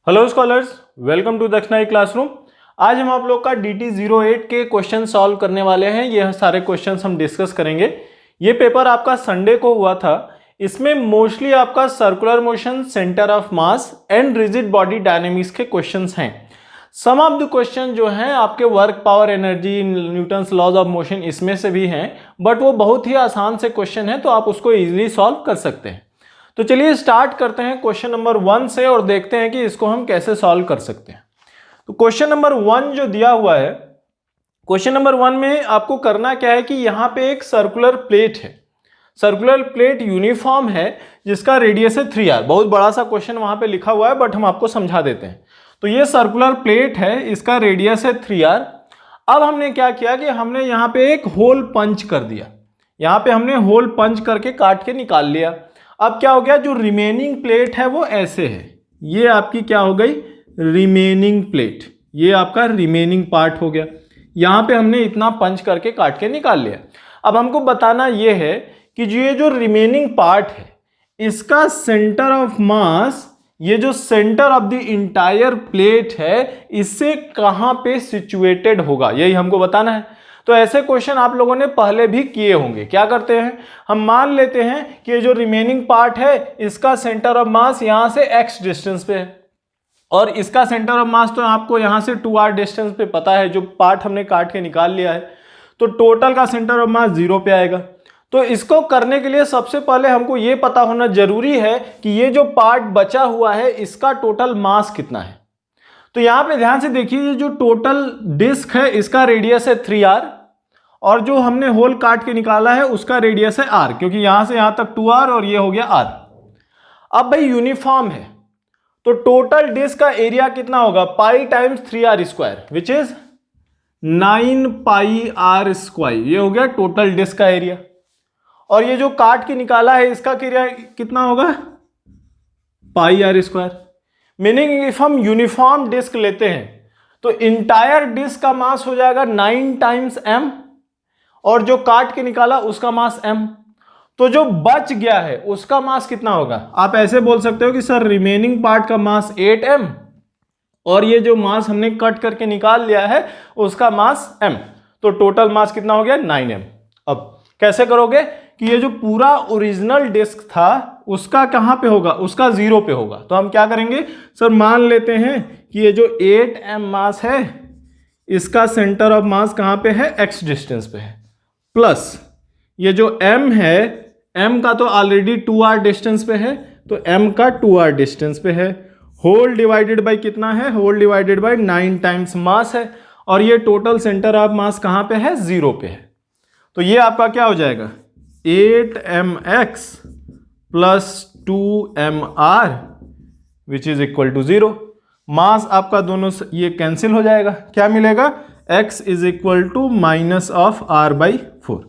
Hello scholars, welcome to Dakshinai classroom. आज हम आप लोग का DT08 के क्वेश्चन सॉल्व करने वाले हैं। ये सारे क्वेश्चंस हम डिस्कस करेंगे। ये पेपर आपका संडे को हुआ था। इसमें मोस्टली आपका circular motion, centre of mass and rigid body dynamics के क्वेश्चंस हैं। सम ऑफ द क्वेश्चन जो हैं आपके work, power, energy, Newton's laws of motion इसमें से भी हैं, बट वो बहुत ही आसान से क्वेश्चन है, तो आप उसको ईजिली सॉल्व कर सकते हैं। तो चलिए स्टार्ट करते हैं क्वेश्चन नंबर 1 से और देखते हैं कि इसको हम कैसे सॉल्व कर सकते हैं। तो क्वेश्चन नंबर 1 जो दिया हुआ है, क्वेश्चन नंबर 1 में आपको करना क्या है कि यहां पे एक सर्कुलर प्लेट है। सर्कुलर प्लेट यूनिफॉर्म है जिसका रेडियस है 3r। बहुत बड़ा सा क्वेश्चन वहां पे लिखा हुआ है, बट हम आपको समझा देते हैं। तो ये सर्कुलर प्लेट है, इसका रेडियस है 3r। अब हमने क्या किया कि हमने यहाँ पे एक होल पंच कर दिया। यहाँ पे हमने होल पंच करके काट के निकाल लिया। अब क्या हो गया, जो रिमेनिंग प्लेट है वो ऐसे है। ये आपकी क्या हो गई, रिमेनिंग प्लेट। ये आपका रिमेनिंग पार्ट हो गया। यहां पे हमने इतना पंच करके काट के निकाल लिया। अब हमको बताना ये है कि ये जो रिमेनिंग पार्ट है, इसका सेंटर ऑफ मास, ये जो centre of the entire plate है, इससे कहां पे सिचुएटेड होगा, यही हमको बताना है। तो ऐसे क्वेश्चन आप लोगों ने पहले भी किए होंगे। क्या करते हैं, हम मान लेते हैं कि ये जो रिमेनिंग पार्ट है, इसका सेंटर ऑफ मास यहां से x डिस्टेंस पे है, और इसका सेंटर ऑफ मास तो आपको यहां से 2r डिस्टेंस पे पता है, जो पार्ट हमने काट के निकाल लिया है। तो टोटल का सेंटर ऑफ मास 0 पे आएगा। तो इसको करने के लिए सबसे पहले हमको ये पता होना जरूरी है कि ये जो पार्ट बचा हुआ है, इसका टोटल मास कितना है। तो यहां पे ध्यान से देखिए, ये जो टोटल डिस्क है, इसका रेडियस है 3r, और जो हमने होल काट के निकाला है उसका रेडियस है r, क्योंकि यहां से यहां तक 2r और ये हो गया r। अब भाई यूनिफॉर्म है, तो टोटल डिस्क का एरिया कितना होगा, पाई times 3r square, which is 9 pi r square. ये हो गया टोटल डिस्क का एरिया। और ये जो काट के निकाला है, इसका एरिया कितना होगा, पाई r स्क्वायर। मीनिंग इफ हम यूनिफॉर्म डिस्क लेते हैं तो इंटायर डिस्क का मास हो जाएगा 9 टाइम्स m, और जो काट के निकाला उसका मास m। तो जो बच गया है उसका मास कितना होगा। आप ऐसे बोल सकते हो कि सर रिमेनिंग पार्ट का मास 8m, और ये जो मास हमने कट करके निकाल लिया है उसका मास m। तो टोटल मास कितना हो गया, 9m। अब कैसे करोगे कि ये जो पूरा ओरिजिनल डिस्क था उसका कहां पे होगा, उसका 0 पे होगा। तो हम क्या करेंगे, सर मान लेते हैं कि ये जो 8m मास है, इसका सेंटर ऑफ मास कहां पे है, x डिस्टेंस पे है, प्लस ये जो m है, m का तो ऑलरेडी 2r डिस्टेंस पे है, तो m का 2r डिस्टेंस पे है, होल डिवाइडेड बाय कितना है, whole divided by 9 times mass है, और ये टोटल सेंटर ऑफ मास कहां पे है, 0 पे है। तो ये आपका क्या हो जाएगा, 8mx plus 2mr which is equal to 0। Mass आपका दोनों ये कैंसिल हो जाएगा, क्या मिलेगा, x is equal to minus of r/4।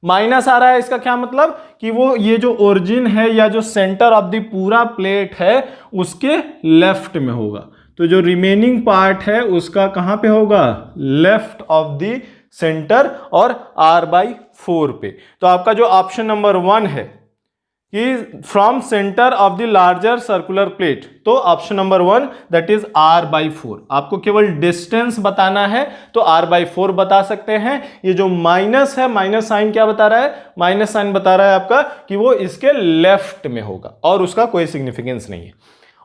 माइनस आ रहा है, इसका क्या मतलब कि वो ये जो ओरिजिन है या जो सेंटर ऑफ द पूरा प्लेट है उसके लेफ्ट में होगा। तो जो रिमेनिंग पार्ट है उसका कहां पे होगा, लेफ्ट ऑफ द सेंटर और r/4 पे। तो आपका जो ऑप्शन नंबर 1 है कि from centre of the larger circular plate, तो option number 1 that is r/4। आपको केवल डिस्टेंस बताना है तो r/4 बता सकते हैं। ये जो माइनस है, माइनस साइन क्या बता रहा है, माइनस साइन बता रहा है आपका कि वो इसके लेफ्ट में होगा, और उसका कोई सिग्निफिकेंस नहीं है।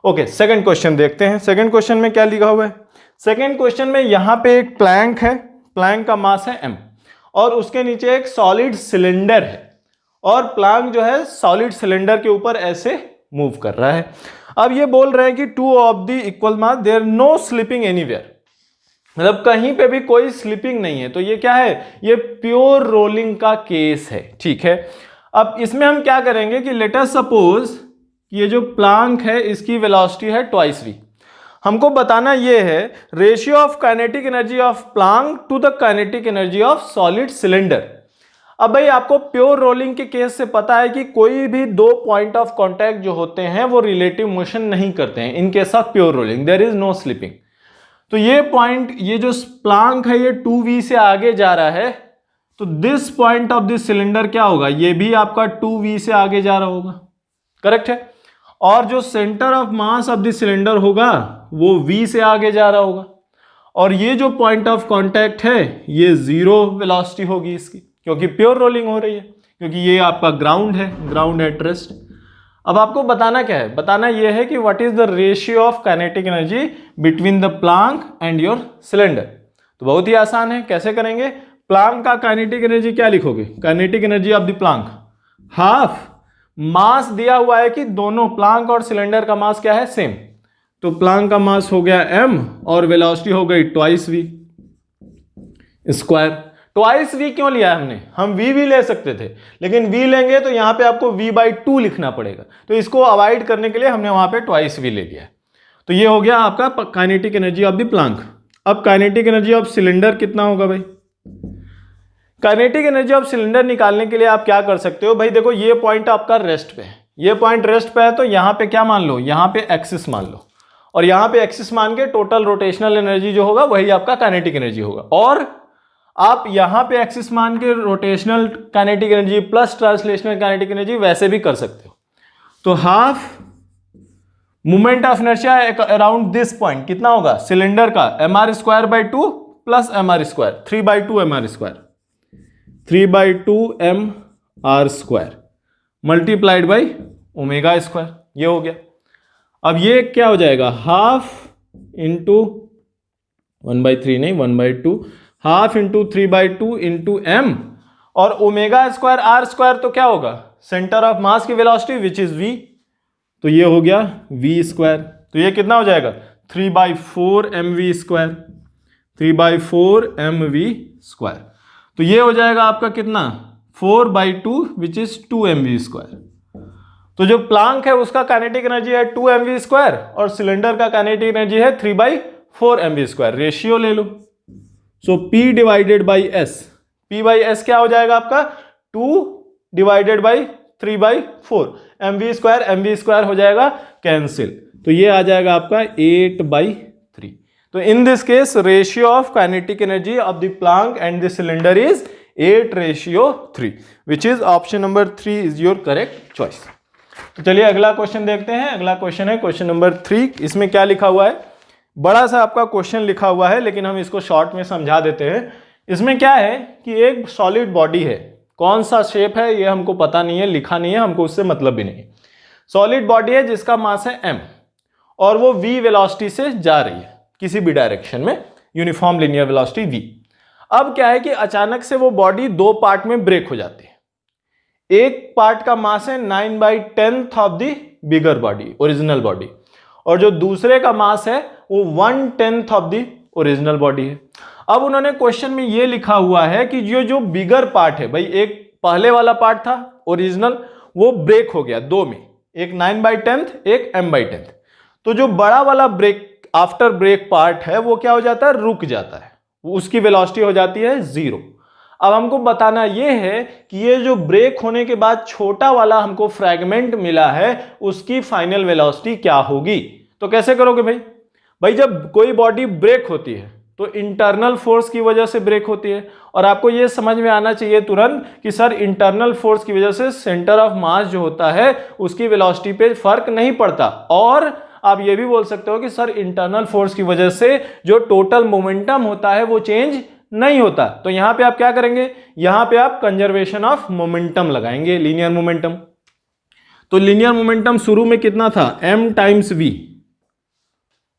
ओके, सेकंड क्वेश्चन देखते हैं। सेकंड क्वेश्चन में क्या लिखा हुआ है, सेकंड क्वेश्चन में यहां पे एक प्लैंक है, प्लैंक का मास है m, और उसके नीचे एक सॉलिड सिलेंडर है, और प्लैंक जो है सॉलिड सिलेंडर के ऊपर ऐसे मूव कर रहा है। अब ये बोल रहे हैं कि 2 of the equal mass, there no slipping anywhere, मतलब कहीं पे भी कोई स्लिपिंग नहीं है। तो ये क्या है, ये प्योर रोलिंग का केस है, ठीक है। अब इसमें हम क्या करेंगे कि लेट अस सपोज ये जो प्लैंक है इसकी वेलोसिटी है ट्वाइस v। हमको बताना ये है ratio of kinetic energy of plank to the kinetic energy of solid cylinder. अब भाई आपको प्योर रोलिंग के केस से पता है कि कोई भी दो पॉइंट ऑफ कांटेक्ट जो होते हैं वो रिलेटिव मोशन नहीं करते हैं। In case of pure rolling there is no slipping. तो ये पॉइंट, ये जो प्लैंक है ये 2v से आगे जा रहा है, तो this point of this cylinder क्या होगा, ये भी आपका 2v से आगे जा रहा होगा, करेक्ट है। और जो centre of mass of the cylinder होगा वो V से आगे जा रहा होगा, और ये जो पॉइंट ऑफ कांटेक्ट है ये जीरो वेलोसिटी होगी इसकी, क्योंकि प्योर रोलिंग हो रही है, क्योंकि ये आपका ग्राउंड है, ग्राउंड एट रेस्ट। अब आपको बताना क्या है, बताना ये है कि what is the ratio of kinetic energy between the Planck and your cylinder. तो बहुत ही आसान है, कैसे करेंगे, प्लांक का काइनेटिक एनर्जी क्या लिखोगे, kinetic energy of the plank half, mass दिया हुआ है कि दोनों प्लांक और सिलेंडर का मास क्या है, सेम, तो प्लांक का मास हो गया m और वेलोसिटी हो गई twice v square. Twice v क्यों लिया हमने, हम v भी ले सकते थे, लेकिन v लेंगे तो यहां पे आपको v/2 लिखना पड़ेगा, तो इसको अवॉइड करने के लिए हमने वहां पे ट्वाइस v ले लिया। तो ये हो गया आपका kinetic energy of the Planck. अब काइनेटिक एनर्जी ऑफ सिलेंडर कितना होगा भाई, काइनेटिक एनर्जी ऑफ सिलेंडर निकालने के लिए आप क्या कर सकते हो भाई, देखो ये पॉइंट आपका रेस्ट पे है, ये पॉइंट रेस्ट पे है, तो यहां पे क्या मान लो, यहां पे एक्सिस मान लो, और यहां पे एक्सिस मान के टोटल रोटेशनल एनर्जी जो होगा वही आपका काइनेटिक एनर्जी होगा। और आप यहां पे एक्सिस मान के rotational kinetic energy plus translational kinetic energy वैसे भी कर सकते हो। तो half moment of inertia around this point कितना होगा, सिलेंडर का mr² plus mr², 3/2 mr², 3/2 mr² multiplied by ω², ये हो गया। अब ये क्या हो जाएगा, हाफ इंटू 1/3 नहीं 1/2, हाफ इंटू 3/2 इंटू m, और ω²r² तो क्या होगा, सेंटर ऑफ मास की वेलोसिटी विच इज v, तो ये हो गया v², तो ये कितना हो जाएगा 3/4 mv², 3/4 mv², तो ये हो जाएगा आपका कितना 4/2 विच इज 2 mv²। तो जो प्लांक है उसका काइनेटिक एनर्जी है 2 mv² और सिलेंडर का काइनेटिक एनर्जी है 3/4 mv², रेशियो ले लो। सो P divided by S, P/S क्या हो जाएगा आपका 2 डिवाइडेड बाई 3/4, mv² हो जाएगा कैंसिल, तो ये आ जाएगा आपका 8/3। तो in this case ratio of kinetic energy of the Planck and the cylinder is 8:3, which is option number 3 is your correct choice. तो चलिए अगला क्वेश्चन देखते हैं। अगला क्वेश्चन है क्वेश्चन नंबर 3। इसमें क्या लिखा हुआ है, बड़ा सा आपका क्वेश्चन लिखा हुआ है, लेकिन हम इसको शॉर्ट में समझा देते हैं। इसमें क्या है कि एक सॉलिड बॉडी है, कौन सा शेप है ये हमको पता नहीं है, लिखा नहीं है, हमको उससे मतलब भी नहीं। सॉलिड बॉडी है जिसका मास है m और वो v वेलोसिटी से जा रही है किसी भी डायरेक्शन में, यूनिफॉर्म लीनियर वेलोसिटी v। अब क्या है कि अचानक से वो बॉडी दो पार्ट में ब्रेक हो जाती है। एक पार्ट का मास है 9/10 of the bigger body, original body, और जो दूसरे का मास है वो 1/10 ऑफ द ओरिजिनल बॉडी है। अब उन्होंने क्वेश्चन में ये लिखा हुआ है कि जो बिगर पार्ट है भाई, एक पहले वाला पार्ट था ओरिजिनल, वो ब्रेक हो गया दो में, एक 9/10 एक m/10। तो जो बड़ा वाला ब्रेक आफ्टर ब्रेक पार्ट है वो क्या हो जाता है, रुक जाता है, उसकी वेलोसिटी हो जाती है 0। अब हमको बताना ये है कि ये जो ब्रेक होने के बाद छोटा वाला हमको फ्रैगमेंट मिला है उसकी फाइनल वेलोसिटी क्या होगी। तो कैसे करोगे भाई जब कोई बॉडी ब्रेक होती है तो इंटरनल फोर्स की वजह से ब्रेक होती है, और आपको ये समझ में आना चाहिए तुरंत कि सर इंटरनल फोर्स की वजह से सेंटर ऑफ मास जो होता है उसकी वेलोसिटी पे फर्क नहीं पड़ता। और आप ये भी बोल सकते हो कि सर इंटरनल फोर्स की वजह से जो टोटल मोमेंटम होता है वो चेंज नहीं होता। तो यहां पे आप क्या करेंगे, यहां पे आप कंजर्वेशन ऑफ मोमेंटम लगाएंगे, लीनियर मोमेंटम। तो लीनियर मोमेंटम शुरू में कितना था, m टाइम्स v,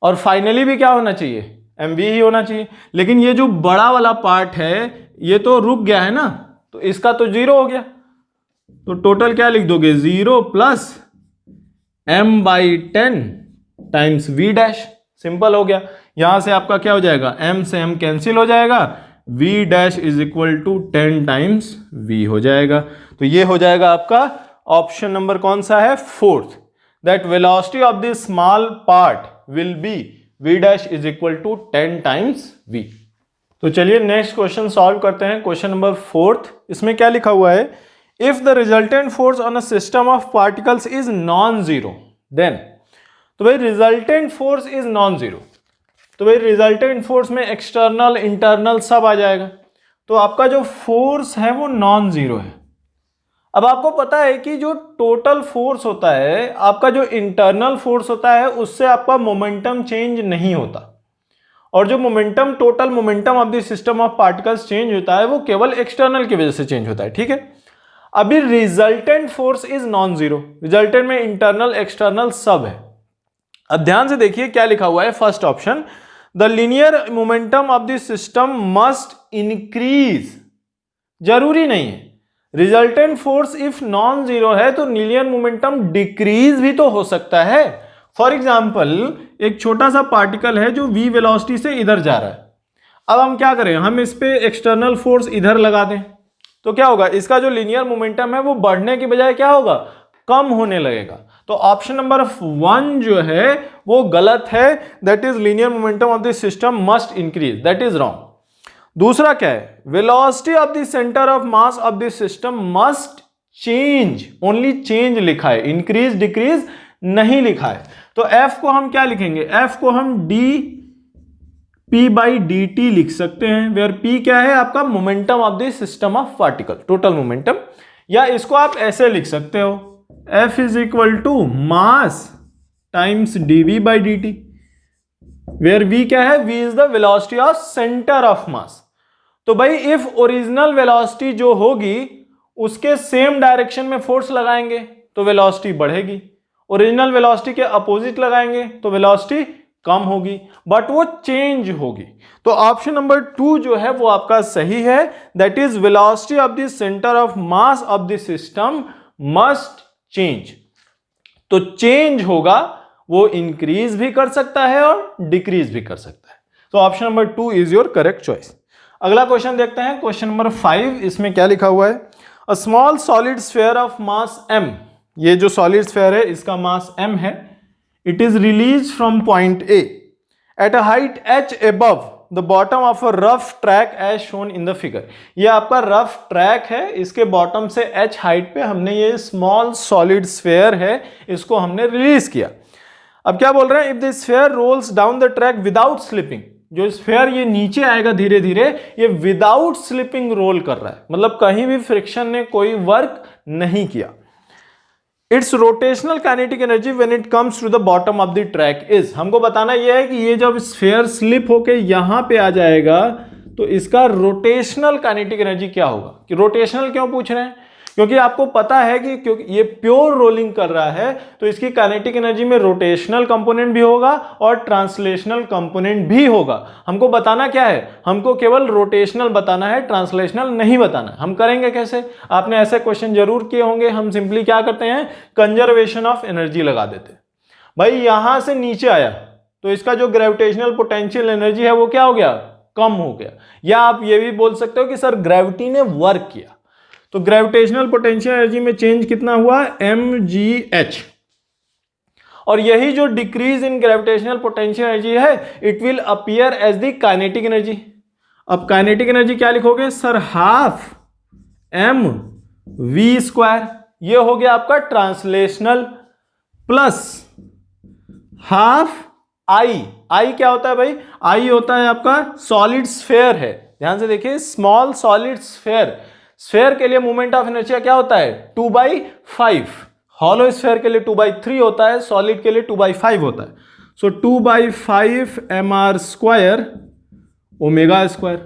और फाइनली भी क्या होना चाहिए, mv ही होना चाहिए। लेकिन ये जो बड़ा वाला पार्ट है ये तो रुक गया है ना, तो इसका तो 0 हो गया, तो टोटल क्या लिख दोगे 0 plus m/10 times v dash, simple हो गया। यहां से आपका क्या हो जाएगा, m से m कैंसिल हो जाएगा, v dash is equal to 10 times v हो जाएगा। तो ये हो जाएगा आपका ऑप्शन नंबर कौन सा है, 4th, that velocity of this small part will be v dash is equal to 10 times v। तो चलिए नेक्स्ट क्वेश्चन सॉल्व करते हैं, क्वेश्चन नंबर 4th। इसमें क्या लिखा हुआ है, if the resultant force on a system of particles is non zero then. तो भाई resultant force is non zero, तो भाई रिजल्टेंट फोर्स में एक्सटर्नल इंटरनल सब आ जाएगा, तो आपका जो फोर्स है वो नॉन जीरो है। अब आपको पता है कि जो टोटल फोर्स होता है, आपका जो इंटरनल फोर्स होता है, उससे आपका मोमेंटम चेंज नहीं होता, और जो momentum, total momentum of the system of particles change होता है वो केवल एक्सटर्नल की वजह से चेंज होता है, ठीक है। अभी resultant force is non zero, resultant में इंटरनल एक्सटर्नल सब है। अब ध्यान से देखिए क्या लिखा हुआ है, first option, the linear momentum of the system must increase. जरूरी नहीं है, resultant force if non zero है तो लीनियर मोमेंटम डिक्रीज भी तो हो सकता है। फॉर एग्जाम्पल, एक छोटा सा पार्टिकल है जो v वेलोसिटी से इधर जा रहा है। अब हम क्या करें, हम इस पे एक्सटर्नल फोर्स इधर लगा दें तो क्या होगा, इसका जो लीनियर मोमेंटम है वो बढ़ने की बजाय क्या होगा, कम होने लगेगा। तो ऑप्शन नंबर 1 जो है वो गलत है, that is linear momentum of the system must increase, that is wrong. दूसरा क्या है, velocity of the centre of mass of the system must change, only change लिखा है, इंक्रीज डिक्रीज नहीं लिखा है। तो F को हम क्या लिखेंगे, F को हम dp/dt लिख सकते हैं, वेयर P क्या है आपका momentum of the system of particle, total momentum. या इसको आप ऐसे लिख सकते हो, F is equal to mass times dv/dt, where v क्या है, v is the velocity of centre of mass. तो भाई इफ ओरिजिनल वेलोसिटी जो होगी उसके सेम डायरेक्शन में फोर्स लगाएंगे तो वेलोसिटी बढ़ेगी, ओरिजिनल वेलोसिटी के अपोजिट लगाएंगे तो वेलोसिटी कम होगी, बट वो चेंज होगी। तो ऑप्शन नंबर 2 जो है वो आपका सही है, that is velocity of the centre of mass of the system must change. तो चेंज होगा, वो इंक्रीज भी कर सकता है और डिक्रीज भी कर सकता है। तो option number 2 is your correct choice. अगला क्वेश्चन देखते हैं, क्वेश्चन नंबर 5। इसमें क्या लिखा हुआ है, a small solid sphere of mass m, ये जो सॉलिड स्फीयर है इसका मास m है, it is release from point A at a height h above the bottom of a rough track as shown in the figure. ये आपका rough track है, इसके bottom से h हाइट पे हमने ये स्मॉल सॉलिड स्फीयर है इसको हमने रिलीज किया। अब क्या बोल रहे हैं, if the sphere rolls down the track without slipping, जो स्फीयर ये नीचे आएगा धीरे धीरे, ये विदाउट स्लिपिंग रोल कर रहा है, मतलब कहीं भी फ्रिक्शन ने कोई वर्क नहीं किया। Its rotational kinetic energy when it comes to the bottom of the track is, हमको बताना यह है कि ये जब स्फीयर स्लिप होके यहां पे आ जाएगा तो इसका रोटेशनल काइनेटिक एनर्जी क्या होगा। कि रोटेशनल क्यों पूछ रहे हैं, क्योंकि आपको पता है कि क्योंकि ये प्योर रोलिंग कर रहा है तो इसकी काइनेटिक एनर्जी में रोटेशनल कंपोनेंट भी होगा और ट्रांसलेशनल कंपोनेंट भी होगा। हमको बताना क्या है, हमको केवल रोटेशनल बताना है, ट्रांसलेशनल नहीं बताना है। हम करेंगे कैसे, आपने ऐसे क्वेश्चन जरूर किए होंगे। हम सिंपली क्या करते हैं, कंजर्वेशन ऑफ एनर्जी लगा देते हैं। भाई यहां से नीचे आया तो इसका जो ग्रेविटेशनल पोटेंशियल एनर्जी है वो क्या हो गया, कम हो गया। या आप ये भी बोल सकते हो कि सर ग्रेविटी ने वर्क किया, तो ग्रेविटेशनल पोटेंशियल एनर्जी में चेंज कितना हुआ, mgh। और यही जो decrease in gravitational potential energy है, it will appear as the kinetic energy. अब काइनेटिक एनर्जी क्या लिखोगे सर, हाफ mv², ये हो गया आपका ट्रांसलेशनल, प्लस हाफ I क्या होता है भाई, I होता है आपका सॉलिड स्फीयर है। ध्यान से देखिए, स्मॉल सॉलिड स्फीयर, स्फीयर के लिए मोमेंट ऑफ इनर्शिया क्या होता है 2/5, हॉलो स्फीयर के लिए 2/3 होता है, सॉलिड के लिए 2/5 होता है। सो 2/5 mr² ω²।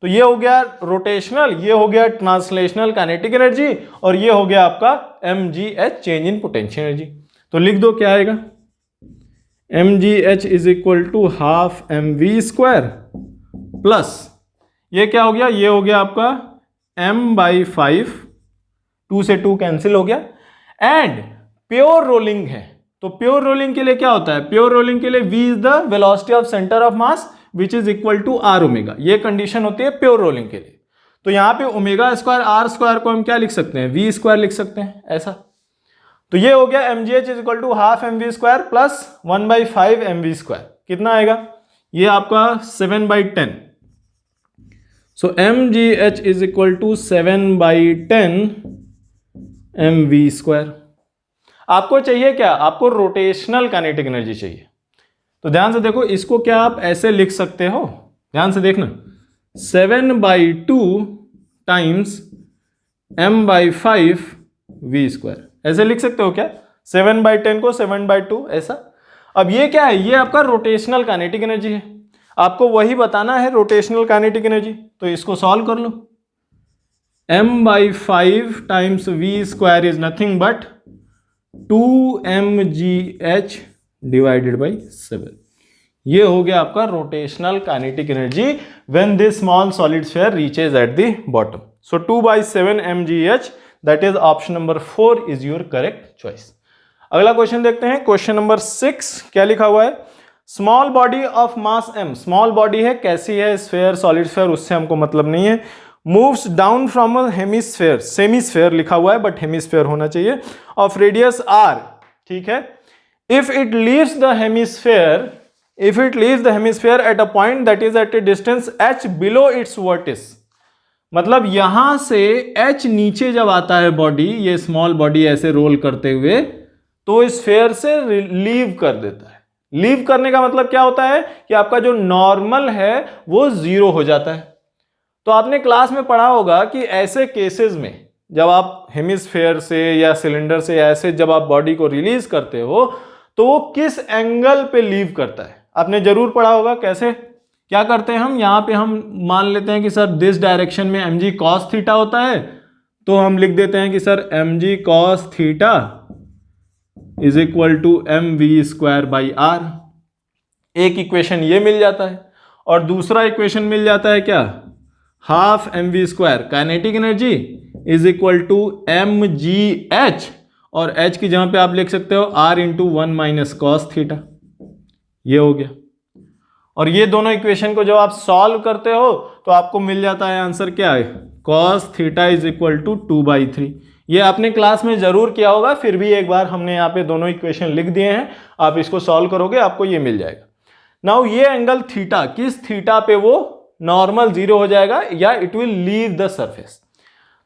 तो ये हो गया रोटेशनल, ये हो गया ट्रांसलेशनल काइनेटिक एनर्जी, और ये हो गया आपका mgh, change in potential energy. तो लिख दो क्या आएगा, mgh is equal to half mv² plus ये क्या हो गया, ये हो गया आपका m/5, 2 से 2 कैंसिल हो गया। एंड प्योर रोलिंग है, तो प्योर रोलिंग के लिए क्या होता है, प्योर रोलिंग के लिए v is the velocity of centre of mass which is equal to r⍵। ये कंडीशन होती है प्योर रोलिंग के लिए। तो यहां पे ω²r² को हम क्या लिख सकते हैं, v² लिख सकते हैं ऐसा। तो ये हो गया mgh is equal to half mv² plus 1/5 mv²। कितना आएगा, ये आपका 7/10। So mgh is equal to 7/10 mv²। आपको चाहिए क्या, आपको रोटेशनल काइनेटिक एनर्जी चाहिए। तो ध्यान से देखो, इसको क्या आप ऐसे लिख सकते हो, ध्यान से देखना, 7/2 टाइम्स m/5 v², ऐसे लिख सकते हो क्या? 7/10 को 7/2 ऐसा। अब ये क्या है? ये आपका रोटेशनल काइनेटिक एनर्जी है, आपको वही बताना है रोटेशनल काइनेटिक एनर्जी। तो इसको सॉल्व कर लो। m/5 times v² is nothing but 2mgh divided by 7। ये हो गया आपका rotational kinetic energy when this small solid sphere reaches at the bottom. So 2/7 mgh, that is option number 4 is your correct choice. अगला question देखते हैं, question number 6। क्या लिखा हुआ है? Small body of mass m, small body है, कैसी है? स्फीयर, सॉलिड स्फीयर, उससे हमको मतलब नहीं है। Moves down from a hemisphere, semisphere लिखा हुआ है बट हेमिस्फीयर होना चाहिए, ऑफ रेडियस r, ठीक है। If it leaves the hemisphere, if it leaves the hemisphere at a point that is at a distance h below its vertex, मतलब यहां से h नीचे जब आता है बॉडी, ये स्मॉल बॉडी ऐसे रोल करते हुए, तो स्फीयर से लीव कर देता है। लीव करने का मतलब क्या होता है कि आपका जो नॉर्मल है वो 0 हो जाता है। तो आपने क्लास में पढ़ा होगा कि ऐसे केसेस में जब आप हेमिस्फीयर से या सिलेंडर से ऐसे जब आप बॉडी को रिलीज करते हो तो वो किस एंगल पे लीव करता है, आपने जरूर पढ़ा होगा। कैसे, क्या करते हैं हम? यहां पे हम मान लेते हैं कि सर दिस डायरेक्शन में mg cos थीटा होता है, तो हम लिख देते हैं कि sir mg cos theta is equal to mv²/r। एक इक्वेशन ये मिल जाता है, और दूसरा इक्वेशन मिल जाता है क्या? Half mv² kinetic energy is equal to mgh, और h की जगह पे आप लिख सकते हो r इंटू 1 - cos थीटा। ये हो गया। और ये दोनों इक्वेशन को जब आप सॉल्व करते हो तो आपको मिल जाता है आंसर क्या है? cos theta is equal to 2/3। ये आपने क्लास में जरूर किया होगा, फिर भी एक बार हमने यहाँ पे दोनों इक्वेशन लिख दिए हैं, आप इसको सॉल्व करोगे आपको ये मिल जाएगा। नाउ ये एंगल थीटा, किस थीटा पे वो नॉर्मल 0 हो जाएगा या it will leave the surface.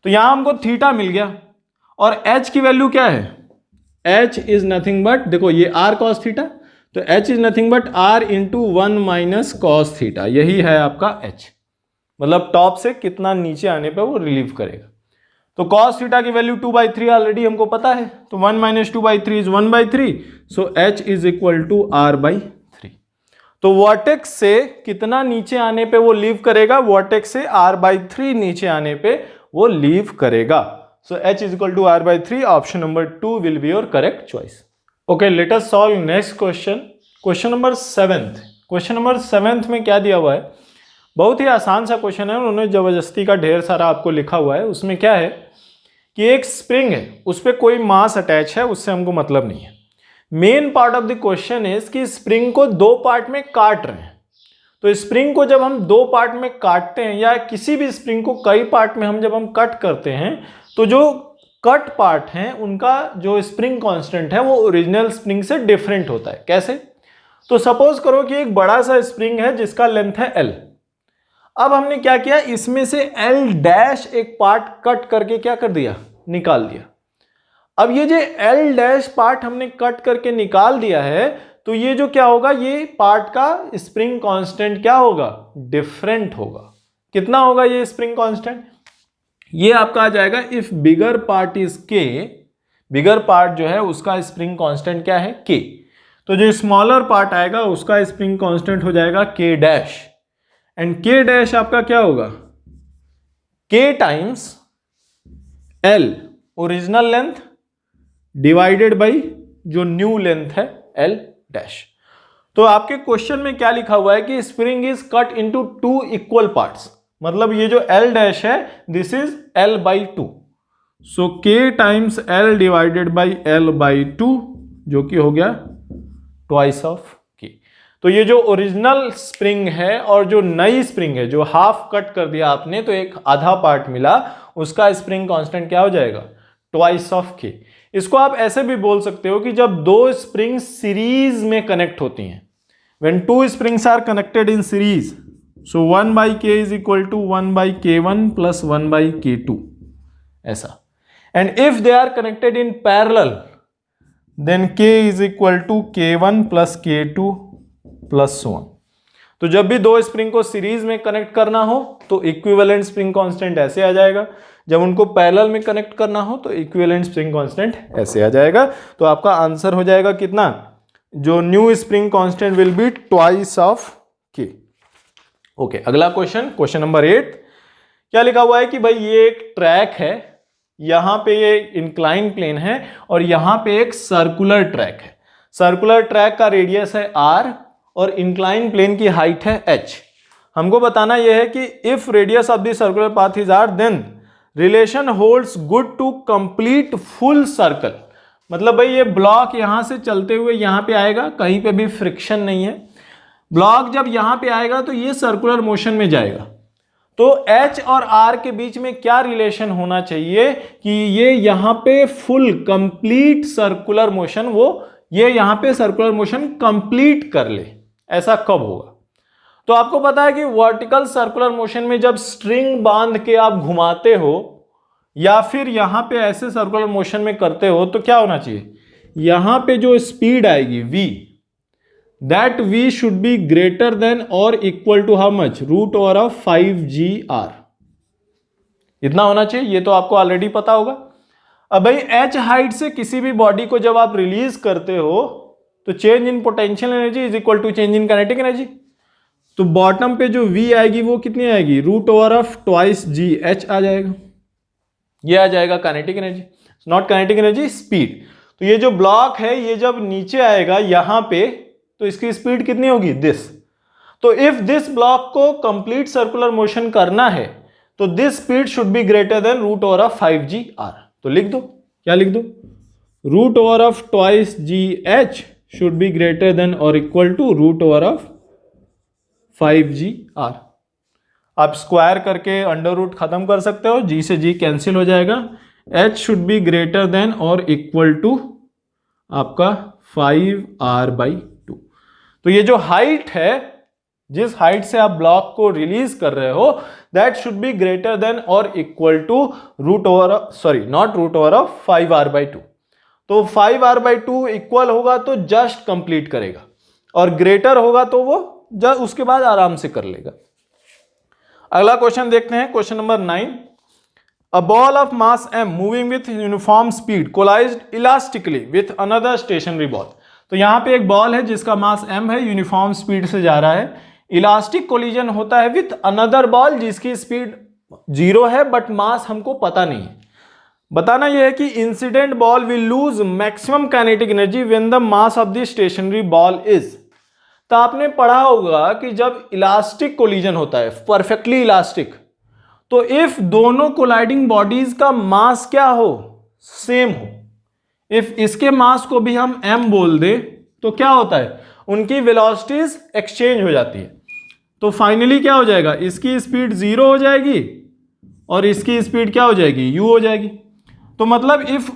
तो यहां हमको थीटा मिल गया, और h की वैल्यू क्या है? h इज नथिंग बट, देखो ये r cos थीटा, तो h is nothing but r into 1 - cos theta, यही है आपका h, मतलब टॉप से कितना नीचे आने पे वो रिलीव करेगा। तो cos थीटा की वैल्यू 2/3 ऑलरेडी हमको पता है, तो 1 - 2/3 is 1/3, so h is equal to r/3। तो वर्टेक्स से कितना नीचे आने पे वो लीव करेगा? वर्टेक्स से r/3 नीचे आने पे वो लीव करेगा। So h is equal to r/3, option number 2 will be your correct choice. Okay, let us solve next question, question number 7। Question number 7 में क्या दिया हुआ है? बहुत ही आसान सा क्वेश्चन है, उन्होंने जबरदस्ती का ढेर सारा आपको लिखा हुआ है। उसमें क्या है कि एक स्प्रिंग है, उस पर कोई मास अटैच है, उससे हमको मतलब नहीं है। Main part of the question is कि स्प्रिंग को 2 पार्ट में काट रहे हैं। तो स्प्रिंग को जब हम 2 पार्ट में काटते हैं, या किसी भी स्प्रिंग को कई पार्ट में हम जब हम कट करते हैं, तो जो कट पार्ट हैं उनका जो स्प्रिंग कांस्टेंट है वो ओरिजिनल स्प्रिंग से डिफरेंट होता है। कैसे? तो सपोज करो कि एक बड़ा सा स्प्रिंग है जिसका लेंथ है L। अब हमने क्या किया, इसमें से L' एक पार्ट कट करके क्या कर दिया? निकाल दिया। अब ये जो L' पार्ट हमने कट करके निकाल दिया है, तो ये जो क्या होगा, ये पार्ट का स्प्रिंग कांस्टेंट क्या होगा? डिफरेंट होगा। कितना होगा ये स्प्रिंग कांस्टेंट? ये आपका आ जाएगा if bigger part is K, bigger part जो है उसका स्प्रिंग कांस्टेंट क्या है? K। तो जो स्मॉलर पार्ट आएगा उसका स्प्रिंग कांस्टेंट हो जाएगा K', एंड K' आपका क्या होगा? K times L original length divided by जो न्यू लेंथ है L'। तो आपके क्वेश्चन में क्या लिखा हुआ है कि spring is cut into 2 equal parts, मतलब ये जो L' है this is L/2, so K times L divided by L/2, जो कि हो गया ट्वाइस ऑफ K। तो ये जो ओरिजिनल स्प्रिंग है और जो नई स्प्रिंग है, जो हाफ कट कर दिया आपने तो एक आधा पार्ट मिला, उसका स्प्रिंग कांस्टेंट क्या हो जाएगा? Twice of K। इसको आप ऐसे भी बोल सकते हो कि जब 2 स्प्रिंग सीरीज में कनेक्ट होती हैं, when 2 springs are connected in series, so 1/K is equal to 1/K1 plus 1/K2 ऐसा। and if they are connected in parallel then K is equal to K1 plus K2 plus so on। तो जब भी 2 spring को series में connect करना हो तो equivalent spring constant ऐसे आ जाएगा, जब उनको पैरेलल में कनेक्ट करना हो तो इक्विवेलेंट स्प्रिंग कांस्टेंट ऐसे आ जाएगा। तो आपका आंसर हो जाएगा कितना, जो new spring constant will be twice of के। ओके, अगला क्वेश्चन, क्वेश्चन नंबर 8। क्या लिखा हुआ है कि भाई ये एक ट्रैक है, यहां पे ये इंक्लाइन प्लेन है और यहां पे एक सर्कुलर ट्रैक है। सर्कुलर ट्रैक का रेडियस है r और इंक्लाइन प्लेन की हाइट है h। हमको बताना यह है कि if radius of the circular path is r then relation holds good to complete full circle. मतलब भाई ये ब्लॉक यहां से चलते हुए यहां पे आएगा, कहीं पे भी फ्रिक्शन नहीं है। ब्लॉक जब यहां पे आएगा तो ये सर्कुलर मोशन में जाएगा। तो H और R के बीच में क्या रिलेशन होना चाहिए कि ये यहां पे फुल कंप्लीट सर्कुलर मोशन, वो ये यहां पे सर्कुलर मोशन कंप्लीट कर ले। ऐसा कब होगा? तो आपको पता है कि वर्टिकल सर्कुलर मोशन में जब स्ट्रिंग बांध के आप घुमाते हो या फिर यहां पे ऐसे सर्कुलर मोशन में करते हो तो क्या होना चाहिए, यहां पे जो स्पीड आएगी v, that v should be greater than और equal to how much, root over of 5gr। इतना होना चाहिए, ये तो आपको ऑलरेडी पता होगा। अब भाई h हाइट से किसी भी बॉडी को जब आप रिलीज करते हो तो change in potential energy is equal to change in kinetic energy. तो बॉटम पे जो v आएगी वो कितनी आएगी, root over of twice G H आ जाएगा। ये आ जाएगा kinetic energy, not kinetic energy, speed. तो ये जो ब्लॉक है ये जब नीचे आएगा यहां पे तो इसकी स्पीड कितनी होगी, दिस। तो इफ दिस ब्लॉक को कंप्लीट सर्कुलर मोशन करना है तो this speed should be greater than root over of 5gr। तो लिख दो, क्या लिख दो, root over of twice G H should be greater than और equal to root over of 5gr। आप स्क्वायर करके अंडर रूट खत्म कर सकते हो, g से g कैंसिल हो जाएगा। h should be greater than और इक्वल टू आपका 5r/2। तो ये जो हाइट है, जिस हाइट से आप ब्लॉक को रिलीज कर रहे हो, that should be greater than और equal to root over, sorry not root over of 5r/2। तो 5r/2 इक्वल होगा तो जस्ट कंप्लीट करेगा और ग्रेटर होगा तो वो जस्ट उसके बाद आराम से कर लेगा। अगला क्वेश्चन देखते हैं, question number 9। A ball of mass m moving with uniform speed collided elastically with another stationary ball. तो यहां पे एक बॉल है जिसका मास m है, यूनिफॉर्म स्पीड से जा रहा है। इलास्टिक कोलिजन होता है विथ अनदर बॉल जिसकी स्पीड 0 है बट मास हमको पता नहीं है। बताना यह है कि incident ball will lose maximum kinetic energy when the mass of the stationary ball is. तो आपने पढ़ा होगा कि जब इलास्टिक कोलिजन होता है, परफेक्टली इलास्टिक, तो इफ दोनों कोलाइडिंग बॉडीज का मास क्या हो, सेम हो, इफ इसके मास को भी हम m बोल दे तो क्या होता है, उनकी वेलोसिटीज एक्सचेंज हो जाती है। तो फाइनली क्या हो जाएगा, इसकी स्पीड 0 हो जाएगी और इसकी स्पीड क्या हो जाएगी, u हो जाएगी। तो मतलब इफ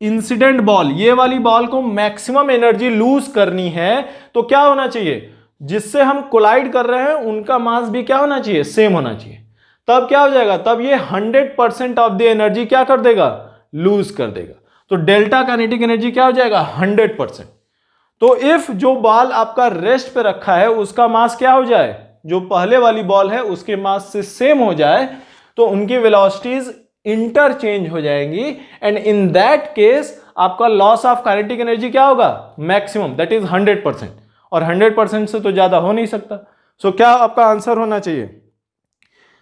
इंसिडेंट बॉल, ये वाली बॉल को मैक्सिमम एनर्जी लूज करनी है तो क्या होना चाहिए, जिससे हम कोलाइड कर रहे हैं उनका मास भी क्या होना चाहिए, सेम होना चाहिए। तब क्या हो जाएगा, तब ये 100% ऑफ द एनर्जी क्या कर देगा, लूज कर देगा। तो डेल्टा काइनेटिक एनर्जी क्या हो जाएगा, 100%। तो इफ जो बॉल आपका रेस्ट पे रखा है उसका मास क्या हो जाए, जो पहले वाली बॉल है उसके मास से सेम हो जाए, तो उनकी वेलोसिटीज इंटरचेंज हो जाएंगी एंड इन दैट केस आपका लॉस ऑफ काइनेटिक एनर्जी क्या होगा, मैक्सिमम, दैट इज 100%। और 100% से तो ज्यादा हो नहीं सकता। सो क्या आपका आंसर होना चाहिए,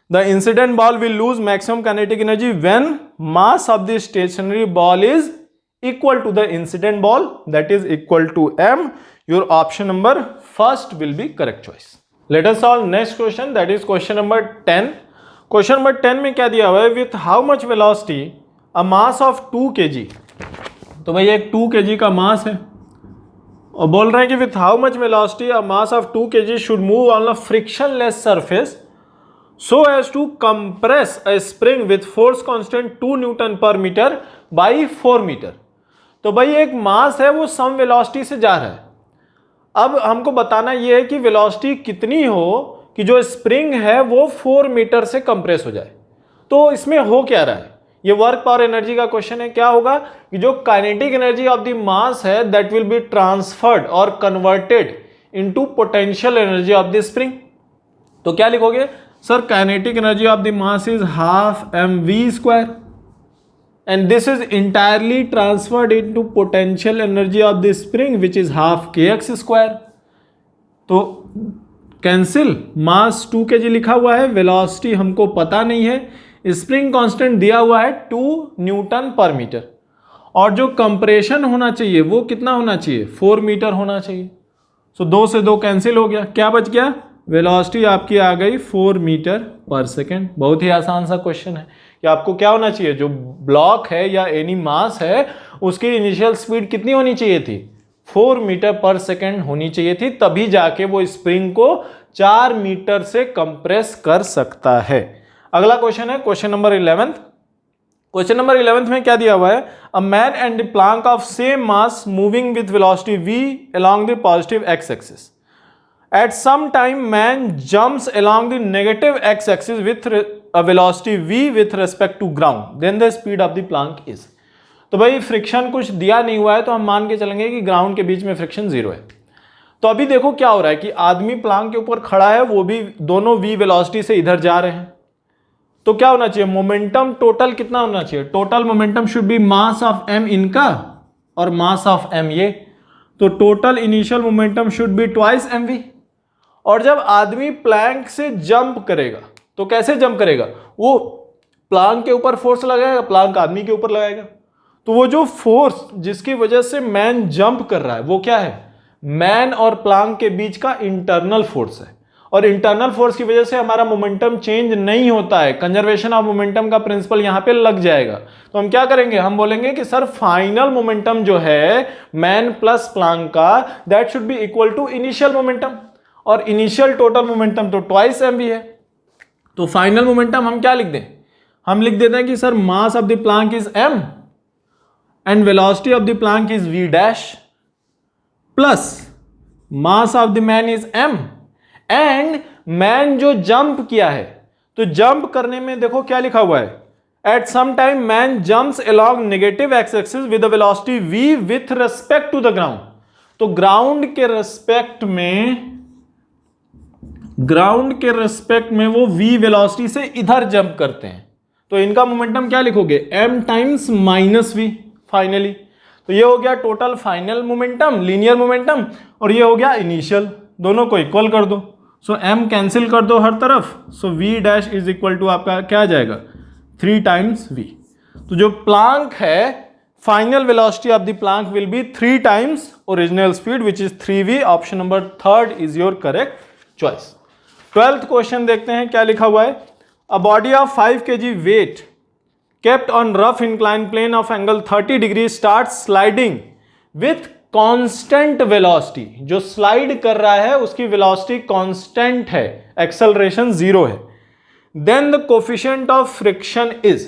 the incident ball will lose maximum kinetic energy when mass of the stationary ball is equal to the incident ball, that is equal to m। Your option number first will be correct choice. Let us solve next question, that is question number 10। Question number 10 में क्या दिया हुआ है, with how much velocity a mass of 2 kg। तो भाई एक 2 kg का मास है और बोल रहे हैं कि with how much velocity a mass of 2 kg should move on a frictionless surface so as to compress a spring with force constant 2 Newton per meter by 4 meter। तो भाई एक मास है वो सम वेलोसिटी से जा रहा है। अब हमको बताना ये है कि वेलोसिटी कितनी हो कि जो स्प्रिंग है वो 4 मीटर से कंप्रेस हो जाए। तो इसमें हो क्या रहा है, ये वर्क पावर एनर्जी का क्वेश्चन है। क्या होगा कि जो kinetic energy of the mass है दैट विल बी ट्रांसफर्ड और converted into potential energy of the spring. तो क्या लिखोगे, sir kinetic energy of the mass is half mv² and this is entirely transferred into potential energy of the spring which is half kx²। तो cancel, मास 2 kg लिखा हुआ है, velocity हमको पता नहीं है, स्प्रिंग कांस्टेंट दिया हुआ है 2 न्यूटन पर मीटर, और जो कंप्रेशन होना चाहिए वो कितना होना चाहिए, 4 मीटर होना चाहिए। सो 2 से 2 कैंसिल हो गया, क्या बच गया, वेलोसिटी आपकी आ गई 4 मीटर पर सेकेंड। बहुत ही आसान सा क्वेश्चन है कि आपको क्या होना चाहिए, जो ब्लॉक है या एनी मास है उसकी इनिशियल स्पीड कितनी होनी चाहिए थी, 4 मीटर पर सेकेंड होनी चाहिए थी, तभी जाके वो स्प्रिंग को 4 मीटर से कंप्रेस कर सकता है। अगला क्वेश्चन है क्वेश्चन नंबर 11। क्वेश्चन नंबर 11 में क्या दिया हुआ है, a man and the plank of same mass moving with velocity v along the positive x axis। At some time man jumps along the negative x axis with a velocity v with respect to ground, then the speed of the plank is। तो भाई friction कुछ दिया नहीं हुआ है तो हम मान के चलेंगे कि ग्राउंड के बीच में फ्रिक्शन 0 है। तो अभी देखो क्या हो रहा है कि आदमी प्लांक के ऊपर खड़ा है, वो भी दोनों v वेलोसिटी से इधर जा रहे हैं, तो क्या होना चाहिए, मोमेंटम टोटल कितना होना चाहिए, total momentum should be mass of m इनका और मास ऑफ m ये, तो total initial momentum should be twice mv। और जब आदमी प्लैंक से जंप करेगा तो कैसे जंप करेगा, वो प्लैंक के ऊपर फोर्स लगाएगा, प्लैंक आदमी के ऊपर लगाएगा, तो वो जो फोर्स जिसकी वजह से मैन जंप कर रहा है वो क्या है, मैन और प्लैंक के बीच का इंटरनल फोर्स है, और इंटरनल फोर्स की वजह से हमारा मोमेंटम चेंज नहीं होता है, कंजर्वेशन ऑफ मोमेंटम का प्रिंसिपल यहां पे लग जाएगा। तो हम क्या करेंगे, हम बोलेंगे कि सर फाइनल मोमेंटम जो है मैन प्लस प्लैंक का that should be equal to initial momentum, और इनिशियल टोटल मोमेंटम तो ट्वाइस mv है। तो फाइनल मोमेंटम हम क्या लिख दें, हम लिख देते हैं कि sir mass of the Planck is m and velocity of the Planck is v dash plus mass of the man is m and man जो जंप किया है, तो जंप करने में देखो क्या लिखा हुआ है, at some time man jumps along negative x axis with velocity v with respect to the ground. तो ग्राउंड के रेस्पेक्ट में वो v वेलोसिटी से इधर जंप करते हैं, तो इनका मोमेंटम क्या लिखोगे, m times minus v finally. तो ये हो गया total final momentum, linear momentum, और ये हो गया इनिशियल, दोनों को इक्वल कर दो, सो m कैंसिल कर दो हर तरफ, so v dash is equal to आपका क्या आ जाएगा, 3 टाइम्स v। तो जो प्लैंक है final velocity of the plank will be 3 times original speed which is 3v। Option number 3 is your correct choice. 12th question देखते हैं क्या लिखा हुआ है, a body of 5 kg weight kept on rough inclined plane of angle 30 degree starts sliding with constant velocity। जो slide कर रहा है उसकी वेलोसिटी कांस्टेंट है, एक्सेलरेशन 0 है, then the coefficient of friction is.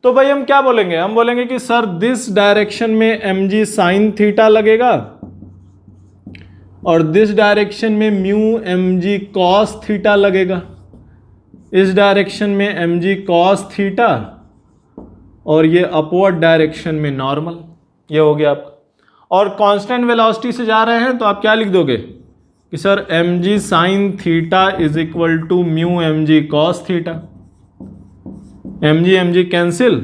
तो भाई हम क्या बोलेंगे, हम बोलेंगे कि सर दिस डायरेक्शन में mg sin थीटा लगेगा और दिस डायरेक्शन में म्यू mg cos थीटा लगेगा, इस डायरेक्शन में mg cos थीटा और ये अपवर्ड डायरेक्शन में नॉर्मल, ये हो गया आपका। और कांस्टेंट वेलोसिटी से जा रहे हैं तो आप क्या लिख दोगे कि sir mg sin theta is equal to mu mg cos theta, mg cancel,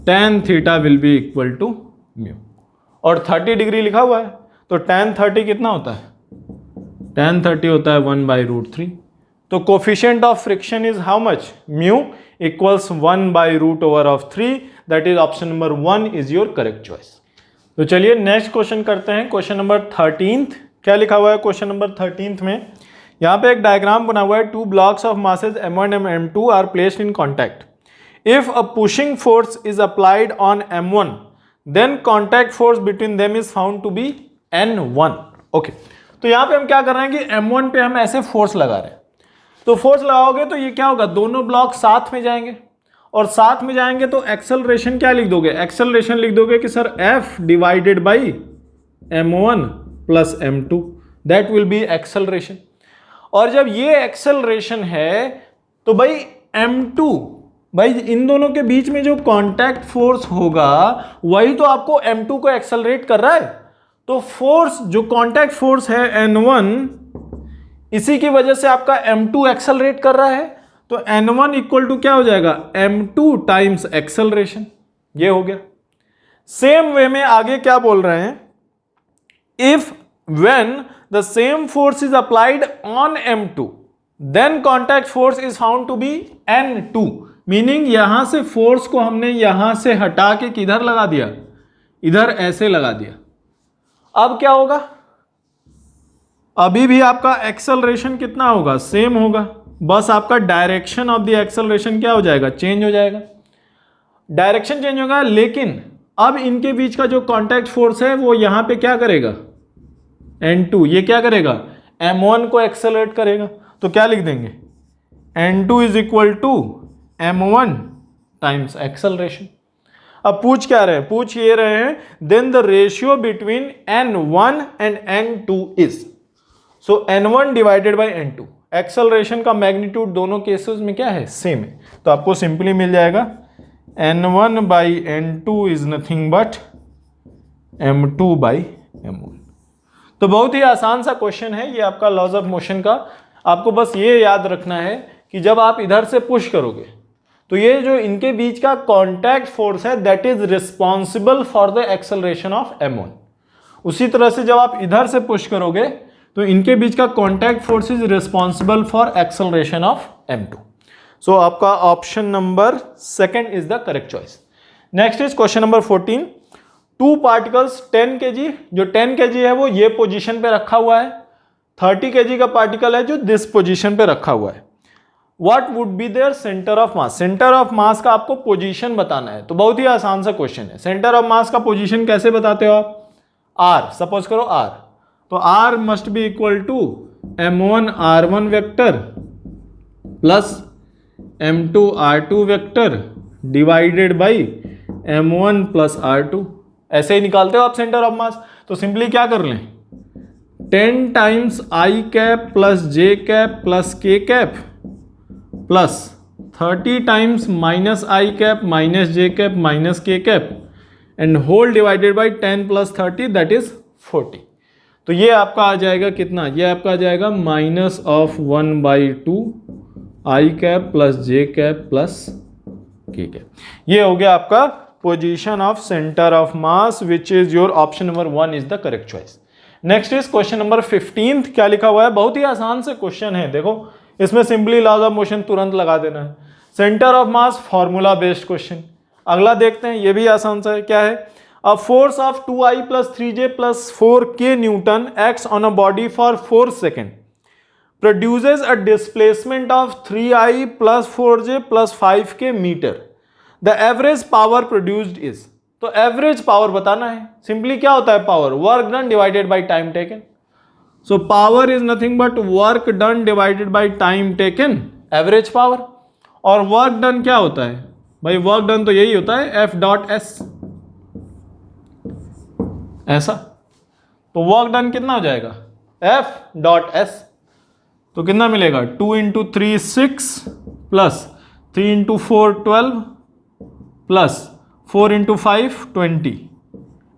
tan theta will be equal to mu, और 30 डिग्री लिखा हुआ है तो tan 30 कितना होता है, tan 30 होता है 1/√3। तो coefficient of friction is how much, mu equals 1/√3, that is option number 1 is your correct choice. तो चलिए नेक्स्ट क्वेश्चन करते हैं, क्वेश्चन नंबर 13th। क्या लिखा हुआ है क्वेश्चन नंबर 13th में, यहाँ पे एक डायग्राम बना हुआ है, 2 blocks of masses m1 and m2 are placed in contact. If a pushing force is applied on m1, then contact force between them is found to be n1। Okay, तो यहाँ पे हम क्या कर रहे हैं कि m1 पे हम ऐसे फोर्स लगा रहे हैं, तो फोर्स लगाओगे तो ये क्या होगा, दोनों ब्लॉक साथ में जाएंगे, और साथ में जाएंगे तो एक्सेलरेशन क्या लिख दोगे, एक्सेलरेशन लिख दोगे कि sir f divided by m1 plus m2, that will B acceleration. और जब ये एक्सेलरेशन है तो भाई m2, भाई इन दोनों के बीच में जो कांटेक्ट फोर्स होगा वही तो आपको m2 को एक्सेलरेट कर रहा है। तो फोर्स जो कांटेक्ट फोर्स है n1 इसी की वजह से आपका m2 एक्सेलरेट कर रहा है, तो n1 इक्वल टू क्या हो जाएगा, m2 टाइम्स एक्सेलरेशन। ये हो गया। सेम वे में आगे क्या बोल रहे हैं, if when the same force is applied on m2 then contact force is found to be n2, meaning यहां से फोर्स को हमने यहां से हटा के किधर लगा दिया, इधर ऐसे लगा दिया। अब क्या होगा, अभी भी आपका एक्सेलरेशन कितना होगा, सेम होगा, बस आपका डायरेक्शन ऑफ द एक्सेलरेशन क्या हो जाएगा, चेंज हो जाएगा, डायरेक्शन चेंज होगा। लेकिन अब इनके बीच का जो कांटेक्ट फोर्स है वो यहां पे क्या करेगा, N2, ये क्या करेगा, M1 को एक्सेलरेट करेगा। तो क्या लिख देंगे, N2 is equal to M1 times acceleration. अब पूछ क्या रहे हैं, पूछ ये रहे हैं then the ratio between N1 and N2 is, so N1 divided by N2, acceleration का मैग्नीट्यूड दोनों केसेस में क्या है, सेम है। तो आपको सिंपली मिल जाएगा N1 by N2 is nothing but M2 by M1। तो बहुत ही आसान सा क्वेश्चन है ये आपका लॉज ऑफ मोशन का। आपको बस ये याद रखना है कि जब आप इधर से पुश करोगे तो ये जो इनके बीच का कांटेक्ट फोर्स है that is responsible for the acceleration of m1। उसी तरह से जब आप इधर से पुश करोगे तो इनके बीच का contact force is responsible for acceleration of m2। सो आपका option number second is the correct choice. Next is question number 14। Two particles 10 kg, जो 10 kg है वो ये पोजीशन पे रखा हुआ है, 30 kg का पार्टिकल है जो दिस पोजीशन पे रखा हुआ है। What would be their centre of mass, centre of mass का आपको पोजीशन बताना है। तो बहुत ही आसान सा क्वेश्चन है। सेंटर ऑफ मास का पोजीशन कैसे बताते हो आप, r, सपोज करो r, तो r must be equal to m1 r1 vector plus m2 r2 vector divided by m1 plus r2। ऐसे ही निकालते हो आप सेंटर ऑफ मास। तो सिंपली क्या कर लें, 10 times i cap plus j cap plus k cap plus 30 times minus i cap minus j cap minus k cap and whole divided by 10 plus 30 that is 40। तो ये आपका आ जाएगा कितना, ये आपका आ जाएगा minus of 1/2 I cap plus j cap plus k cap. ये हो गया आपका position of centre of mass which is your option number 1 is the correct choice. Next is question number 15। क्या लिखा हुआ है, बहुत ही आसान से क्वेश्चन है, देखो इसमें सिंपली लॉज ऑफ मोशन तुरंत लगा देना है। Centre of mass formula based question. अगला देखते हैं, ये भी आसान सा है। क्या है, a force of 2i plus 3j plus 4k newton acts on a body for 4 second produces a displacement of 3i plus 4j plus 5k metre. The average power produced is, तो एवरेज पावर बताना है। Simply क्या होता है power, work done divided by time taken. So power is nothing but work done divided by time taken, average power. और work done क्या होता है भाई, वर्क डन तो यही होता है F.S, ऐसा। तो वर्क डन कितना हो जाएगा F.S, तो कितना मिलेगा 2 into 3 6 plus 3 into 4 12 plus 4 into 5 20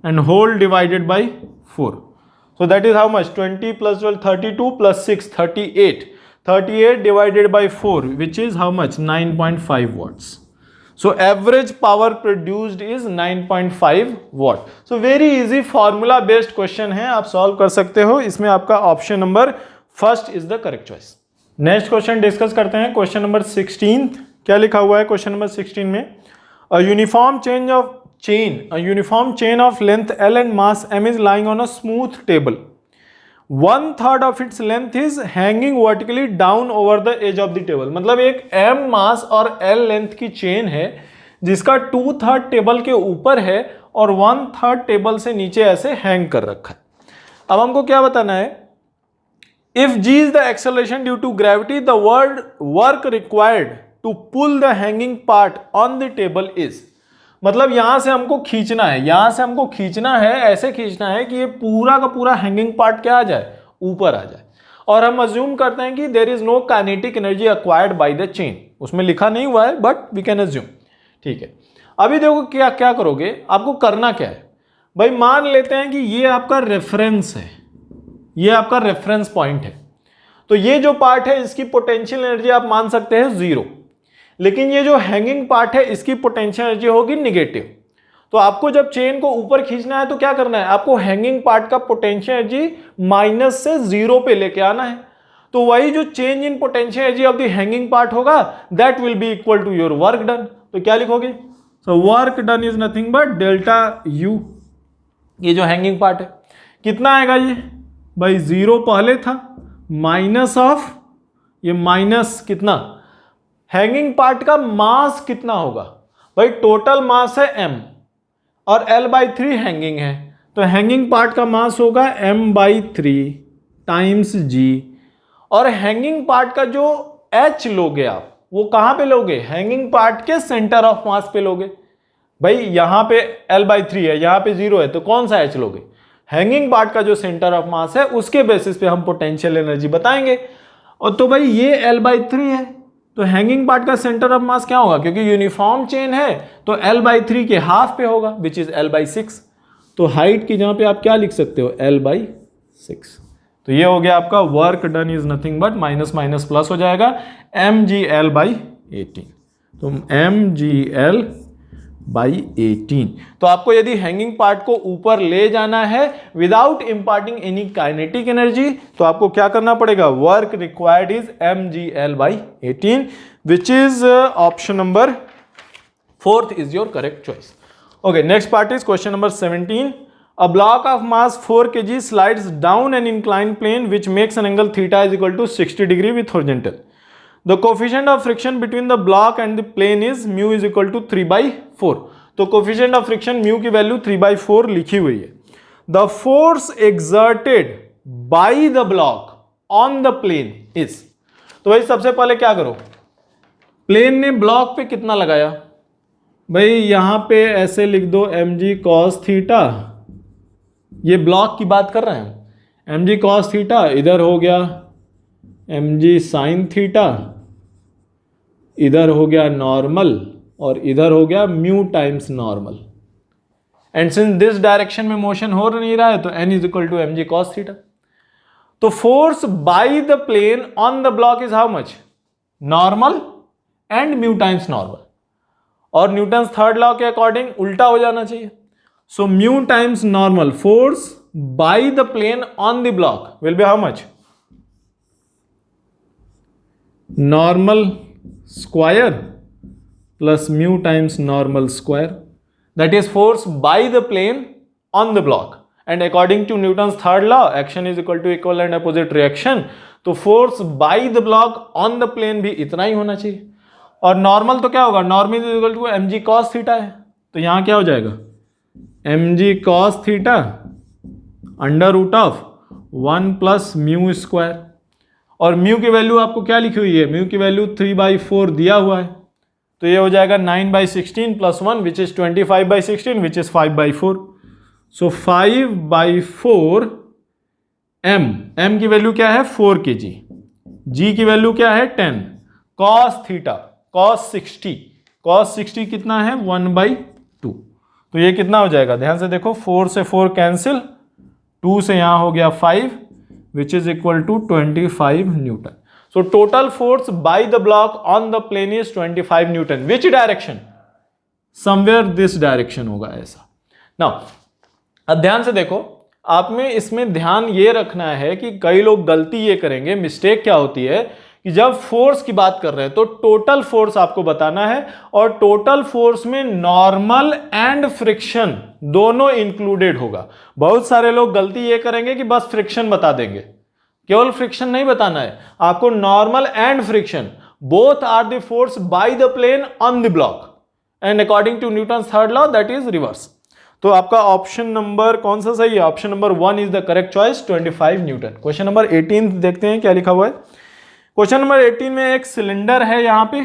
and whole divided by 4। So that is how much, 20 plus 12 32 plus 6 38, 38 divided by 4 which is how much 9.5 watts। So average power produced is 9.5 watt। So very easy formula based question है, आप solve कर सकते हो। इसमें आपका option number first is the correct choice. Next question discuss करते हैं, question number 16। क्या लिखा हुआ है क्वेश्चन नंबर 16 में, a uniform chain of length L and mass M is lying on a smooth table. 1/3 of its length is hanging vertically down over the edge of the table। मतलब एक M मास और L length की chain है जिसका 2/3 table के ऊपर है और 1/3 टेबल से नीचे ऐसे हैंग कर रखा है। अब हमको क्या बताना है, if g is the acceleration due to gravity, the work required to pull the hanging part on the table is, मतलब यहां से हमको खींचना है, यहां से हमको खींचना है, ऐसे खींचना है कि ये पूरा का पूरा हैंगिंग पार्ट क्या आ जाए, ऊपर आ जाए। और हम अज्यूम करते हैं कि there is no kinetic energy acquired by the chain, उसमें लिखा नहीं हुआ है बट वी कैन अज्यूम। ठीक है, अभी देखो क्या क्या करोगे, आपको करना क्या है भाई, मान लेते हैं कि ये आपका रेफरेंस है, ये आपका रेफरेंस पॉइंट है। तो तो ये जो पार्ट है इसकी पोटेंशियल एनर्जी आप मान सकते हैं 0, लेकिन ये जो हैंगिंग पार्ट है इसकी पोटेंशियल एनर्जी होगी नेगेटिव। तो आपको जब चेन को ऊपर खींचना है तो क्या करना है, आपको हैंगिंग पार्ट का पोटेंशियल एनर्जी माइनस से 0 पे लेके आना है। तो वही जो change in potential energy of the hanging part होगा that will be equal to your work done. तो क्या लिखोगे, so work done is nothing but delta U. ये जो हैंगिंग पार्ट है कितना आएगा, ये भाई 0 पहले था माइनस ऑफ ये माइनस कितना, हैंगिंग पार्ट का मास कितना होगा भाई, टोटल मास है m और L/3 हैंगिंग है, तो हैंगिंग पार्ट का मास होगा m/3 टाइम्स g। और हैंगिंग पार्ट का जो h लोगे आप वो कहां पे लोगे, हैंगिंग पार्ट के सेंटर ऑफ मास पे लोगे। भाई यहां पे L/3 है, यहां पे 0 है, तो कौन सा h लोगे, हैंगिंग पार्ट का जो सेंटर ऑफ मास है उसके बेसिस पे हम पोटेंशियल एनर्जी बताएंगे। और तो भाई ये L/3 है, तो हैंगिंग पार्ट का सेंटर ऑफ मास क्या होगा, क्योंकि यूनिफॉर्म चेन है तो L/3 के हाफ पे होगा विच इज L/6। तो हाइट की जहां पे आप क्या लिख सकते हो, L/6। तो ये हो गया आपका work done is nothing but minus minus plus हो जाएगा mgl/18। तो mgl/18। तो आपको यदि हैंगिंग पार्ट को ऊपर ले जाना है without imparting any kinetic energy तो आपको क्या करना पड़ेगा, work required is mgl/18 which is option number 4th is your correct choice. Okay, next part is question number 17। A block of mass 4 kg slides down an inclined plane which makes an angle theta is equal to 60 degree with horizontal. The coefficient of friction between the block and the plane is mu is equal to 3/4. तो coefficient of friction mu की value 3/4 लिखी हुई है। The force exerted by the block on the plane is, तो भाई सबसे पहले क्या करो, प्लेन ने ब्लॉक पे कितना लगाया, भाई यहां पे ऐसे लिख दो mg cos थीटा, ये ब्लॉक की बात कर रहे हैं, mg cos थीटा, इधर हो गया mg sin थीटा, इधर हो गया नॉर्मल और इधर हो गया mu times normal. And since this direction में मोशन हो नहीं रहा है तो n is equal to mg cos theta. तो force by the plane on the block is how much, normal and mu times normal. और न्यूटन्स थर्ड लॉ के according उल्टा हो जाना चाहिए। So mu times normal force by the plane on the block will be how much? Normal square plus mu times normal square. That is force by the plane on the block. And according to Newton's third law, action is equal to equal and opposite reaction. तो force by the block on the plane भी इतना ही होना चाहिए। और normal तो क्या होगा, normal is equal to mg cos theta है, तो यहां क्या हो जाएगा, mg cos theta under root of 1 plus mu square. और म्यू की वैल्यू आपको क्या लिखी हुई है, म्यू की वैल्यू 3/4 दिया हुआ है, तो ये हो जाएगा 9/16 plus 1 which is 25/16 which is 5/4। So 5/4 m की वैल्यू क्या है 4 kg, g की वैल्यू क्या है 10, cos थीटा cos 60 कितना है 1/2। तो ये कितना हो जाएगा, ध्यान से देखो, 4 से 4 कैंसिल, 2 से यहां हो गया 5 which is equal to 25 newton. So total force by the block on the plane is 25 newton. Which direction, somewhere this direction होगा ऐसा। नाउ अब ध्यान से देखो, आप में इसमें ध्यान ये रखना है कि कई लोग गलती ये करेंगे, मिस्टेक क्या होती है कि जब फोर्स की बात कर रहे हैं तो टोटल फोर्स आपको बताना है, और टोटल फोर्स में नॉर्मल एंड फ्रिक्शन दोनों इंक्लूडेड होगा। बहुत सारे लोग गलती ये करेंगे कि बस फ्रिक्शन बता देंगे, केवल फ्रिक्शन नहीं बताना है आपको, normal and friction both are the force by the plane on the block and according to Newton's third law that is reverse. तो आपका ऑप्शन नंबर कौन सा सही है, option number 1 is the correct choice, 25 newton. Question number 18 देखते हैं क्या लिखा हुआ है। क्वेश्चन नंबर 18 में एक सिलेंडर है, यहां पे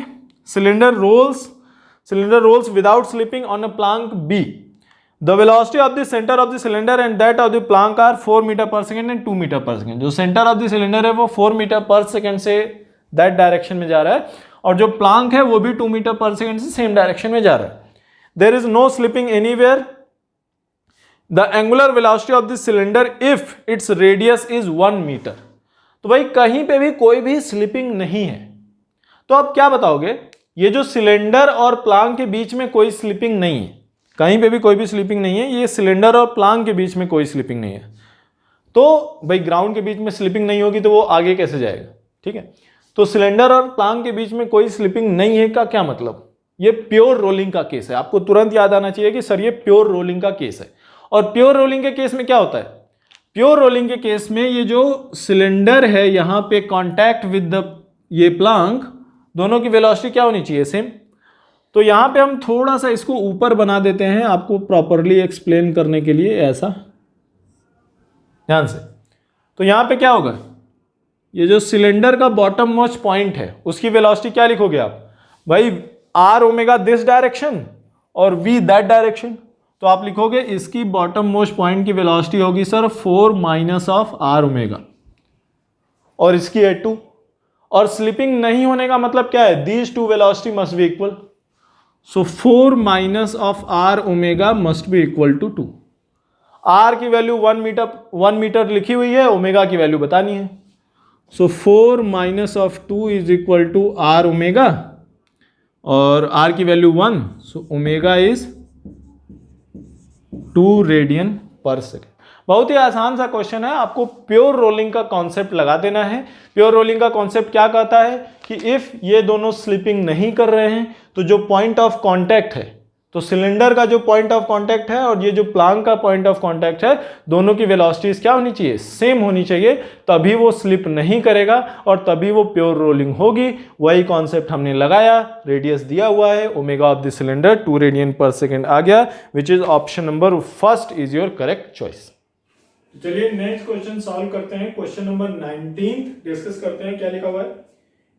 cylinder rolls without slipping on a plank B. The velocity of the centre of the cylinder and that of the plank are 4 metre per second and 2 metre per second. जो centre of the cylinder है वो 4 metre per second say that direction में जा रहा है, और जो Planck है वो भी 2 मीटर पर सेकेंड से सेम डायरेक्शन में जा रहा है। There is no slipping anywhere. The angular velocity of the cylinder if its radius is 1 metre. तो भाई कहीं पे भी कोई भी स्लिपिंग नहीं है। तो आप क्या बताओगे, ये जो सिलेंडर और प्लांग के बीच में कोई स्लिपिंग नहीं है, कहीं पे भी कोई भी स्लिपिंग नहीं है, ये सिलेंडर और प्लांग के बीच में कोई स्लिपिंग नहीं है। तो भाई ग्राउंड के बीच में स्लिपिंग नहीं होगी तो वो आगे कैसे जाएगा, ठीक है। तो सिलेंडर और प्लांग के बीच में कोई स्लिपिंग नहीं है का क्या मतलब, ये प्योर रोलिंग का केस है। आपको तुरंत याद आना चाहिए कि सर ये प्योर रोलिंग का केस है। और प्योर रोलिंग के केस में क्या होता है, प्योर रोलिंग के केस में ये जो सिलेंडर है यहां पे कांटेक्ट विद द ये प्लांग, दोनों की वेलोसिटी क्या होनी चाहिए, सेम। तो यहां पे हम थोड़ा सा इसको ऊपर बना देते हैं आपको प्रॉपरली एक्सप्लेन करने के लिए, ऐसा ध्यान से। तो यहां पे क्या होगा, ये जो सिलेंडर का बॉटम मोस्ट पॉइंट है उसकी वेलोसिटी क्या लिखोगे आप, भाई आर ओमेगा दिस डायरेक्शन और वी दैट डायरेक्शन। तो आप लिखोगे इसकी बॉटम मोस्ट पॉइंट की वेलोसिटी होगी sir 4 minus of r omega, और इसकी A2। और स्लिपिंग नहीं होने का मतलब क्या है, these two velocity must be equal. So 4 minus of r omega must be equal to 2। R की वैल्यू 1 मीटर लिखी हुई है, ओमेगा की वैल्यू बतानी है। So 4 minus of 2 is equal to r omega, और आर की value 1, so omega is 2 radian per second. बहुत ही आसान सा क्वेश्चन है, आपको प्योर रोलिंग का कॉन्सेप्ट लगा देना है। प्योर रोलिंग का कॉन्सेप्ट क्या कहता है कि इफ ये दोनों स्लिपिंग नहीं कर रहे हैं तो जो पॉइंट ऑफ कांटेक्ट है, तो सिलेंडर का जो पॉइंट ऑफ कांटेक्ट है और ये जो प्लांग का पॉइंट ऑफ कांटेक्ट है, दोनों की वेलोसिटीज क्या होनी चाहिए, सेम होनी चाहिए, तभी वो स्लिप नहीं करेगा और तभी वो प्योर रोलिंग होगी। वही कॉन्सेप्ट हमने लगाया, रेडियस दिया हुआ है, omega of the cylinder 2 radian per second आ गया, विच is option number first is your correct choice. चलिए नेक्स्ट क्वेश्चन सॉल्व करते हैं। क्वेश्चन नंबर 19 डिस्कस करते हैं, क्या लिखा हुआ है।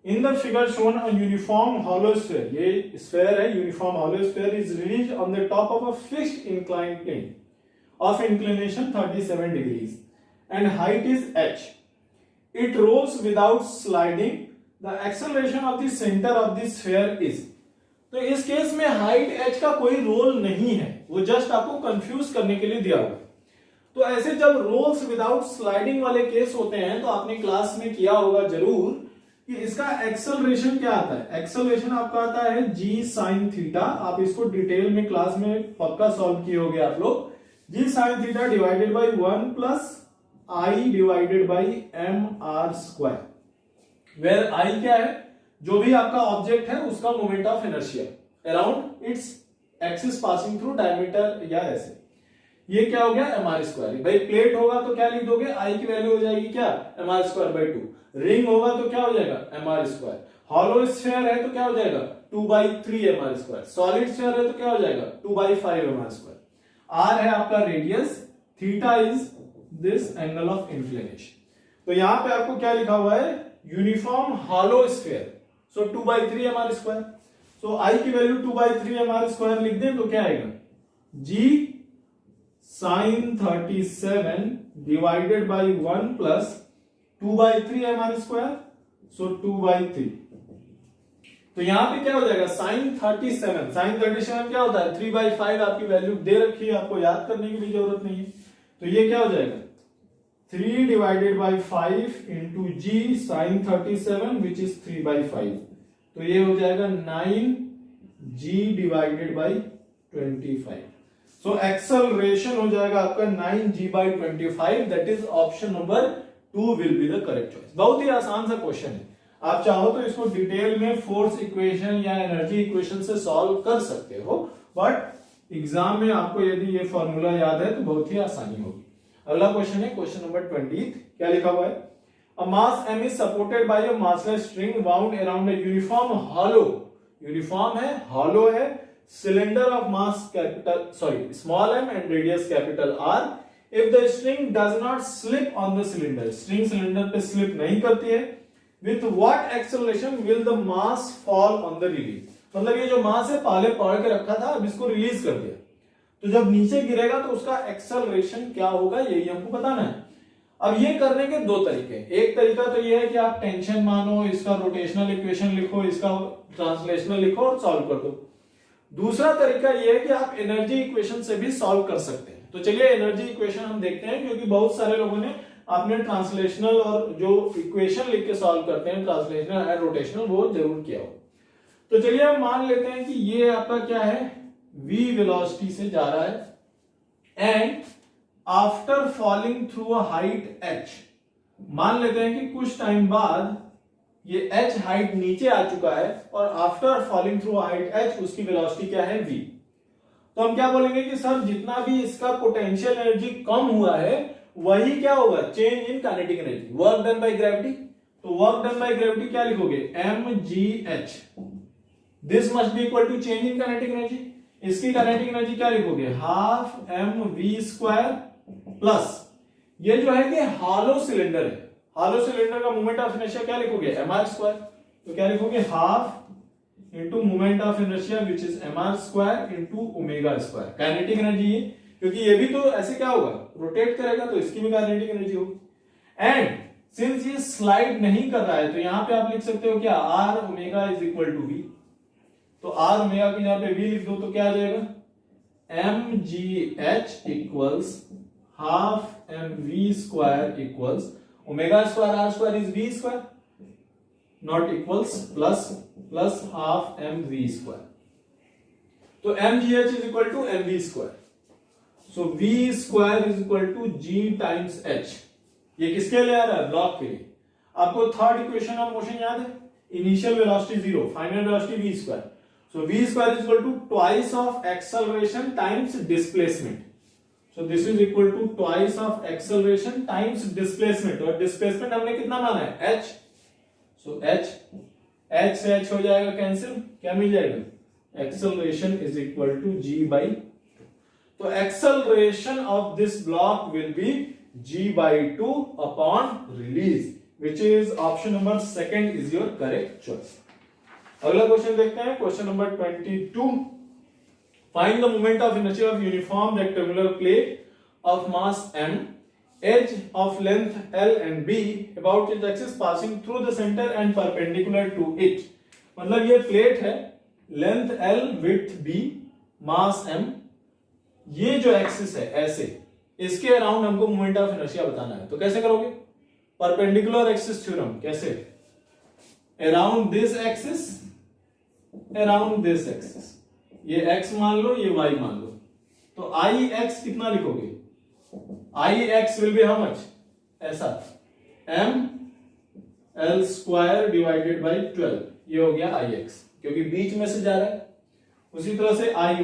In the figure shown a uniform hollow sphere, ये स्फीयर है, uniform hollow sphere is released on the top of a fixed inclined plane of inclination 37 degrees and height is h. It rolls without sliding. The acceleration of the center of the sphere is. तो इस case में height h का कोई role नहीं है, वो just आपको confuse करने के लिए दिया हुआ है। तो ऐसे जब रोल्स विदाउट स्लाइडिंग वाले केस होते हैं तो आपने क्लास में किया होगा जरूर कि इसका एक्सेलरेशन क्या आता है। एक्सेलरेशन आपका आता है g sin थीटा। आप इसको डिटेल में क्लास में पक्का सॉल्व किए होगे आप लोग। g sin theta divided by 1 plus i divided by mr square, where i क्या है, जो भी आपका ऑब्जेक्ट है उसका moment of inertia around its axis passing through diameter, या ऐसे। ये क्या हो गया, mr स्क्वायर। भाई प्लेट होगा तो क्या लिख दोगे, i की वैल्यू हो जाएगी क्या, mr स्क्वायर बाई 2। रिंग होगा तो क्या हो जाएगा, mr स्क्वायर। हॉलो स्फीयर है तो क्या हो जाएगा, 2/3 mr स्क्वायर। सॉलिड स्फीयर है तो क्या हो जाएगा, 2/5 mr स्क्वायर। r है आपका radius, theta is this angle of inclination. तो यहां पे आपको क्या लिखा हुआ है, uniform hollow sphere, so 2/3 mr square. So i की वैल्यू 2/3 mr स्क्वायर लिख दें तो क्या आएगा, g sin 37 divided by 1 plus 2/3 mr square, सो 2/3। तो यहां पे क्या हो जाएगा, sin 37 क्या होता है, 3/5 आपकी वैल्यू दे रखी है, आपको याद करने की भी जरूरत नहीं है। तो ये क्या हो जाएगा, 3 divided by 5 into g sin 37 which is 3/5। तो ये हो जाएगा 9g divided by 25। So acceleration हो जाएगा आपका 9g/25, that is option number 2 will be the correct choice. बहुत ही आसान सा क्वेश्चन है, आप चाहो तो इसको डिटेल में फोर्स इक्वेशन या एनर्जी इक्वेशन से सॉल्व कर सकते हो, बट एग्जाम में आपको यदि ये फॉर्मूला याद है तो बहुत ही आसानी होगी। अगला क्वेश्चन है क्वेश्चन नंबर 20, क्या लिखा हुआ है, अ मास m is supported by a massless string wound around a uniform hollow, uniform है, hollow है, cylinder of mass small m and radius capital R. If the string does not slip on the cylinder, string cylinder पे slip नहीं करती है, with what acceleration will the mass fall on the release? मतलब ये जो मास है पहले पकड़ के रखा था, अब इसको रिलीज कर दिया, तो जब नीचे गिरेगा तो उसका एक्सेलरेशन क्या होगा, यही हमको बताना है। अब ये करने के दो तरीके, एक तरीका तो ये है कि आप टेंशन मानो, इसका रोटेशनल इक्वेशन लिखो, इसका ट्रांसलेशनल लिखो और सॉल्व कर दो। दूसरा तरीका ये है कि आप एनर्जी इक्वेशन से भी सॉल्व कर सकते हैं। तो चलिए एनर्जी इक्वेशन हम देखते हैं, क्योंकि बहुत सारे लोगों ने आपने ट्रांसलेशनल और जो इक्वेशन लिख के सॉल्व करते हैं ट्रांसलेशनल एंड रोटेशनल वो जरूर किया हो। तो चलिए हम मान लेते हैं कि ये आपका क्या है, v वेलोसिटी से जा रहा है and after falling through a height h, मान लेते हैं कि कुछ टाइम बाद ये h हाइट नीचे आ चुका है और after falling through height h उसकी वेलोसिटी क्या है v। तो हम क्या बोलेंगे कि सर जितना भी इसका पोटेंशियल एनर्जी कम हुआ है वही क्या होगा, change in kinetic energy, work done by gravity. तो वर्क डन बाय ग्रेविटी क्या लिखोगे, mgh, this must be equal to change in kinetic energy. इसकी काइनेटिक एनर्जी क्या लिखोगे, हाफ mv² प्लस ये जो है कि हॉलो सिलेंडर है, हॉलो सिलेंडर का मोमेंट ऑफ इनर्शिया क्या लिखोगे, mr²। तो क्या लिखोगे, half into moment of inertia which is mr² into omega square. Kinetic energy है क्योंकि ये भी तो ऐसे क्या होगा, रोटेट करेगा तो इसकी भी काइनेटिक एनर्जी होगी। एंड सिंस ये स्लाइड नहीं कर रहा है तो यहां पे आप लिख सकते हो क्या, r omega is equal to v। तो r ओमेगा की जहां पे v लिख दो तो क्या आ जाएगा, mgh equals half mv² equals omega square r square is v² not equals plus half mv²। तो mgh is equal to mv²। So v² is equal to g times h। ये किसके लिए आ रहा है, ब्लॉक के लिए। आपको थर्ड इक्वेशन ऑफ मोशन याद है, initial velocity 0, final velocity v²। So v² is equal to twice of acceleration times displacement. So this is equal to twice of acceleration times displacement, और डिस्प्लेसमेंट हमने कितना माना है, h। सो h से h हो जाएगा कैंसिल, क्या मिल जाएगा, acceleration is equal to g/2। तो acceleration of this block will be g/2 upon release, which is option number second is your correct choice. अगला क्वेश्चन देखते हैं, question number 22। Find the moment of inertia of uniform rectangular plate of mass m, edge of length L and B about its axis passing through the center and perpendicular to it। मतलब ये plate है, length L, width B, मास m, ये जो axis है ऐसे, इसके around हमको moment of inertia बताना है। तो कैसे करोगे, परपेंडिकुलर एक्सिस थ्योरम, कैसे, around this axis, around this axis, ये x मान लो, ये y मान लो। तो Ix कितना लिखोगे, Ix will be how much, ऐसा m L² डिवाइडेड बाई 12, ये हो गया Ix क्योंकि बीच में से जा रहा है। उसी तरह से Iy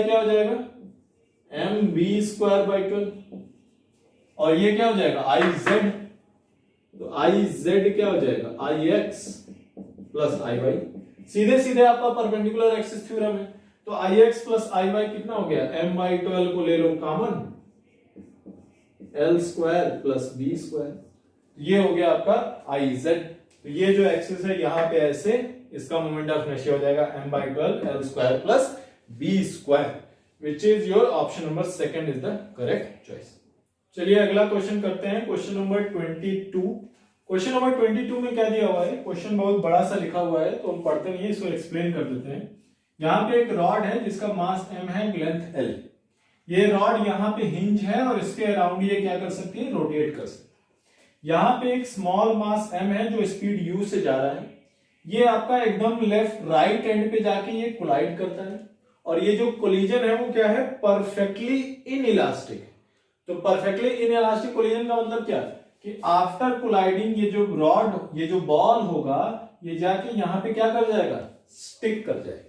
क्या हो जाएगा, mv² बाई 12, और ये क्या हो जाएगा Iz। तो Iz क्या हो जाएगा, Ix प्लस Iy। सीधे सीधे आपका परपेंडिकुलर एक्सिस थ्योरम है। तो Ix प्लस Iy कितना हो गया, m/12 को ले लो कॉमन, L² प्लस b², ये हो गया आपका Iz। तो ये जो एक्सिस है यहां पे ऐसे, इसका मोमेंट ऑफ इनर्शिया हो जाएगा m/12 L² plus b², which is your option number second is the correct choice. चलिए अगला क्वेश्चन करते हैं, क्वेश्चन नंबर 22। क्वेश्चन नंबर 22 में क्या दिया हुआ है, क्वेश्चन बहुत बड़ा सा लिखा हुआ है तो हम पढ़ते नहीं, इसको एक्सप्लेन कर देते हैं। यहाँ पे एक रॉड है जिसका मास m है, लेंथ L। ये रॉड यहाँ पे हिंज है और इसके अराउंड ये क्या कर सकती है, रोटेट कर सकती है। यहाँ पे एक स्मॉल मास m है जो स्पीड u से जा रहा है, ये आपका एकदम लेफ्ट राइट एंड पे जाके ये कोलाइड करता है, और ये जो कोलिजन है वो क्या है, परफेक्टली इनइलास्टिक। तो परफेक्टली इनइलास्टिक कोलिजन का मतलब क्या, कि आफ्टर कोलाइडिंग ये जो रॉड, ये जो बॉल होगा, ये जाके यहाँ पे क्या कर जाएगा, स्टिक कर जाएगा।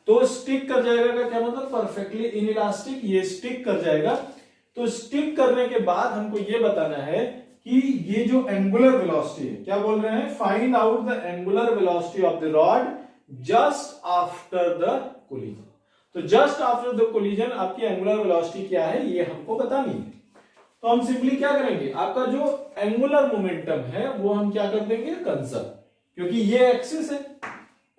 तो स्टिक कर जाएगा का क्या मतलब, परफेक्टली इनइलास्टिक, ये स्टिक कर जाएगा। तो स्टिक करने के बाद हमको ये बताना है कि ये जो एंगुलर वेलोसिटी है, क्या बोल रहे हैं, find out the angular velocity of the rod just after the collision. तो जस्ट आफ्टर द कोलिजन आपकी एंगुलर वेलोसिटी क्या है ये हमको बतानी है। तो हम सिंपली क्या करेंगे, आपका जो एंगुलर मोमेंटम है वो हम क्या कर देंगे, कंजर्व, क्योंकि ये एक्सिस है,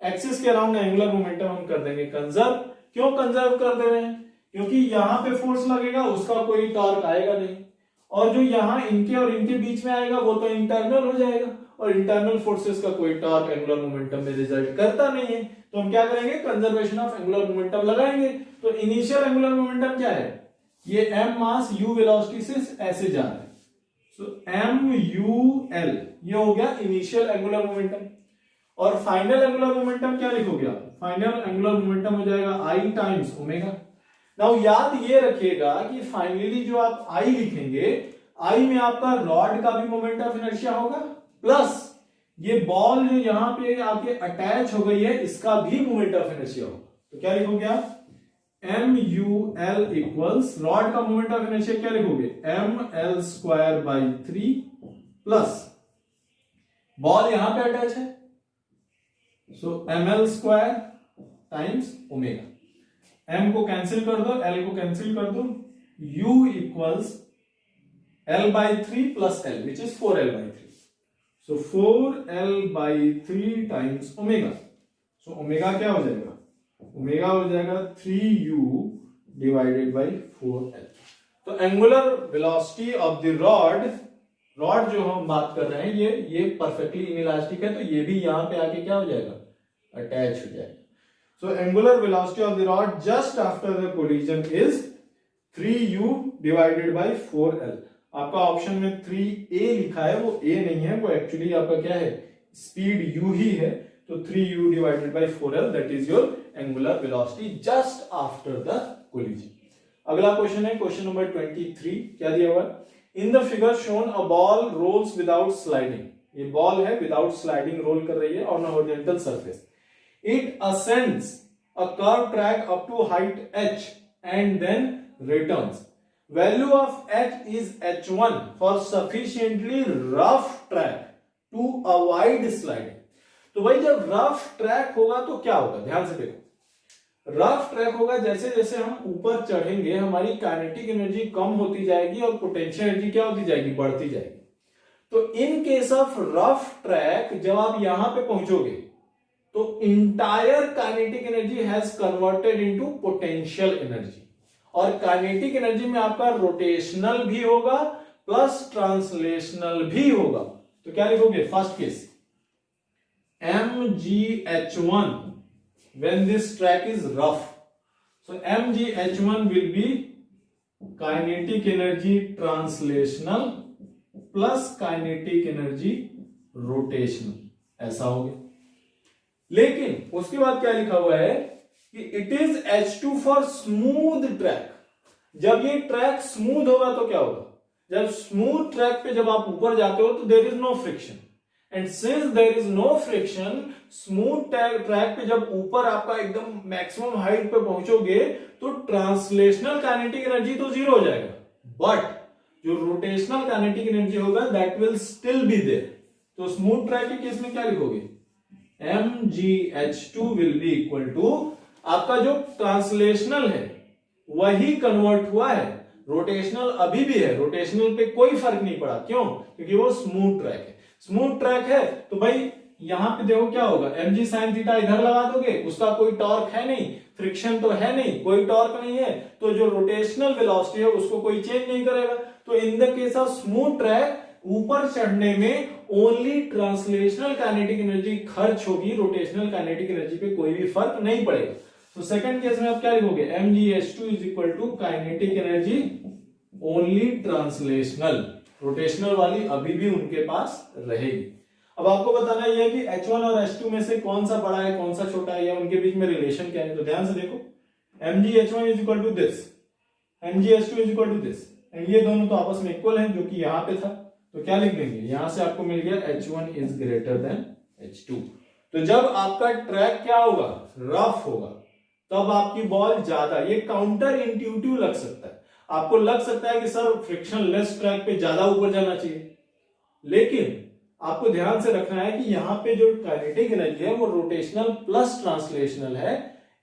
एक्सिस के अराउंड एंगुलर मोमेंटम हम कर देंगे कंजर्व। क्यों कंजर्व कर दे रहे हैं, क्योंकि यहां पे फोर्स लगेगा, उसका कोई टॉर्क आएगा नहीं, और जो यहां इनके और इनके बीच में आएगा वो तो इंटरनल हो जाएगा, और इंटरनल फोर्सेस का कोई टॉर्क एंगुलर मोमेंटम में रिजल्ट करता नहीं है। तो हम क्या करेंगे, कंजर्वेशन ऑफ एंगुलर मोमेंटम लगाएंगे। तो इनिशियल एंगुलर मोमेंटम क्या है, ये m मास u वेलोसिटी से ऐसे जा रहा है, सो m u l ये हो गया इनिशियल एंगुलर मोमेंटम। और फाइनल एंगुलर मोमेंटम क्या लिखोगे आप? फाइनल एंगुलर मोमेंटम हो जाएगा I टाइम्स ओमेगा। नाउ याद ये रखिएगा कि फाइनली जो आप I लिखेंगे, I में आपका रॉड का भी मोमेंट ऑफ इनर्शिया होगा, प्लस ये बॉल जो यहां पे आके अटैच हो गई है इसका भी मोमेंट ऑफ इनर्शिया होगा। तो क्या लिखोगे आप? M U L equals rod का मोमेंट ऑफ इनर्शिया क्या लिखोगे? M L square by 3 plus ball यहां पे अटैच है, so M L square times omega. m को कैंसिल कर दो, l को कैंसिल कर दो, u equals l by 3 plus l which is 4l by 3, so 4l by 3 times omega. So omega क्या हो जाएगा? ओमेगा हो जाएगा 3u डिवाइडेड बाई 4l। तो angular velocity of the rod जो हम बात कर रहे हैं ये परफेक्टली इनइलास्टिक है, तो ये भी यहां पे आके क्या हो जाएगा? अटैच हो जाएगा। So angular velocity of the rod just after the collision is 3u divided by 4l। आपका ऑप्शन में 3a लिखा है, वो a नहीं है, वो एक्चुअली आपका क्या है? स्पीड u ही है, तो 3u divided by 4l that is your angular velocity just after the collision। अगला क्वेश्चन है क्वेश्चन नंबर 23। क्या दिया हुआ? In the figure shown a ball rolls without sliding. ये बॉल है विदाउट स्लाइडिंग रोल कर रही है on a horizontal surface. It ascends a curved track up to height h and then returns. Value of h is h1 for sufficiently rough track to avoid sliding। तो भाई जब rough track होगा तो क्या होगा? ध्यान से देखो, रफ ट्रैक होगा जैसे जैसे हम ऊपर चढ़ेंगे हमारी काइनेटिक एनर्जी कम होती जाएगी और पोटेंशियल एनर्जी क्या होती जाएगी? बढ़ती जाएगी। तो इन केस ऑफ रफ ट्रैक जब आप यहां पे पहुंचोगे तो entire kinetic energy has converted into potential energy, और काइनेटिक एनर्जी में आपका रोटेशनल भी होगा प्लस ट्रांसलेशनल भी होगा। तो क्या लिखोगे? First case mgh1 when this track is rough, so mgh1 will be kinetic energy translational plus kinetic energy rotational, ऐसा हो गया। लेकिन उसके बाद क्या लिखा हुआ है कि it is H2 for smooth track. जब ये ट्रैक स्मूथ होगा तो क्या होगा? जब स्मूथ ट्रैक पे जब आप ऊपर जाते हो तो there is no friction, and since there is no friction, smooth track पे जब ऊपर आपका एकदम मैक्सिमम हाइट पे पहुंचोगे तो ट्रांसलेशनल काइनेटिक एनर्जी तो जीरो हो जाएगा, बट जो रोटेशनल काइनेटिक एनर्जी होगा that will still be there. तो स्मूथ ट्रैक के केस में क्या लिखोगे? mgh2 will be equal to आपका जो ट्रांसलेशनल है वही कन्वर्ट हुआ है, रोटेशनल अभी भी है, रोटेशनल पे कोई फर्क नहीं पड़ा। क्यों? क्योंकि वो स्मूथ ट्रैक है। स्मूथ ट्रैक है तो भाई यहां पे देखो क्या होगा? mg sin थीटा इधर लगा दोगे, उसका कोई टॉर्क है नहीं, फ्रिक्शन तो है नहीं, कोई टॉर्क नहीं है, तो जो रोटेशनल वेलोसिटी है उसको कोई चेंज नहीं करेगा। तो in the case of smooth track ऊपर चढ़ने में ओनली ट्रांसलेशनल काइनेटिक एनर्जी खर्च होगी, रोटेशनल काइनेटिक एनर्जी पे कोई भी फर्क नहीं पड़ेगा। तो सेकंड केस में आप क्या लिखोगे? mgh2 is equal to kinetic energy only translational, rotational वाली अभी भी उनके पास रहेगी। अब आपको बताना यह है कि H1 और H2 में से कौन सा बड़ा है कौन सा छोटा है या उनके बीच में रिलेशन क्या है। तो ध्यान से देखो, mgh1 is equal to this, mgh2 is equal to this, and ये दोनों तो आपस में इक्वल हैं जो कि यहां पे था। तो क्या लिख देंगे? यहां से आपको मिल गया H1 is greater than H2। तो जब आपका ट्रैक क्या होगा? रफ होगा, तब आपकी बॉल ज्यादा, ये काउंटर इंट्यूटिव लग सकता है, आपको लग सकता है कि सर फ्रिक्शन लेस ट्रैक पे ज्यादा ऊपर जाना चाहिए, लेकिन आपको ध्यान से रखना है कि यहां पे जो काइनेटिक एनर्जी है वो रोटेशनल प्लस ट्रांसलेशनल है,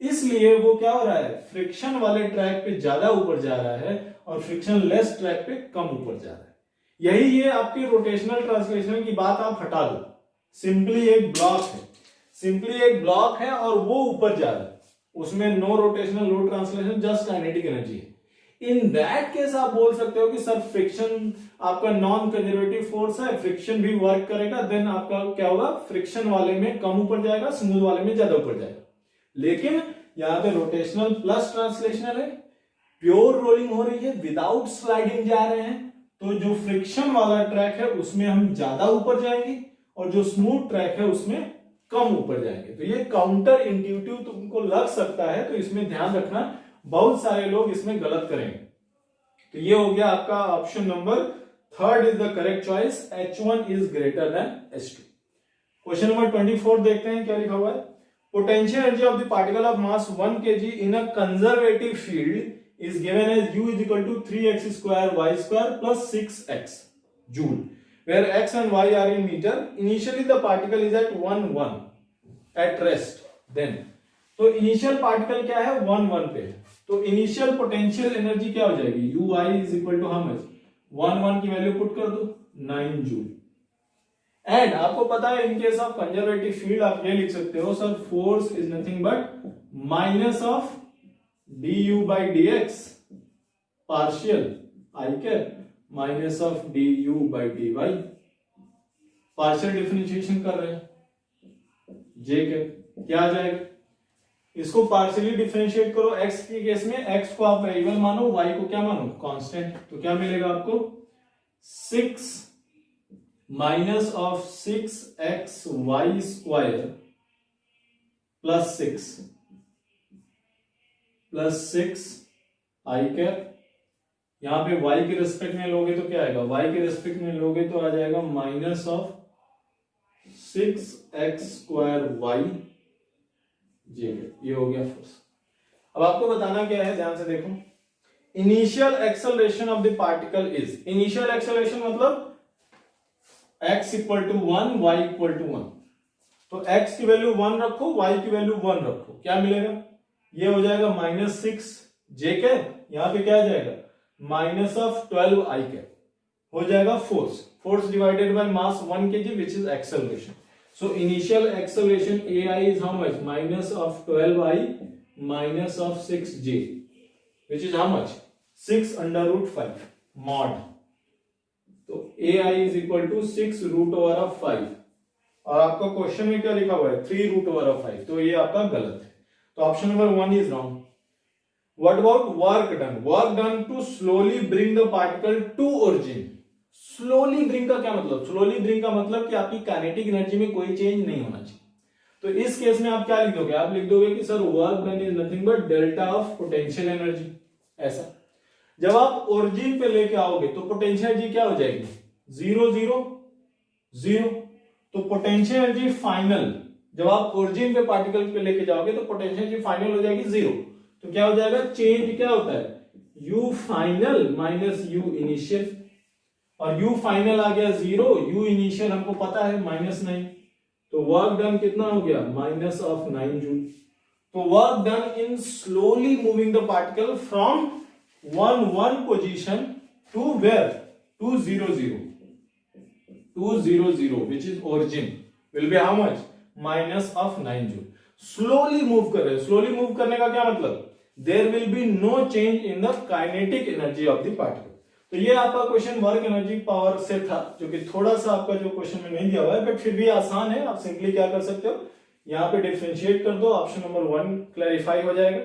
इसलिए वो क्या हो रहा है? फ्रिक्शन वाले ट्रैक पे ज्यादा ऊपर जा रहा है और फ्रिक्शन लेस ट्रैक पे कम ऊपर जा रहा है। यही ये आपकी रोटेशनल ट्रांसलेशनल की बात आप हटा दो, सिंपली एक ब्लॉक है, सिंपली एक ब्लॉक है और वो ऊपर जा रहा है, उसमें no rotational no translation, just kinetic energy है। इन दैट केस आप बोल सकते हो कि सर फ्रिक्शन आपका नॉन कंजर्वेटिव फोर्स है, फ्रिक्शन भी वर्क करेगा, देन आपका क्या होगा? फ्रिक्शन वाले में कम ऊपर जाएगा, स्मूथ वाले में ज्यादा ऊपर जाएगा। लेकिन यहां पे रोटेशनल प्लस ट्रांसलेशनल है, प्योर रोलिंग हो रही है, विदाउट स्लाइडिंग जा रहे हैं, तो जो फ्रिक्शन वाला ट्रैक है उसमें हम ज्यादा ऊपर जाएंगे और जो स्मूथ ट्रैक है उसमें कम ऊपर जाएंगे। तो ये काउंटर इंट्यूटिव तुमको लग सकता है, तो इसमें ध्यान रखना, बहुत सारे लोग इसमें गलत करेंगे। तो ये हो गया आपका option number third is the correct choice, H1 is greater than H2। Question number 24 देखते हैं क्या लिखा हुआ है। Potential energy of the particle of mass 1 kg in a conservative field is given as u is equal to 3x square y square plus 6x joule, where x and y are in meter. Initially the particle is at 1 1 at rest. Then तो initial particle क्या है 1 1 पे, तो initial potential energy क्या हो जाएगी ui is equal to how much, 1 1 की value put कर दो 9 जूल। एंड आपको पता है इन केस ऑफ कंजर्वेटिव फील्ड आप ये लिख सकते हो sir force is nothing but minus of du by dx partial I cap minus of du by dy, partial differentiation कर रहे हैं j कैप, क्या आ जाएगा, इसको पार्शियली डिफरेंशिएट करो x के केस में, x को आप वेरिएबल मानो, y को क्या मानो कांस्टेंट, तो क्या मिलेगा आपको 6 minus of 6xy square plus 6 I cap, यहां पे y के रेस्पेक्ट में लोगे तो क्या आएगा, y के रेस्पेक्ट में लोगे तो आ जाएगा minus of 6x square y जे, ये हो गया फोर्स। अब आपको बताना क्या है, ध्यान से देखो, initial acceleration of the particle is, initial acceleration मतलब x equal to 1 y equal to 1, तो x की वैल्यू 1 रखो y की वैल्यू 1 रखो, क्या मिलेगा, ये हो जाएगा माइनस 6 जे के, यहां पे क्या आ जाएगा माइनस ऑफ 12 आई के, हो जाएगा force divided by mass 1 kg which is acceleration. So initial acceleration ai is how much, minus of 12i minus of 6j which is how much 6√5 mod, तो ai इज इक्वल टू 6√5, और आपका question में क्या लिखा हुआ है 3√5, तो ये आपका गलत है, तो option number 1 is wrong. What about work done, work done to slowly bring the particle to origin, slowly bring का क्या मतलब, स्लोली ब्रिंग का मतलब कि आपकी काइनेटिक एनर्जी में कोई चेंज नहीं होना चाहिए, तो इस केस में आप क्या लिख दोगे, आप लिख दोगे कि sir work done is nothing but delta of potential energy, ऐसा। जब आप ओरिजिन पे लेके आओगे तो पोटेंशियल एनर्जी क्या हो जाएगी 0 0 0, तो पोटेंशियल एनर्जी फाइनल, जब आप ओरिजिन पे पार्टिकल पे लेके जाओगे तो पोटेंशियल एनर्जी फाइनल हो जाएगी 0, तो क्या हो जाएगा चेंज क्या होता है u final minus u initial, और u फाइनल आ गया 0, u इनिशियल हमको पता है -9, तो वर्क डन कितना हो गया माइनस ऑफ 9 जूल। तो work done in slowly moving the particle from 1 1 position to where 2 0 0 which is origin will be how much minus of 9 joule. Slowly move कर रहे हैं, स्लोली मूव करने का क्या मतलब, there will be no change in the kinetic energy of the particle. तो ये आपका क्वेश्चन वर्क एनर्जी पावर से था, जो कि थोड़ा सा आपका जो क्वेश्चन में नहीं दिया हुआ है, बट फिर भी आसान है, आप सिंपली क्या कर सकते हो, यहाँ पे डिफरेंशिएट कर दो, ऑप्शन नंबर 1 क्लैरिफाई हो जाएगा,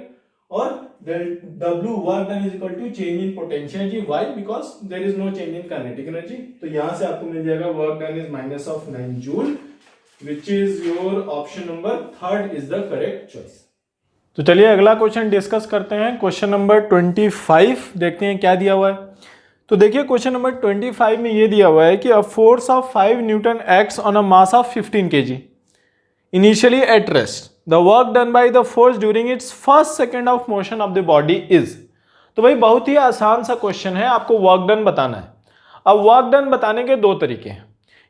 और W work done is equal to change in potential energy, why, because there is no change in kinetic energy, तो यहां से आपको मिल जाएगा work done is minus of 9 joule, which is your option number 3rd is the correct choice। तो चलिए अगला question discuss करते हैं, क्वेश्चन नंबर 25 देखते हैं क्या दिया हुआ है। तो देखिए क्वेश्चन नंबर 25 में ये दिया हुआ है कि अ force of 5 Newton acts on a mass of 15 kg initially at rest, the work done by the force during its first second of motion of the body is. तो भाई बहुत ही आसान सा क्वेश्चन है, आपको वर्क डन बताना है। अब वर्क डन बताने के दो तरीके हैं,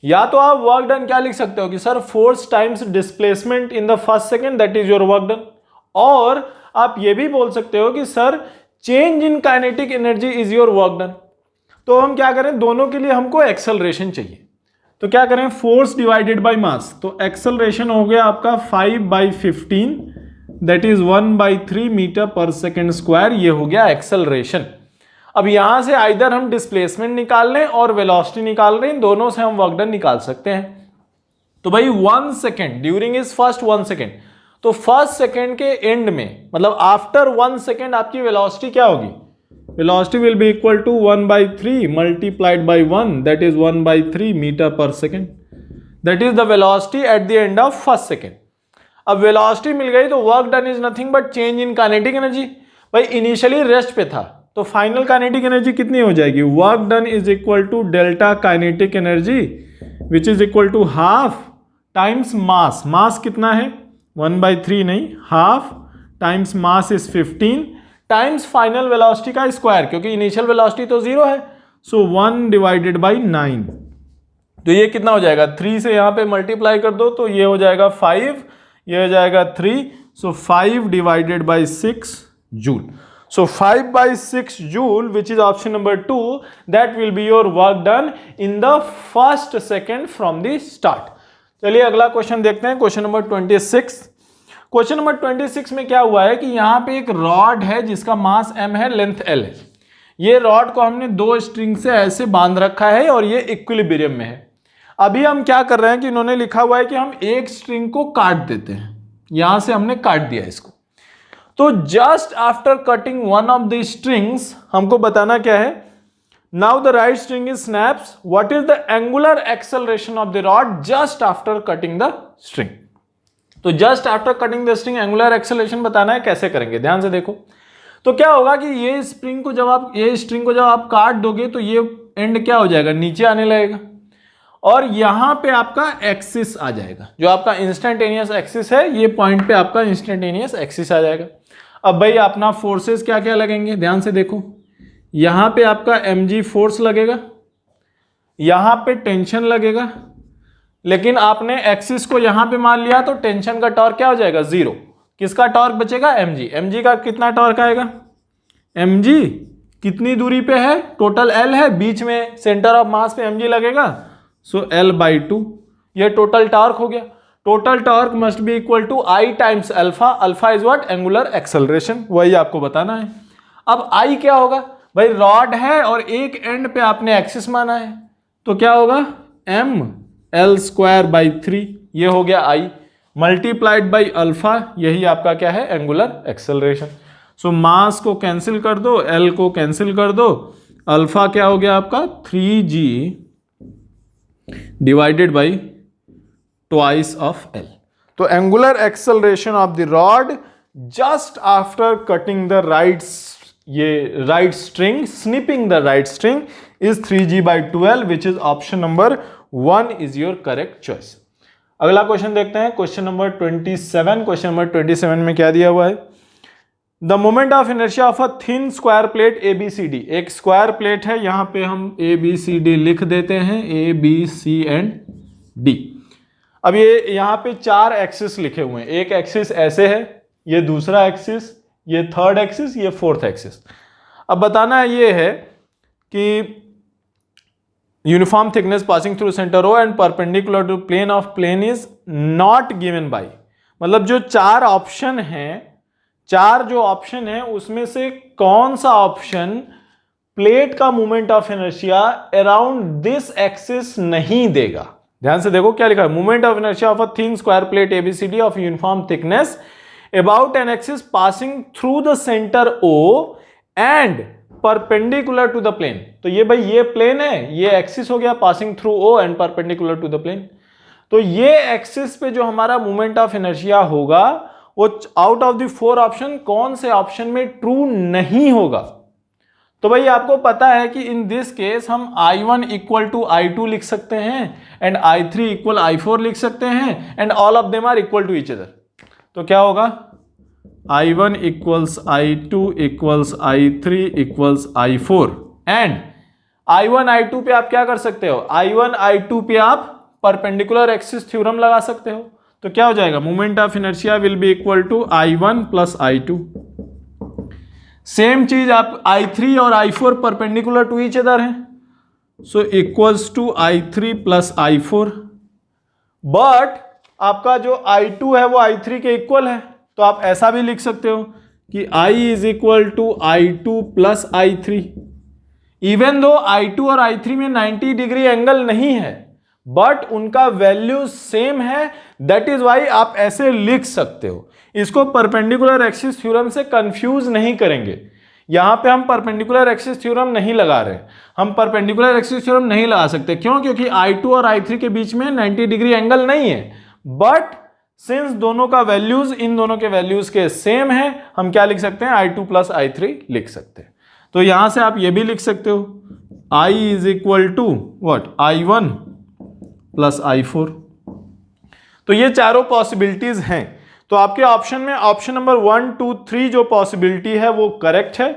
या तो आप वर्क डन क्या लिख सकते हो कि sir force times displacement in the first second that is your work done, और आप ये भी बोल सकते हो कि sir change in kinetic energy is your work done. तो हम क्या करें, दोनों के लिए हमको एक्सेलरेशन चाहिए, तो क्या करें फोर्स डिवाइडेड बाय मास, तो एक्सेलरेशन हो गया आपका 5/15 that is 1/3 metre per second square, ये हो गया एक्सेलरेशन। अब यहां से आइदर हम डिस्प्लेसमेंट निकाल लें और वेलोसिटी निकाल रहे हैं, दोनों से हम वर्क डन निकाल सकते हैं। तो भाई 1 second during is first 1 second, तो फर्स्ट सेकेंड के एंड में मतलब आफ्टर 1 सेकेंड आपकी वेलोसिटी क्या होगी velocity will be equal to 1/3 multiplied by 1, that is 1/3 meter per second. That is the velocity at the end of first second. अब velocity मिल गई तो work done is nothing but change in kinetic energy. भाई initially rest पे था तो final kinetic energy कितनी हो जाएगी? Work done is equal to delta kinetic energy which is equal to half times mass. Mass कितना है? 1/3 नहीं, half times mass is 15 times final velocity का स्क्वायर, क्योंकि इनिशियल वेलोसिटी तो 0 है. So 1 divided by 9. तो ये कितना हो जाएगा? 3 से यहाँ पे मल्टीप्लाई कर दो तो ये हो जाएगा 5, ये हो जाएगा 3. सो 5 divided by 6 joule. So 5/6 joule, which is option number 2, that will be your work done in the first second from the start. चलिए अगला क्वेश्चन देखते हैं, क्वेश्चन नंबर 26. क्वेश्चन नंबर 26 में क्या हुआ है कि यहाँ पे एक रॉड है जिसका मास m है, लेंथ l है. ये रॉड को हमने 2 स्ट्रिंग से ऐसे बांध रखा है और ये इक्विलिब्रियम में है. अभी हम क्या कर रहे हैं कि इन्होंने लिखा हुआ है कि हम एक स्ट्रिंग को काट देते हैं. यहां से हमने काट दिया इसको. तो just after cutting one of the strings हमको बताना क्या है? Now the right string is snaps. What is the angular acceleration of the rod just after cutting the string? तो just after cutting the string angular acceleration बताना है. कैसे करेंगे? ध्यान से देखो. तो क्या होगा कि ये स्ट्रिंग को जब आप काट दोगे तो ये एंड क्या हो जाएगा? नीचे आने लगेगा और यहां पे आपका एक्सिस आ जाएगा. जो आपका इंस्टेंटेनियस एक्सिस है, ये पॉइंट पे आपका इंस्टेंटेनियस एक्सिस आ जाएगा. अब भाई अपना फोर्सेस क्या क्या लगेंगे? ध्यान से देखो. यहां पे आपका mg फोर्स लगेगा, यहां पे टेंशन लगेगा, लेकिन आपने एक्सिस को यहां पे मान लिया तो टेंशन का टॉर्क क्या हो जाएगा? 0. किसका टॉर्क बचेगा? mg. mg का कितना टॉर्क आएगा? mg कितनी दूरी पे है? टोटल l है, बीच में सेंटर ऑफ मास पे mg लगेगा. सो l/2 ये टोटल टॉर्क हो गया. Total torque must be equal to I times alpha. Alpha is what? Angular acceleration. वही आपको बताना है. अब I क्या होगा? भाई रॉड है और एक एंड पे आपने एक्सिस माना है तो क्या होगा? ml²/3 ये हो गया I मल्टीप्लाइड बाई अल्फा. यही आपका क्या है? Angular acceleration. सो मास को कैंसिल कर दो, L को कैंसिल कर दो. अल्फा क्या हो गया आपका? 3g divided by twice of L. तो angular acceleration of the rod just after cutting the right string, snipping the right string is 3g/12 which is option number 1 is your correct choice. अगला question देखते हैं, question number 27. Question number 27 में क्या दिया हुआ है? The moment of inertia of a thin square plate ABCD. एक square plate है, यहां पे हम ABCD लिख देते हैं, ABC एंड D. अब ये यहाँ पे 4 एक्सिस लिखे हुए हैं. एक एक्सिस ऐसे है, ये दूसरा एक्सिस, ये थर्ड एक्सिस, ये फोर्थ एक्सिस. अब बताना ये है कि uniform thickness passing through centre O and perpendicular to plane of plane is not given by. मतलब जो 4 ऑप्शन हैं, 4 जो ऑप्शन है उसमें से कौन सा ऑप्शन प्लेट का moment of inertia around this axis नहीं देगा? ध्यान से देखो क्या लिखा है. Moment of inertia of a thin square plate ABCD of uniform thickness about an axis passing through the centre O and perpendicular to the plane. तो ये भाई ये प्लेन है, ये एक्सिस हो गया passing through O and perpendicular to the plane. तो ये एक्सिस पे जो हमारा मोमेंट ऑफ इनर्शिया होगा वो आउट ऑफ द 4 ऑप्शन कौन से ऑप्शन में ट्रू नहीं होगा? तो भाई आपको पता है कि इन दिस केस हम I1 इक्वल टू I2 लिख सकते हैं एंड I3 इक्वल I4 लिख सकते हैं and all of them are equal to each other. तो क्या होगा? I1 equals I2 equals I3 equals I4 and I1 I2 पे आप क्या कर सकते हो? I1 I2 पे आप परपेंडिकुलर एक्सिस थ्योरम लगा सकते हो. तो क्या हो जाएगा? Moment of inertia will be equal to I1 plus I2. Same चीज आप I3 और I4 perpendicular to each other हैं, so equals to I3 plus I4. But आपका जो I2 है वो I3 के इक्वल है, तो आप ऐसा भी लिख सकते हो कि I is equal to I2 plus I3. Even दो I2 और I3 में 90 डिग्री एंगल नहीं है बट उनका वैल्यू सेम है. दैट इज वाई आप ऐसे लिख सकते हो. इसको परपेंडिकुलर एक्सिस थ्योरम से कंफ्यूज नहीं करेंगे. यहाँ पे हम परपेंडिकुलर एक्सिस थ्योरम नहीं लगा रहे, हम परपेंडिकुलर एक्सिस थ्योरम नहीं लगा सकते। क्यों? क्योंकि I2 और I3 के बीच में 90 डिग्री एंगल नहीं है। बट सिंस दोनों का वैल्यूज इन दोनों के वैल्यूज के सेम है, हम क्या लिख सकते हैं, I2 प्लस I3 लिख सकते हैं। तो यहां से आप ये भी लिख सकते हो I is equal to what, I1 plus I4। तो ये चारों पॉसिबिलिटीज हैं। तो आपके ऑप्शन में ऑप्शन नंबर 1, 2, 3 जो पॉसिबिलिटी है वो करेक्ट है।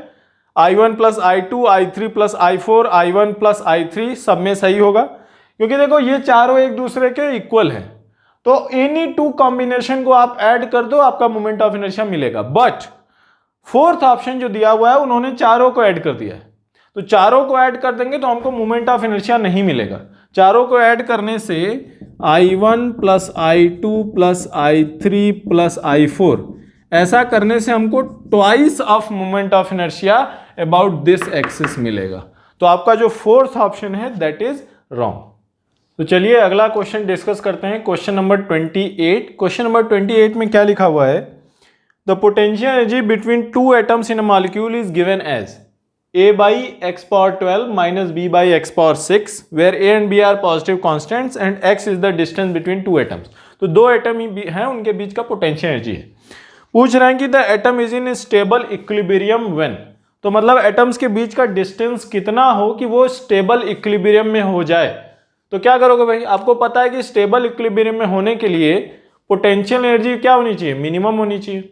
I1 plus I2, I3 plus I4, I1 plus I3 सब में सही होगा, क्योंकि देखो ये चारों एक दूसरे के इक्वल हैं। तो एनी टू कॉम्बिनेशन को आप ऐड कर दो, आपका मोमेंट ऑफ इनर्शिया मिलेगा। बट फोर्थ ऑप्शन जो दिया हुआ है उन्होंने चारों को ऐड कर दिया है, तो चारों को ऐड कर देंगे तो हमको मोमेंट ऑफ इनर्शिया नहीं मिलेगा। चारों को ऐड करने से I1 plus I2 plus I3 plus I4, ऐसा करने से हमको twice of moment of inertia about this axis मिलेगा। तो आपका जो फोर्थ ऑप्शन है दैट इज रॉन्ग। तो चलिए अगला क्वेश्चन डिस्कस करते हैं, क्वेश्चन नंबर 28। क्वेश्चन नंबर 28 में क्या लिखा हुआ है, the potential energy between two atoms in a molecule is given as A by x power 12 minus B by x power 6, where A and B are positive constants and x is the distance between two atoms। तो दो atom ही हैं, उनके बीच का potential energy है। पूछ रहे हैं कि the atom is in stable equilibrium when, तो मतलब एटम्स के बीच का डिस्टेंस कितना हो कि वो स्टेबल इक्विलिब्रियम में हो जाए। तो क्या करोगे भाई, आपको पता है कि स्टेबल इक्विलिब्रियम में होने के लिए पोटेंशियल एनर्जी क्या होनी चाहिए, मिनिमम होनी चाहिए।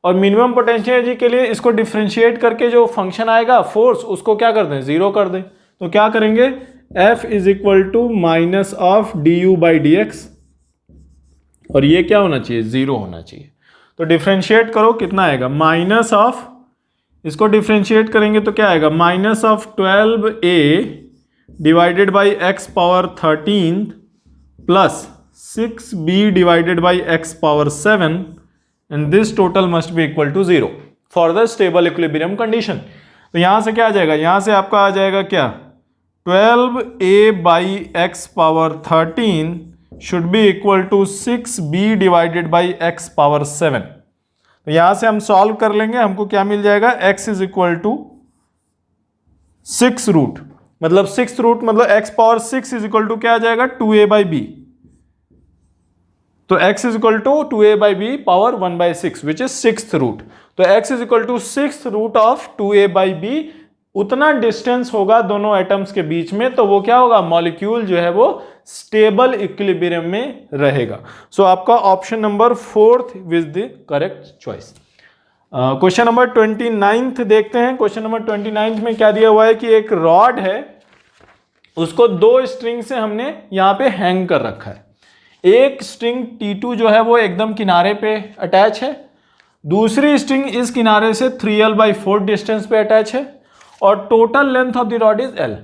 और मिनिमम पोटेंशियल एनर्जी के लिए इसको डिफरेंशिएट करके जो फंक्शन आएगा फोर्स, उसको क्या कर दें, जीरो कर दें। तो क्या करेंगे, F is equal to minus of du by d x, और ये क्या होना चाहिए, जीरो होना चाहिए। तो डिफरेंशिएट करो, कितना आएगा, माइनस ऑफ, इसको डिफरेंशिएट करेंगे तो क्या आएगा, minus of 12a divided by x power 13 plus 6b divided by x power 7, and this total must be equal to 0 for the stable equilibrium condition। तो यहां से क्या आ जाएगा, यहां से आपका आ जाएगा क्या, 12a by x power 13 should be equal to 6b divided by x power 7। तो यहां से हम सॉल्व कर लेंगे, हमको क्या मिल जाएगा, x is equal to 6 root, मतलब 6 रूट मतलब x power 6 is equal to क्या आ जाएगा, 2a बाई बी। तो x is equal to 2a by b power 1 by 6 which is 6th root. तो x is equal to 6th root of 2a by b, उतना distance होगा दोनों atoms के बीच में, तो वो क्या होगा, मॉलिक्यूल जो है वो स्टेबल इक्विलिब्रियम में रहेगा। सो आपका option number 4th is the correct choice. Question number 29 देखते हैं। क्वेश्चन नंबर 29 में क्या दिया हुआ है कि एक रॉड है, उसको दो स्ट्रिंग से हमने यहां पे हैंग कर रखा है। एक स्ट्रिंग T2 जो है वो एकदम किनारे पे अटैच है, दूसरी स्ट्रिंग इस किनारे से 3l/4 डिस्टेंस पे अटैच है, और total length of the rod is l।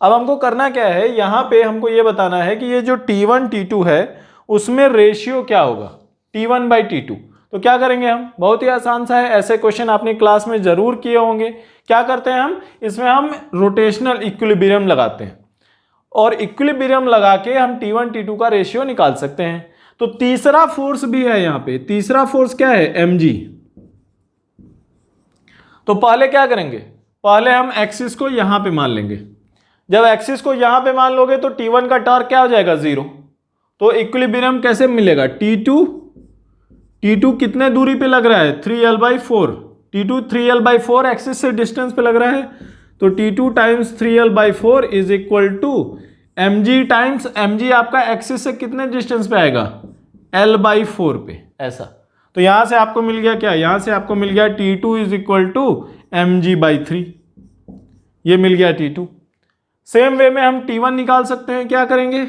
अब हमको करना क्या है, यहां पे हमको ये बताना है कि ये जो T1 T2 है उसमें रेशियो क्या होगा, T1/T2। तो क्या करेंगे हम, बहुत ही आसान सा है, ऐसे क्वेश्चन आपने क्लास में जरूर किए होंगे। क्या करते हैं हम, इसमें हम रोटेशनल इक्विलिब्रियम लगाते हैं, और इक्विलिब्रियम लगा के हम T1 T2 का रेशियो निकाल सकते हैं। तो तीसरा फोर्स भी है यहां पे, तीसरा फोर्स क्या है, mg। तो पहले क्या करेंगे, पहले हम एक्सिस को यहां पे मान लेंगे। जब एक्सिस को यहां पे मान लोगे तो T1 का टॉर्क क्या हो जाएगा, 0। तो इक्विलिब्रियम कैसे मिलेगा, T2 कितने दूरी पे लग रहा है, 3l/4। T2 3l/4 एक्सिस से डिस्टेंस पे लग रहा है, तो T2 times 3l/4 is equal to mg times mg आपका एक्सिस से कितने डिस्टेंस पे आएगा, l/4 पे, ऐसा। तो यहां से आपको मिल गया क्या, यहां से आपको मिल गया T2 is equal to mg/3, ये मिल गया T2। सेम वे में हम T1 निकाल सकते हैं, क्या करेंगे,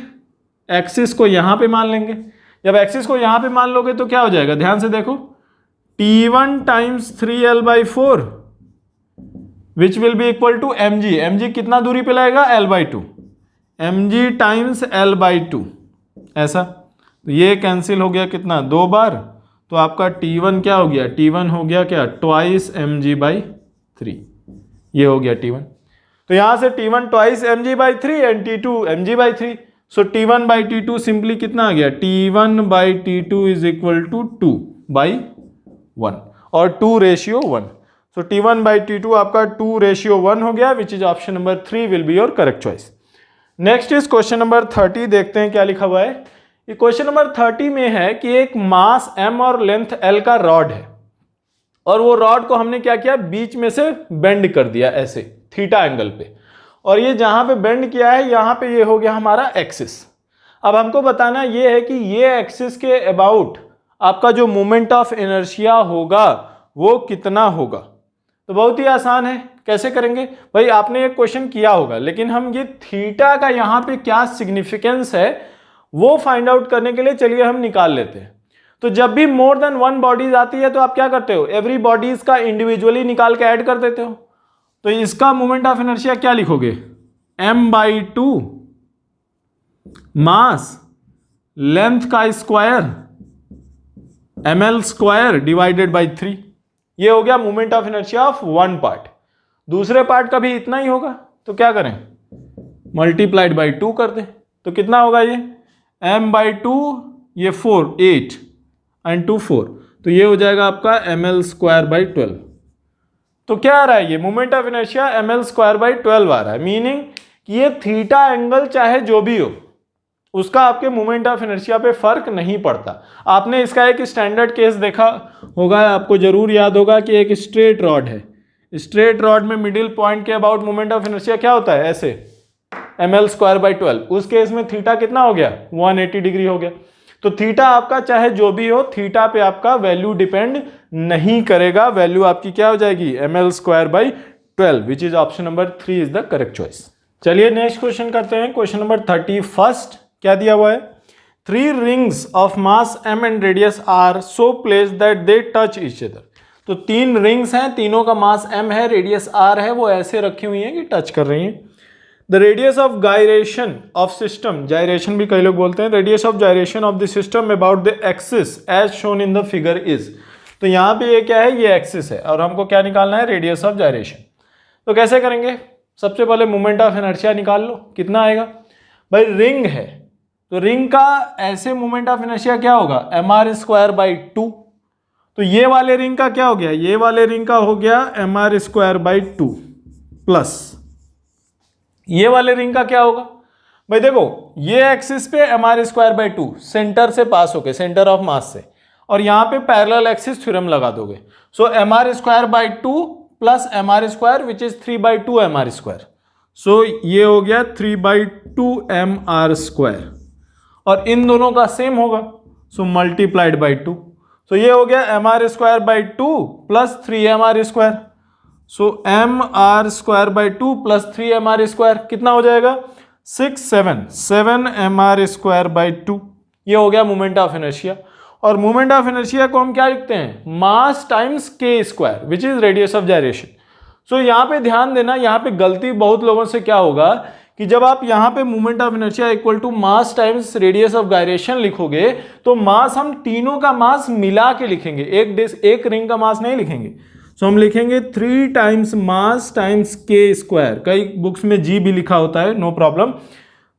एक्सिस को यहां पे मान लेंगे। जब एक्सिस को यहां पे मान लोगे तो क्या हो जाएगा, ध्यान से देखो, T1 times 3l/4 which will be equal to mg कितना दूरी पे लगेगा, l/2, mg टाइम्स l/2, ऐसा। तो ये कैंसिल हो गया कितना, 2 बार, तो आपका T1 क्या हो गया, T1 हो गया क्या, ट्वाइस mg/3, ये हो गया T1। तो यहां से T1 twice mg/3 and T2 mg/3। So T1/T2 simply कितना आ गया, T1/T2 इज इक्वल टू 2/1, और 2 रेशियो 1। तो T1/T2 आपका 2:1 हो गया, विच is option number 3 will be your correct choice. Next is question number 30, देखते हैं क्या लिखा हुआ है। ये क्वेश्चन नंबर 30 में है कि एक मास m और लेंथ l का रॉड है, और वो रॉड को हमने क्या किया, बीच में से बेंड कर दिया ऐसे थीटा एंगल पे, और ये जहां पे बेंड किया है यहां पे ये हो गया हमारा एक्सिस। अब हमको बताना ये है कि ये एक्सिस के अबाउट आपका जो मोमेंट ऑफ इनर्शिया होगा वो कितना होगा। तो बहुत ही आसान है, कैसे करेंगे भाई, आपने ये क्वेश्चन किया होगा, लेकिन हम ये थीटा का यहाँ पे क्या सिग्निफिकेंस है वो फाइंड आउट करने के लिए चलिए हम निकाल लेते हैं। तो जब भी मोर देन वन बॉडीज आती है तो आप क्या करते हो, एवरी बॉडीज का इंडिविजुअली निकाल के ऐड कर देते हो। तो इसका मोमेंट ऑफ इनर्शिया क्या लिखोगे, m/2 मास लेंथ का स्क्वायर ml² डिवाइडेड बाई 3। ये हो गया moment of inertia of one part. दूसरे पार्ट का भी इतना ही होगा, तो क्या करें, मल्टीप्लाइड बाई 2 कर दें। तो कितना होगा ये m/2, ये 4 8 एंड 2 4, तो ये हो जाएगा आपका ml²/12। तो क्या आ रहा है, ये मोमेंट ऑफ इनर्शिया ml²/12 आ रहा है, मीनिंग कि ये थीटा एंगल चाहे जो भी हो उसका आपके मोमेंट ऑफ इनर्शिया पे फर्क नहीं पड़ता। आपने इसका एक स्टैंडर्ड केस देखा होगा, आपको जरूर याद होगा कि एक स्ट्रेट रॉड है, स्ट्रेट रॉड में मिडिल पॉइंट के अबाउट मोमेंट ऑफ इनर्शिया क्या होता है, ऐसे ml²/12। उस केस में थीटा कितना हो गया, 180 डिग्री हो गया। तो थीटा आपका चाहे जो भी हो, थीटा पे आपका वैल्यू डिपेंड नहीं करेगा, वैल्यू आपकी क्या हो जाएगी, ml²/12, which is option number 3 is the correct choice. चलिए नेक्स्ट क्वेश्चन करते हैं, क्वेश्चन नंबर 31। क्या दिया हुआ है, 3 rings of mass m and radius r so placed that they touch each other। तो 3 रिंग्स हैं, तीनों का मास m है, रेडियस r है, वो ऐसे रखी हुई हैं कि टच कर रही हैं। The radius of gyration of system, gyration भी कई लोग बोलते हैं, radius of gyration of the system about the axis as shown in the figure is. तो यहाँ पे ये क्या है, ये एक्सिस है, और हमको क्या निकालना है, रेडियस ऑफ जायरेशन। तो कैसे करेंगे, सबसे पहले मोमेंट ऑफ इनर्शिया निकाल लो, कितना आएगा भाई, रिंग है तो रिंग का ऐसे मोमेंट ऑफ इनर्शिया क्या होगा, mr²/2। तो ये वाले रिंग का क्या हो गया, ये वाले रिंग का हो गया mr²/2 प्लस ये वाले रिंग का क्या होगा भाई, देखो ये एक्सिस पे mr²/2 सेंटर से पास होके, सेंटर ऑफ मास से, और यहां पे पैरेलल एक्सिस थ्योरम लगा दोगे। सो mr²/2 plus mr² which is 3/2 mr²। सो ये हो गया 3/2 mr², और इन दोनों का सेम होगा, सो मल्टीप्लाइड बाई 2। सो ये हो गया mr²/2 प्लस 3mr²। सो mr²/2 प्लस 3mr² कितना हो जाएगा, 7 mr²/2। ये हो गया मोमेंट ऑफ इनर्शिया। और मोमेंट ऑफ इनर्शिया को हम क्या लिखते हैं, mass times k² which is radius of gyration. So यहाँ पे ध्यान देना, यहाँ पे गलती बहुत लोगों से क्या होगा कि जब आप यहाँ पे moment of inertia equal to mass times radius of gyration लिखोगे तो मास हम तीनों का मास मिला के लिखेंगे, एक रिंग का मास नहीं लिखेंगे। सो हम लिखेंगे 3 टाइम्स मास टाइम्स k²। कई बुक्स में g भी लिखा होता है, नो प्रॉब्लम।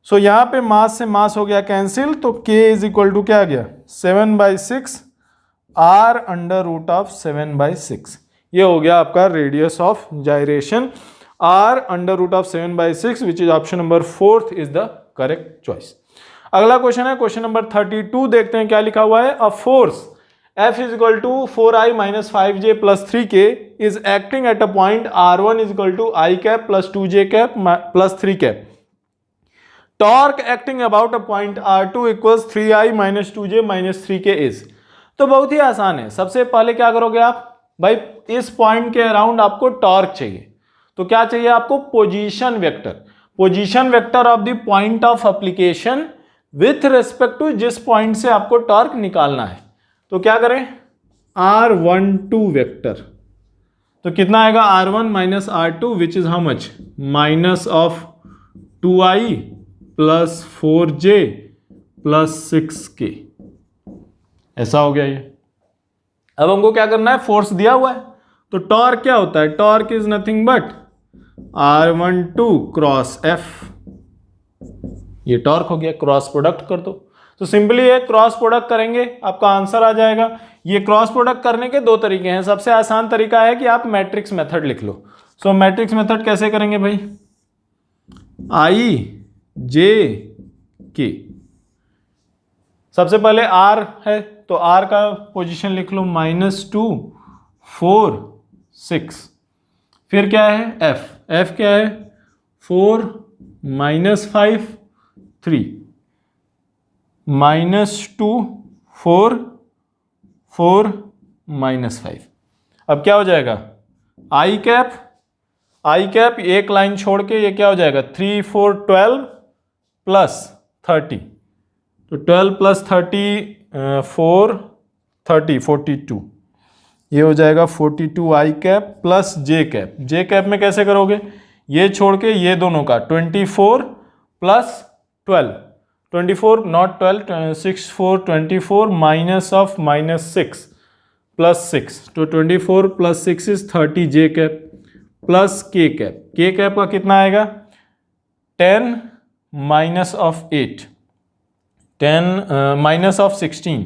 सो यहाँ पे मास से मास हो गया कैंसिल, तो k इज इक्वल टू क्या आ गया, 7/6 r√7/6। ये हो गया आपका radius of gyration, r√7/6 which is option number 4 is the correct choice. अगला क्वेश्चन है क्वेश्चन नंबर 32, देखते हैं क्या लिखा हुआ है। A force F is equal to 4i minus 5j plus 3k is acting at a point r1 is equal to I cap plus 2j cap plus 3 cap. Torque acting about a point r2 equals 3i minus 2j minus 3k is। तो बहुत ही आसान है, सबसे पहले क्या करोगे आप भाई, इस पॉइंट के अराउंड आपको टॉर्क चाहिए। तो क्या चाहिए आपको, position vector, position vector of the point of application with respect to जिस पॉइंट से आपको टॉर्क निकालना है। तो क्या करें, r12 वेक्टर, तो कितना आएगा r1 minus r2 which is how much, minus of 2i plus 4j plus 6k। ऐसा हो गया ये। अब हमको क्या करना है, फोर्स दिया हुआ है, तो टॉर्क क्या होता है, torque is nothing but r12 cross f। ये टॉर्क हो गया, क्रॉस प्रोडक्ट कर दो। तो सिंपली एक क्रॉस प्रोडक्ट करेंगे, आपका आंसर आ जाएगा। ये क्रॉस प्रोडक्ट करने के दो तरीके हैं। सबसे आसान तरीका है कि आप मैट्रिक्स मेथड लिख लो। सो मैट्रिक्स मेथड कैसे करेंगे भाई, आई जे के, सबसे पहले आर है तो आर का पोजीशन लिख लो -2 4 6, फिर क्या है एफ, एफ क्या है 4 -5 3, -2 4 4 -5। अब क्या हो जाएगा आई कैप एक लाइन छोड़ के ये क्या हो जाएगा 3 4 12 प्लस 30, तो 12 प्लस 30 4 30 42, ये हो जाएगा 42 आई कैप प्लस जे कैप में कैसे करोगे, ये छोड़ के ये दोनों का 24 plus 12, 24 not 12 6 4 24 minus of -6 plus 6, तो 24 plus 6 is 30 J cap plus k cap का कितना आएगा 10 minus of 8 10 minus of 16,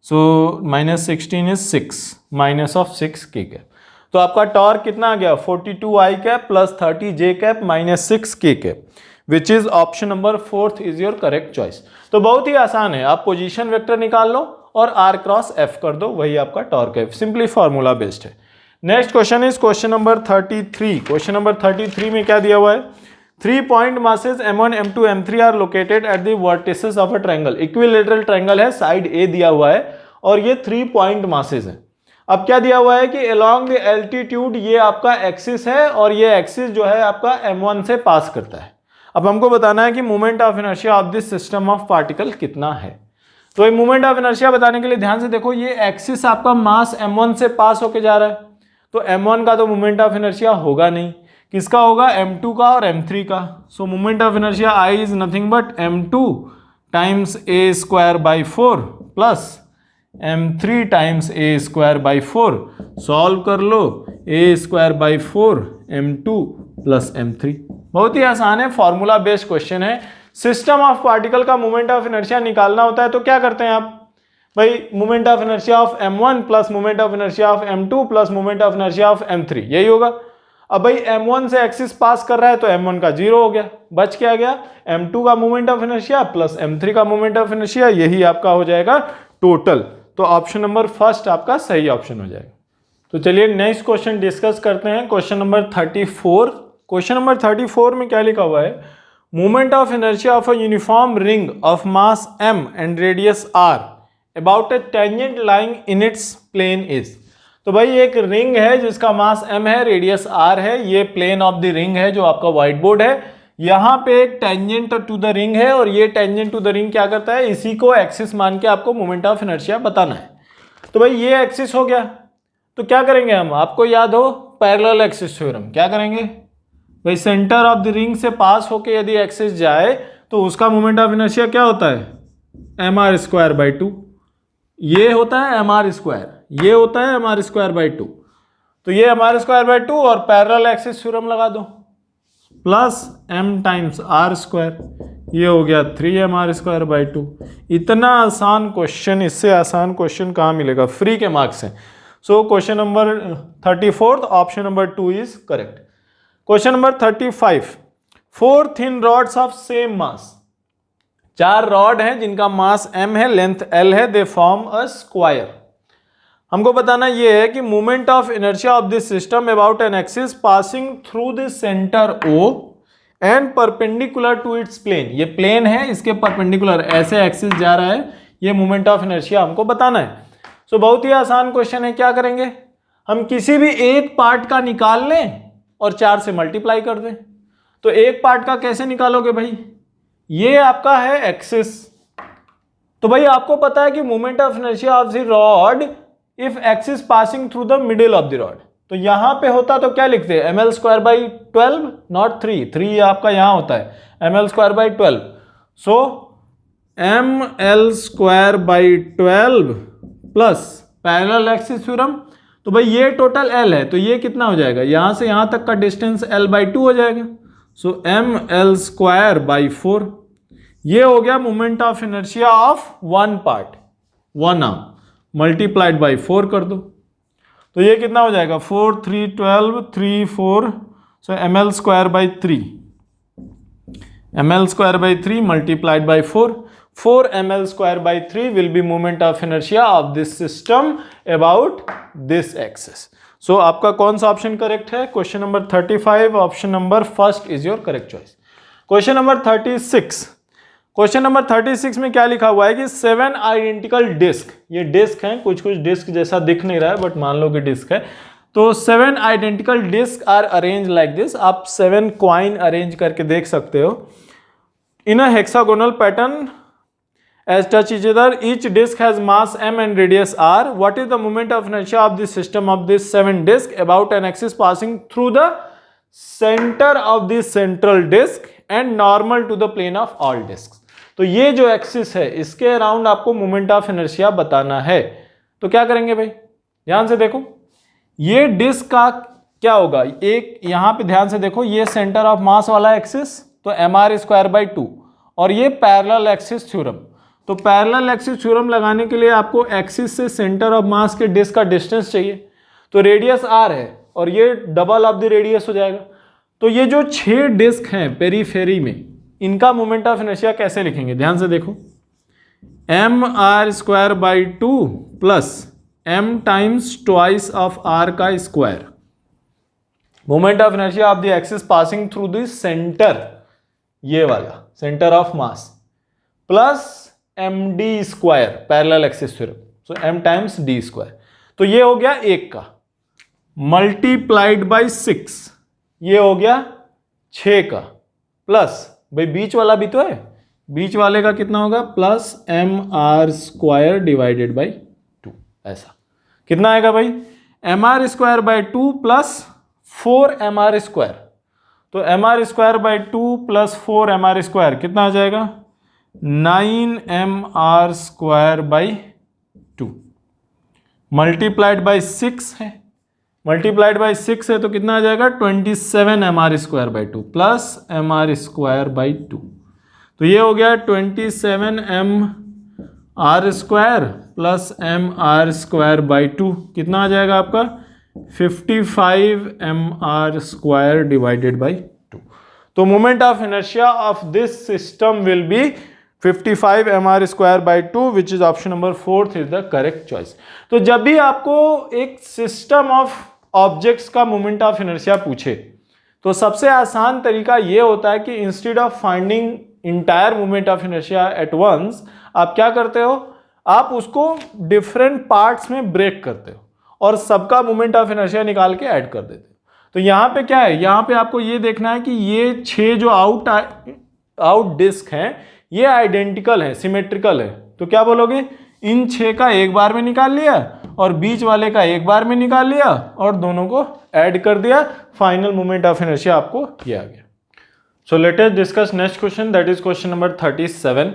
so -16 is 6 minus of 6 के कैप। तो आपका टॉर्क कितना आ गया 42 आई कैप प्लस 30 जे कैप माइनस 6 के cap, which is option number 4 is your correct choice. तो बहुत ही आसान है, आप पोजीशन वेक्टर निकाल लो और आर क्रॉस एफ कर दो, वही आपका टॉर्क है, सिंपली फॉर्मूला बेस्ड है। Next question is question number 33। Question number 33 में क्या दिया हुआ है, 3 point masses m1 m2 m3 are located at the vertices of a triangle, equilateral triangle है, साइड ए दिया हुआ है और ये 3 पॉइंट मासेज है। अब क्या दिया हुआ है कि अलोंग द एल्टीट्यूड ये आपका एक्सिस है और ये एक्सिस जो है आपका m1 से पास करता है। अब हमको बताना है कि moment of inertia of this system of particle कितना है। तो ये मोमेंट ऑफ इनर्शिया बताने के लिए ध्यान से देखो, ये एक्सिस आपका मास m1 से पास होके जा रहा है, तो m1 का तो मोमेंट ऑफ इनर्शिया होगा नहीं, किसका होगा m2 का और m3 का। सो moment of inertia I is nothing but m2 times a square by 4 plus m3 times a square by 4, solve कर लो a square by 4 m2 plus m3। बहुत ही आसान है, फॉर्मूला बेस्ड क्वेश्चन है। सिस्टम ऑफ पार्टिकल का moment of inertia निकालना होता है तो क्या करते हैं आप भाई, moment of inertia of m1 plus moment of inertia of m2 plus moment of inertia of m3, यही होगा। अब भाई m1 से एक्सिस पास कर रहा है तो m1 का 0 हो गया, बच क्या गया m2 का moment of inertia plus m3 का मोमेंट ऑफ इनर्शिया, यही आपका हो जाएगा टोटल। तो ऑप्शन नंबर फर्स्ट आपका सही ऑप्शन हो जाएगा। तो चलिए नेक्स्ट क्वेश्चन डिस्कस करते हैं, क्वेश्चन नंबर 34। क्वेश्चन नंबर 34 में क्या लिखा हुआ है, moment of inertia of a uniform ring of mass m and radius r about a tangent lying in its plane is. तो भाई एक रिंग है जिसका मास m है, रेडियस r है, ये प्लेन ऑफ द रिंग है जो आपका व्हाइट बोर्ड है। यहाँ पे एक टेंजेंट टू द रिंग है और ये टेंजेंट टू द रिंग क्या करता है, इसी को एक्सिस मान के आपको मोमेंट ऑफ इनर्शिया बताना है। तो भाई ये एक्सिस हो गया, तो क्या करेंगे हम, आपको याद हो पैरेलल एक्सिस थ्योरम, क्या करेंगे भाई, सेंटर ऑफ द रिंग से पास होके यदि एक्सिस जाए तो उसका मोमेंट ऑफ इनर्शिया क्या होता है mr स्क्वायर बाई 2, ये होता है mr स्क्वायर, ये होता है mr स्क्वायर बाई 2, तो ये mr स्क्वायर बाई 2 और पैरेलल एक्सिस थ्योरम लगा दो plus m times r square, ये हो गया 3mr स्क्वायर बाई 2। इतना आसान क्वेश्चन, इससे आसान क्वेश्चन कहाँ मिलेगा, फ्री के मार्क्स हैं। So question number 34 option number 2 is correct. Question number 35, 4 thin rods of same mass, 4 rod हैं जिनका मास m है, लेंथ l है, दे फॉर्म अ स्क्वायर। हमको बताना ये है कि moment of inertia of this system about an axis passing through the centre O and perpendicular to its plane, ये प्लेन है, इसके परपेंडिकुलर ऐसे एक्सिस जा रहा है, ये मोमेंट ऑफ इनर्शिया हमको बताना है। सो बहुत ही आसान क्वेश्चन है, क्या करेंगे हम, किसी भी एक पार्ट का निकाल लें और 4 से मल्टीप्लाई कर दें। तो एक पार्ट का कैसे निकालोगे भाई, ये आपका है एक्सिस, तो भाई आपको पता है कि moment of inertia of the rod if axis passing through the middle of the rod, तो यहां पे होता तो क्या लिखते हैं ml स्क्वायर बाई 12 नॉट 3 आपका यहां होता है ml square by 12, so ml square by 12 plus parallel axis theorem, तो भाई ये टोटल l है, तो ये कितना हो जाएगा, यहां से यहां तक का डिस्टेंस l बाई 2 हो जाएगा, सो ml स्क्वायर बाई 4, ये हो गया moment of inertia of one part, one arm, multiplied by 4 कर दो, तो ये कितना हो जाएगा 4 3 12 3 4, सो ml square by 3, ml square by 3 multiplied by 4, 4 ml square by 3 will be moment of inertia of this system about this axis. सो आपका कौन सा ऑप्शन करेक्ट है? Question number 35, option number first is your correct choice. Question number 36, question number 36 में क्या लिखा हुआ है कि 7 आइडेंटिकल डिस्क, ये डिस्क हैं, कुछ कुछ डिस्क जैसा दिख नहीं रहा है बट मान लो कि डिस्क है, तो 7 identical disc are arrange like this. आप 7 कॉइन अरेंज करके देख सकते हो in a hexagonal pattern as touch each other. Each disk has mass m and radius r. What is the moment of inertia of this system of this 7 disk about an axis passing through the center of the central disk and normal to the plane of all disks. तो ये जो axis है इसके around आपको moment of inertia बताना है, तो क्या करेंगे भाई? ध्यान से देखो, ये डिस्क का क्या होगा, एक यहां पे ध्यान से देखो, ये सेंटर ऑफ मास वाला एक्सिस, तो mr स्क्वायर बाई 2, और ये पैरेलल एक्सिस थ्योरम। तो पैरेलल एक्सिस थ्योरम लगाने के लिए आपको एक्सिस से सेंटर ऑफ मास के डिस्क का डिस्टेंस चाहिए, तो रेडियस r है और ये डबल ऑफ द रेडियस हो जाएगा। तो ये जो 6 डिस्क हैं पेरीफेरी में, इनका मोमेंट ऑफ इनर्शिया कैसे लिखेंगे? ध्यान से देखो, mr square by 2 plus m times twice of r का square, moment of inertia of the axis passing through the centre, ये वाला centre of mass, plus md square parallel axis theorem, so m times d square. तो ये हो गया 1 का, multiplied by 6, ये हो गया 6 का, प्लस भाई बीच वाला भी तो है, बीच वाले का कितना होगा, plus mr square divided by 2, ऐसा कितना आएगा भाई, mr square by 2 plus 4 mr square, तो mr square by 2 plus 4 mr square कितना आ जाएगा, 9 mr square by 2, multiplied by 6 है, मल्टीप्लाइड बाई 6 है तो कितना आ जाएगा, 27 mr square by 2 plus mr square by 2, तो ये हो गया 27 mr square plus mr square by 2, कितना आ जाएगा आपका 55 mr स्क्वायर डिवाइडेड बाई 2। तो moment of inertia of this system will be 55 mr square by 2, which is option number 4 is the correct choice. तो जब भी आपको एक सिस्टम ऑफ ऑब्जेक्ट्स का मोमेंट ऑफ इनर्शिया पूछे तो सबसे आसान तरीका ये होता है कि instead of finding entire moment of inertia at once, आप क्या करते हो, आप उसको डिफरेंट पार्ट्स में ब्रेक करते हो और सबका मोमेंट ऑफ इनर्शिया निकाल के ऐड कर देते हो। तो यहाँ पे क्या है, यहाँ पे आपको ये देखना है कि ये 6 जो आउट डिस्क हैं ये आइडेंटिकल है, सिमेट्रिकल है, तो क्या बोलोगे, इन 6 का एक बार में निकाल लिया और बीच वाले का एक बार में निकाल लिया और दोनों को ऐड कर दिया, फाइनल मोमेंट ऑफ इनर्शिया आपको ये आ गया। So let us discuss next question, that is question number 37।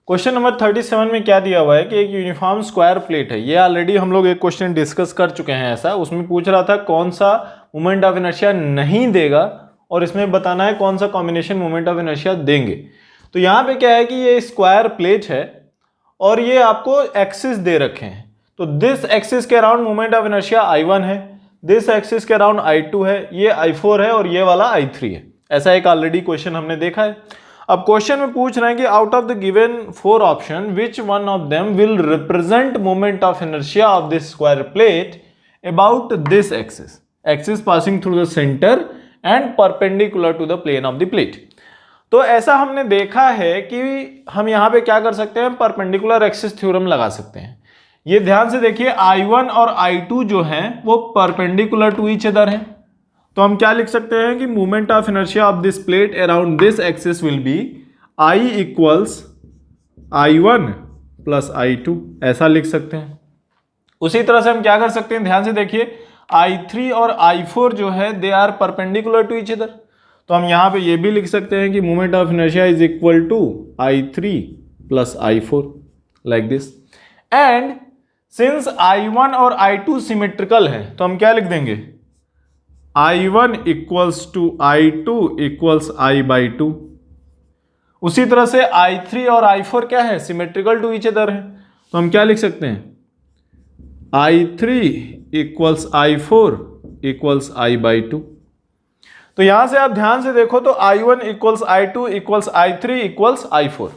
Question number 37 में क्या दिया हुआ है कि एक यूनिफॉर्म स्क्वायर प्लेट है, ये ऑलरेडी हम लोग एक क्वेश्चन डिस्कस कर चुके हैं ऐसा, उसमें पूछ रहा था कौन सा मोमेंट ऑफ इनर्शिया नहीं देगा और इसमें बताना है कौन सा कॉम्बिनेशन मोमेंट ऑफ इनर्शिया देंगे। तो यहाँ पे क्या है कि ये स्क्वायर प्लेट है और ये आपको एक्सिस दे रखे हैं, तो दिस एक्सिस के around moment of inertia I1 है, दिस एक्सिस के अराउंड I2 है, ये I4 है और ये वाला I3 है। ऐसा एक ऑलरेडी क्वेश्चन हमने देखा है। अब क्वेश्चन में पूछ रहे हैं कि out of the given 4 option which one of them will represent moment of inertia of this square plate about this axis, axis passing through the centre and perpendicular to the plane of the plate. तो ऐसा हमने देखा है कि हम यहाँ पे क्या कर सकते हैं, परपेंडिकुलर एक्सिस थ्योरम लगा सकते हैं। ये ध्यान से देखिए, I1 और I2 जो हैं वो परपेंडिकुलर टू ईच अदर हैं, तो हम क्या लिख सकते हैं कि moment of inertia of this plate around this axis will be I equals I1 plus I2, ऐसा लिख सकते हैं। उसी तरह से हम क्या कर सकते हैं, ध्यान से देखिए, I3 और I4 जो है they are perpendicular to each other, तो हम यहाँ पे ये भी लिख सकते हैं कि moment of inertia is equal to I3 plus I4 like this. And since I1 और I2 सिमेट्रिकल है तो हम क्या लिख देंगे, I1 equals to I2 equals I by 2। उसी तरह से I3 और I4 क्या है, सिमेट्रिकल टू ईच अदर है, तो हम क्या लिख सकते हैं, I3 equals I4 equals I/2। तो यहां से आप ध्यान से देखो तो I1 equals I2 equals I3 equals I4।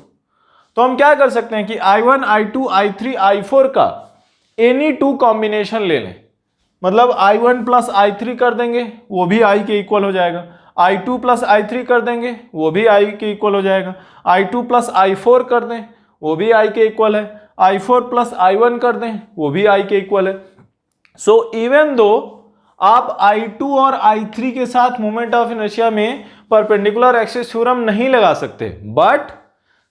तो हम क्या कर सकते हैं कि I1 I2 I3 I4 का एनी टू कॉम्बिनेशन ले लें, मतलब I1 प्लस I3 कर देंगे वो भी I के इक्वल हो जाएगा, I2 प्लस I3 कर देंगे वो भी I के इक्वल हो जाएगा, I2 प्लस I4 कर दें वो भी I के इक्वल है, I4 प्लस I1 कर दें वो भी I के इक्वल है। सो इवन दो आप I2 और I3 के साथ मोमेंट ऑफ इनर्शिया में परपेंडिकुलर एक्सिस थ्योरम नहीं लगा सकते, बट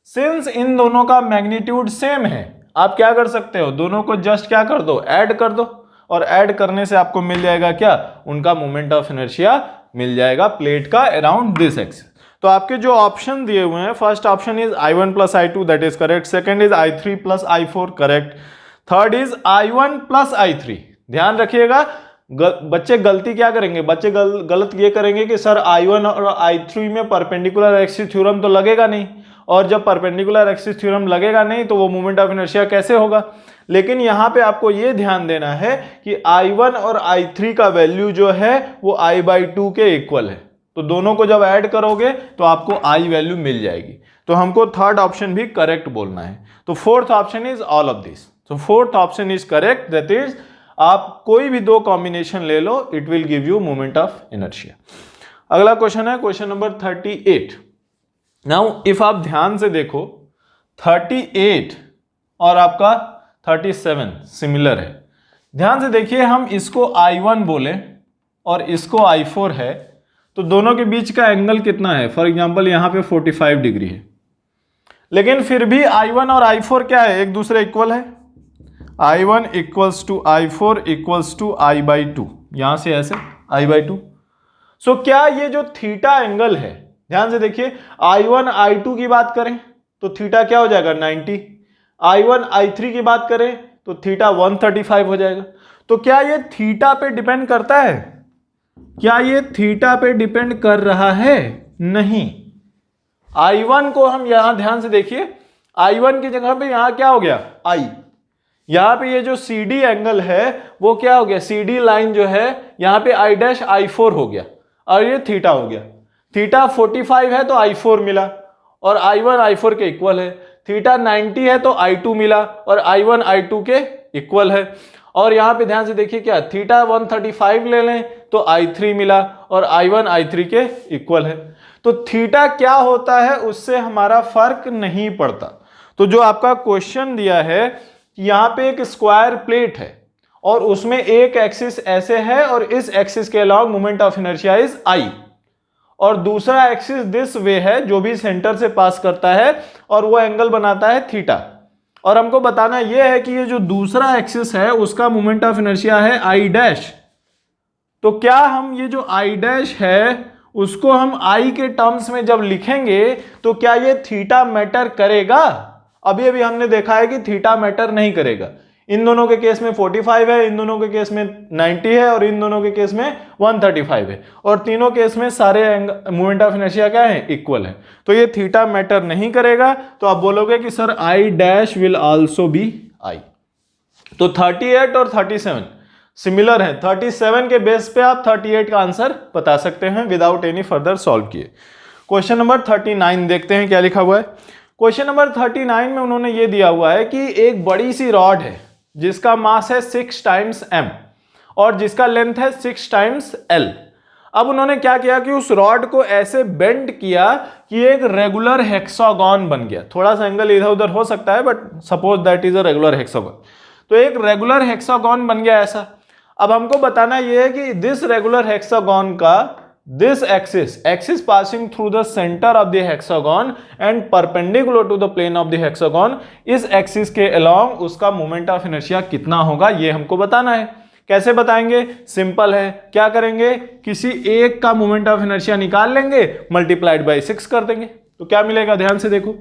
सिंस इन दोनों का मैग्नीट्यूड सेम है, आप क्या कर सकते हो, दोनों को जस्ट क्या कर दो, ऐड कर दो, और ऐड करने से आपको मिल जाएगा क्या, उनका मोमेंट ऑफ इनर्शिया मिल जाएगा प्लेट का अराउंड दिस एक्सिस। तो आपके जो ऑप्शन दिए हुए हैं, first option is I1 plus I2 that is correct, second is I3 plus I4 correct, third is I1 plus I3। ध्यान रखिएगा बच्चे गलती क्या करेंगे, बच्चे गलत ये करेंगे कि सर I1 और I3 में परपेंडिकुलर एक्सिस थ्योरम तो लगेगा नहीं, और जब परपेंडिकुलर एक्सिस थ्योरम लगेगा नहीं तो वो मोमेंट ऑफ इनर्शिया कैसे होगा। लेकिन यहाँ पे आपको ये ध्यान देना है कि I1 और I3 का वैल्यू जो है वो I/2 के इक्वल है, तो दोनों को जब ऐड करोगे तो आपको I वैल्यू मिल जाएगी। तो हमको थर्ड ऑप्शन भी करेक्ट बोलना है, तो fourth option is all of this. तो fourth option is correct, that is आप कोई भी दो कॉम्बिनेशन ले लो, it will give you moment of inertia. अगला क्वेश्चन है क्वेश्चन नंबर 38। नाउ इफ आप ध्यान से देखो 38 और आपका 37 सिमिलर है, ध्यान से देखिए, हम इसको I1 बोले और इसको I4 है, तो दोनों के बीच का एंगल कितना है, फॉर एग्जांपल यहाँ पे 45 डिग्री है, लेकिन फिर भी I1 और I4 क्या है, एक दूसरे इक्वल है, I1 equals to I4 equals to I/2, यहां से ऐसे I/2। सो क्या ये जो थीटा एंगल है, ध्यान से देखिए, I1 I2 की बात करें तो थीटा क्या हो जाएगा 90, I1 I3 की बात करें तो थीटा 135 हो जाएगा। तो क्या ये थीटा पे डिपेंड करता है, क्या ये थीटा पे डिपेंड कर रहा है, नहीं। I1 को हम यहां ध्यान से देखिए, I1 की जगह पे यहां क्या हो गया I, यहां पे ये जो CD एंगल है वो क्या हो गया, CD लाइन जो है यहां पे I'/I4 हो गया, और ये थीटा हो गया, थीटा 45 है तो I4 मिला, और I1 I4 के इक्वल है, थीटा 90 है तो I2 मिला, और I1 I2 के इक्वल है, और यहां पे ध्यान से देखिए क्या, थीटा 135 ले लें तो I3 मिला, और I1 I3 के इक्वल है। तो थीटा क्या होता है उससे हमारा फर्क नहीं पड़ता। तो जो आपका क्वेश्चन दिया है, यहां पे एक स्क्वायर प्लेट है और उसमें एक एक्सिस ऐसे है और इस एक्सिस के along moment of inertia is I, और दूसरा एक्सिस दिस वे है जो भी सेंटर से पास करता है और वो एंगल बनाता है थीटा, और हमको बताना यह है कि ये जो दूसरा एक्सिस है उसका मोमेंट ऑफ इनर्शिया है I'। तो क्या हम ये जो I' है उसको हम I के टर्म्स में जब लिखेंगे तो क्या ये थीटा मैटर करेगा, अभी अभी हमने देखा है कि थीटा मैटर नहीं करेगा। इन दोनों के केस में 45 है, इन दोनों के केस में 90 है, और इन दोनों के केस में 135 है, और तीनों केस में सारे मोमेंट ऑफ इनर्शिया क्या है, इक्वल है। तो ये थीटा मैटर नहीं करेगा, तो आप बोलोगे कि sir I' will also be I। तो 38 और 37 सिमिलर है, 37 के बेस पे आप 38 का आंसर बता सकते हैं विदाउट एनी फर्दर सॉल्व किए। क्वेश्चन नंबर 39 देखते हैं क्या लिखा हुआ है। क्वेश्चन नंबर 39 में उन्होंने ये दिया हुआ है कि एक बड़ी सी रॉड है जिसका मास है 6 टाइम्स m और जिसका लेंथ है 6 टाइम्स l। अब उन्होंने क्या किया कि उस रॉड को ऐसे बेंड किया कि एक रेगुलर हेक्सागन बन गया, थोड़ा सा एंगल इधर उधर हो सकता है but suppose that is a regular hexagon. तो एक रेगुलर हेक्सागन बन गया ऐसा। अब हमको बताना यह है कि दिस रेगुलर हेक्सागन का this axis passing through the center of the hexagon and perpendicular to the plane of the hexagon, इस एक्सिस के along उसका मोमेंट ऑफ इनर्शिया कितना होगा ये हमको बताना है। कैसे बताएंगे, सिंपल है, क्या करेंगे, किसी एक का मोमेंट ऑफ इनर्शिया निकाल लेंगे, मल्टीप्लाइड बाय 6 कर देंगे, तो क्या मिलेगा, ध्यान से देखो।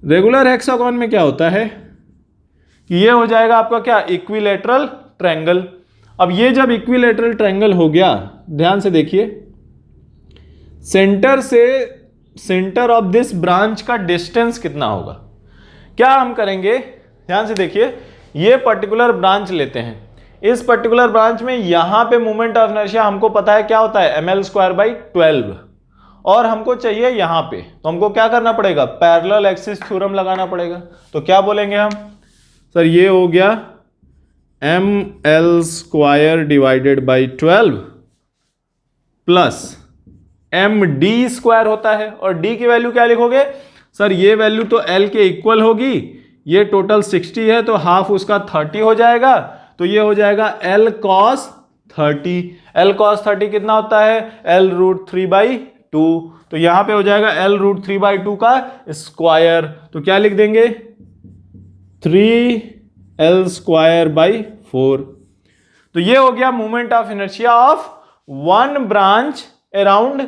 रेगुलर हेक्सागन में क्या होता है कि ये हो जाएगा आपका क्या, इक्विलेटरल ट्रायंगल। अब ये जब इक्विलेटरल ट्रायंगल हो गया, ध्यान से देखिए, सेंटर से सेंटर ऑफ दिस ब्रांच का डिस्टेंस कितना होगा। क्या हम करेंगे, ध्यान से देखिए, ये पर्टिकुलर ब्रांच लेते हैं, इस पर्टिकुलर ब्रांच में यहां पे मोमेंट ऑफ इनर्शिया हमको पता है क्या होता है, ml²/12, और हमको चाहिए यहां पे, तो हमको क्या करना पड़ेगा, पैरेलल एक्सिस थ्योरम लगाना पड़ेगा। तो क्या बोलेंगे हम, सर ये हो गया ml²/12 प्लस md² होता है, और d की वैल्यू क्या लिखोगे, सर ये वैल्यू तो l के इक्वल होगी, ये टोटल 60 है तो हाफ उसका 30 हो जाएगा, तो ये हो जाएगा l cos 30। l cos 30 कितना होता है, l√3/2, तो यहां पे हो जाएगा l√3/2 का स्क्वायर, तो क्या लिख देंगे 3l²/4। तो ये हो गया moment of inertia of one branch around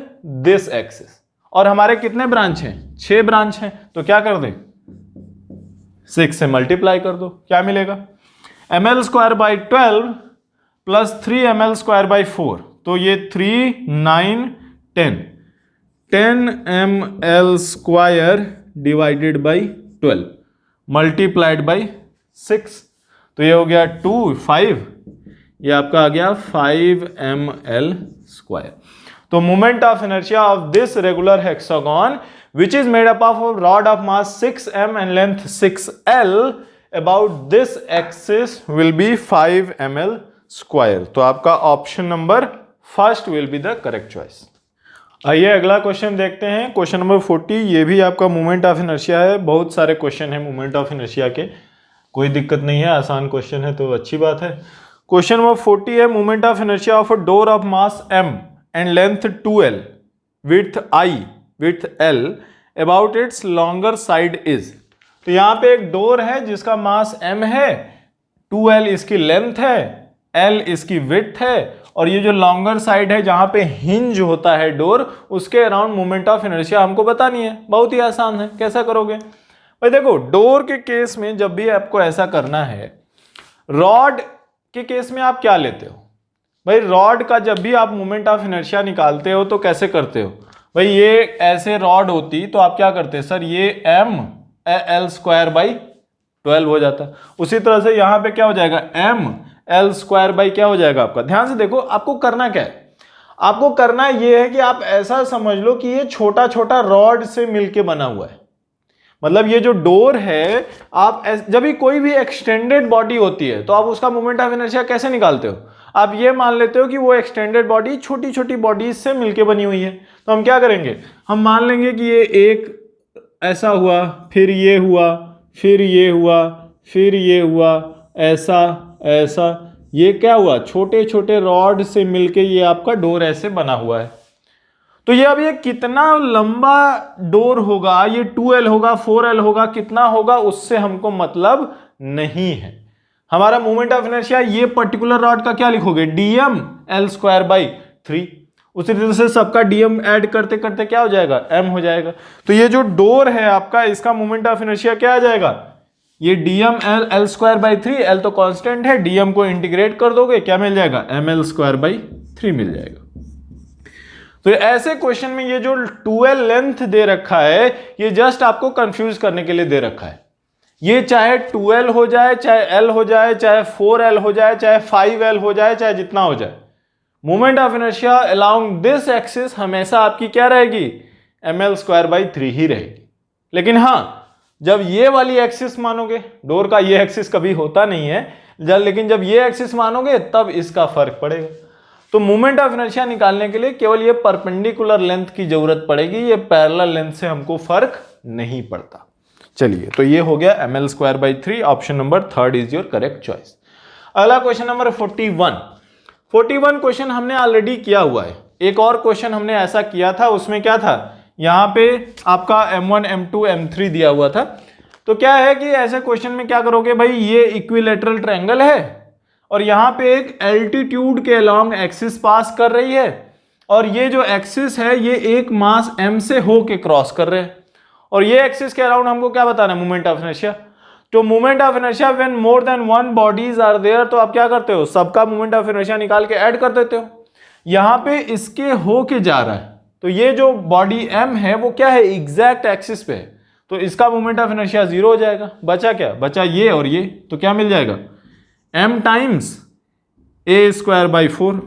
this axis. और हमारे कितने ब्रांच हैं, 6 ब्रांच हैं, तो क्या कर दें 6 से मल्टीप्लाई कर दो, क्या मिलेगा ml²/12 प्लस 3ml²/4, तो ये 3 9 10 10ml²/12 मल्टीप्लाइड बाई 6, तो ये हो गया 2 5, ये आपका आ गया 5ml²। तो moment of inertia of this regular hexagon which is made up of a rod of mass 6m and length 6l about this axis will be 5ml²। तो आपका option number first will be the correct choice. आइए अगला question देखते हैं, question number 40। ये भी आपका moment of inertia है, बहुत सारे क्वेश्चन है मोमेंट ऑफ इनर्शिया के, कोई दिक्कत नहीं है, आसान क्वेश्चन है तो अच्छी बात है। क्वेश्चन नंबर 40 है, moment of inertia of a door of mass m and length 2l, width I, width L, about it's longer side is. तो यहां पे एक डोर है जिसका मास m है, 2l इसकी लेंथ है, l इसकी विड्थ है, और ये जो लॉन्गर साइड है जहां पे हिंज होता है डोर, उसके अराउंड मोमेंट ऑफ इनर्शिया हमको बतानी है। बहुत ही आसान है, कैसा करोगे भाई, देखो डोर के केस में जब भी आपको ऐसा करना है, रॉड के केस में आप क्या लेते हो भाई, रॉड का जब भी आप मोमेंट ऑफ इनर्शिया निकालते हो तो कैसे करते हो भाई, ये ऐसे रॉड होती तो आप क्या करते, सर ये ml²/12 हो जाता। उसी तरह से यहां पे क्या हो जाएगा, ml² क्या हो जाएगा आपका। ध्यान से देखो, आपको करना क्या है, आपको करना ये है कि आप ऐसा समझ लो कि ये छोटा छोटा रॉड से मिलके बना हुआ है। मतलब ये जो डोर है, आप जब भी कोई भी एक्सटेंडेड बॉडी होती है तो आप उसका मोमेंट ऑफ इनर्शिया कैसे निकालते हो, आप ये मान लेते हो कि वो एक्सटेंडेड बॉडी छोटी छोटी बॉडीज से मिलके बनी हुई है। तो हम क्या करेंगे, हम मान लेंगे कि ये एक ऐसा हुआ, फिर ये हुआ, फिर ये हुआ, फिर ये हुआ, ऐसा ऐसा, ये क्या हुआ, छोटे छोटे रॉड से मिलके ये आपका डोर ऐसे बना हुआ है। तो ये अब ये कितना लंबा डोर होगा, ये 2l होगा, 4l होगा, कितना होगा, उससे हमको मतलब नहीं है। हमारा मोमेंट ऑफ इनर्शिया ये पर्टिकुलर रॉड का क्या लिखोगे, dm l²/3। उसी तरह से सबका dm ऐड करते करते क्या हो जाएगा, m हो जाएगा। तो ये जो डोर है आपका, इसका मोमेंट ऑफ इनर्शिया क्या आ जाएगा, ये dm l²/3, l तो कांस्टेंट है, dm को इंटीग्रेट कर दोगे क्या मिल जाएगा, ml²/3 मिल जाएगा। तो ऐसे क्वेश्चन में ये जो 2l लेंथ दे रखा है, ये जस्ट आपको कंफ्यूज करने के लिए दे रखा है। ये चाहे 2l हो जाए, चाहे l हो जाए, चाहे 4l हो जाए, चाहे 5l हो जाए, चाहे जितना हो जाए, moment of inertia along this axis हमेशा आपकी क्या रहेगी, ml²/3 ही रहेगी। लेकिन हाँ, जब ये वाली एक्सिस मानोगे, डोर का ये एक्सिस कभी होता नहीं है, लेकिन जब ये एक्सिस मानोगे तब इसका फर्क पड़ेगा। तो मोमेंट ऑफ इनर्शिया निकालने के लिए केवल ये परपेंडिकुलर लेंथ की जरूरत पड़ेगी, ये पैरेलल लेंथ से हमको फर्क नहीं पड़ता। चलिए, तो ये हो गया ml²/3, option number third is your correct choice. अगला क्वेश्चन नंबर 41 क्वेश्चन हमने ऑलरेडी किया हुआ है। एक और क्वेश्चन हमने ऐसा किया था, उसमें क्या था, यहाँ पे आपका m1 m2 m3 दिया हुआ था। तो क्या है कि ऐसे क्वेश्चन में क्या करोगे भाई, ये इक्विलैटरल ट्रायंगल है और यहाँ पे एक एल्टीट्यूड के अलोंग एक्सिस पास कर रही है, और ये जो एक्सिस है ये एक मास m से होके क्रॉस कर रहे हैं, और ये एक्सिस के अराउंड हमको क्या बताना है, मोमेंट ऑफ इनर्शिया। तो moment of inertia when more than one bodies are there, तो आप क्या करते हो, सबका मोमेंट ऑफ इनर्शिया निकाल के ऐड कर देते हो। यहाँ पे इसके होके जा रहा है, तो ये जो बॉडी m है वो क्या है, एग्जैक्ट एक्सिस पे है, तो इसका मोमेंट ऑफ इनर्शिया 0 हो जाएगा। बचा क्या, बचा ये और ये, तो क्या मिल जाएगा, m टाइम्स a²/4।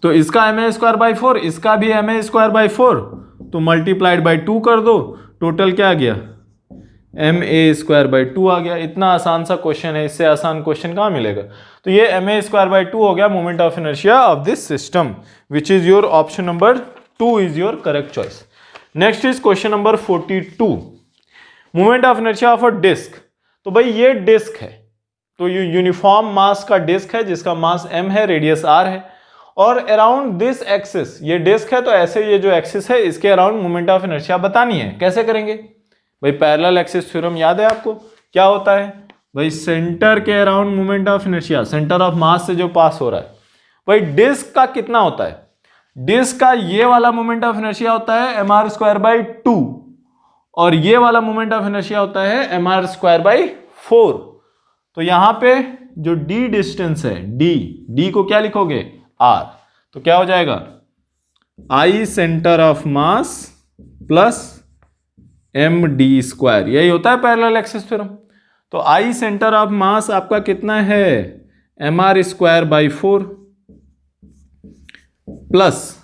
तो इसका ma²/4, इसका भी ma²/4, तो मल्टीप्लाइड बाई 2 कर दो, टोटल क्या आ गया, ma² आ गया। इतना आसान सा क्वेश्चन है, इससे आसान क्वेश्चन कहाँ मिलेगा। तो ये ma² हो गया moment of inertia of this system, which is your option number 2 is your correct choice. Next is question number 42, moment of inertia of a disc. तो भाई ये डिस्क है, तो ये यूनिफॉर्म मास का डिस्क है जिसका मास m है, रेडियस r है, और अराउंड दिस एक्सिस, ये डिस्क है तो ऐसे ये जो एक्सिस है इसके अराउंड मोमेंट ऑफ इनर्शिया बतानी है। कैसे करेंगे भाई, पैरेलल एक्सिस थ्योरम याद है आपको, क्या होता है भाई, सेंटर के around moment of inertia, centre of मास से जो पास हो रहा है, भाई डिस्क का कितना होता है, डिस्क का ये वाला मोमेंट ऑफ इनर्शिया होता है mr²/2 और ये वाला मोमेंट ऑफ इनर्शिया होता है mr²/4। तो यहां पे जो d डिस्टेंस है, d को क्या लिखोगे, r, तो क्या हो जाएगा I centre of mass plus md², यही होता है पैरेलल एक्सिस थ्योरम। तो I सेंटर ऑफ मास आपका कितना है, mr²/4 प्लस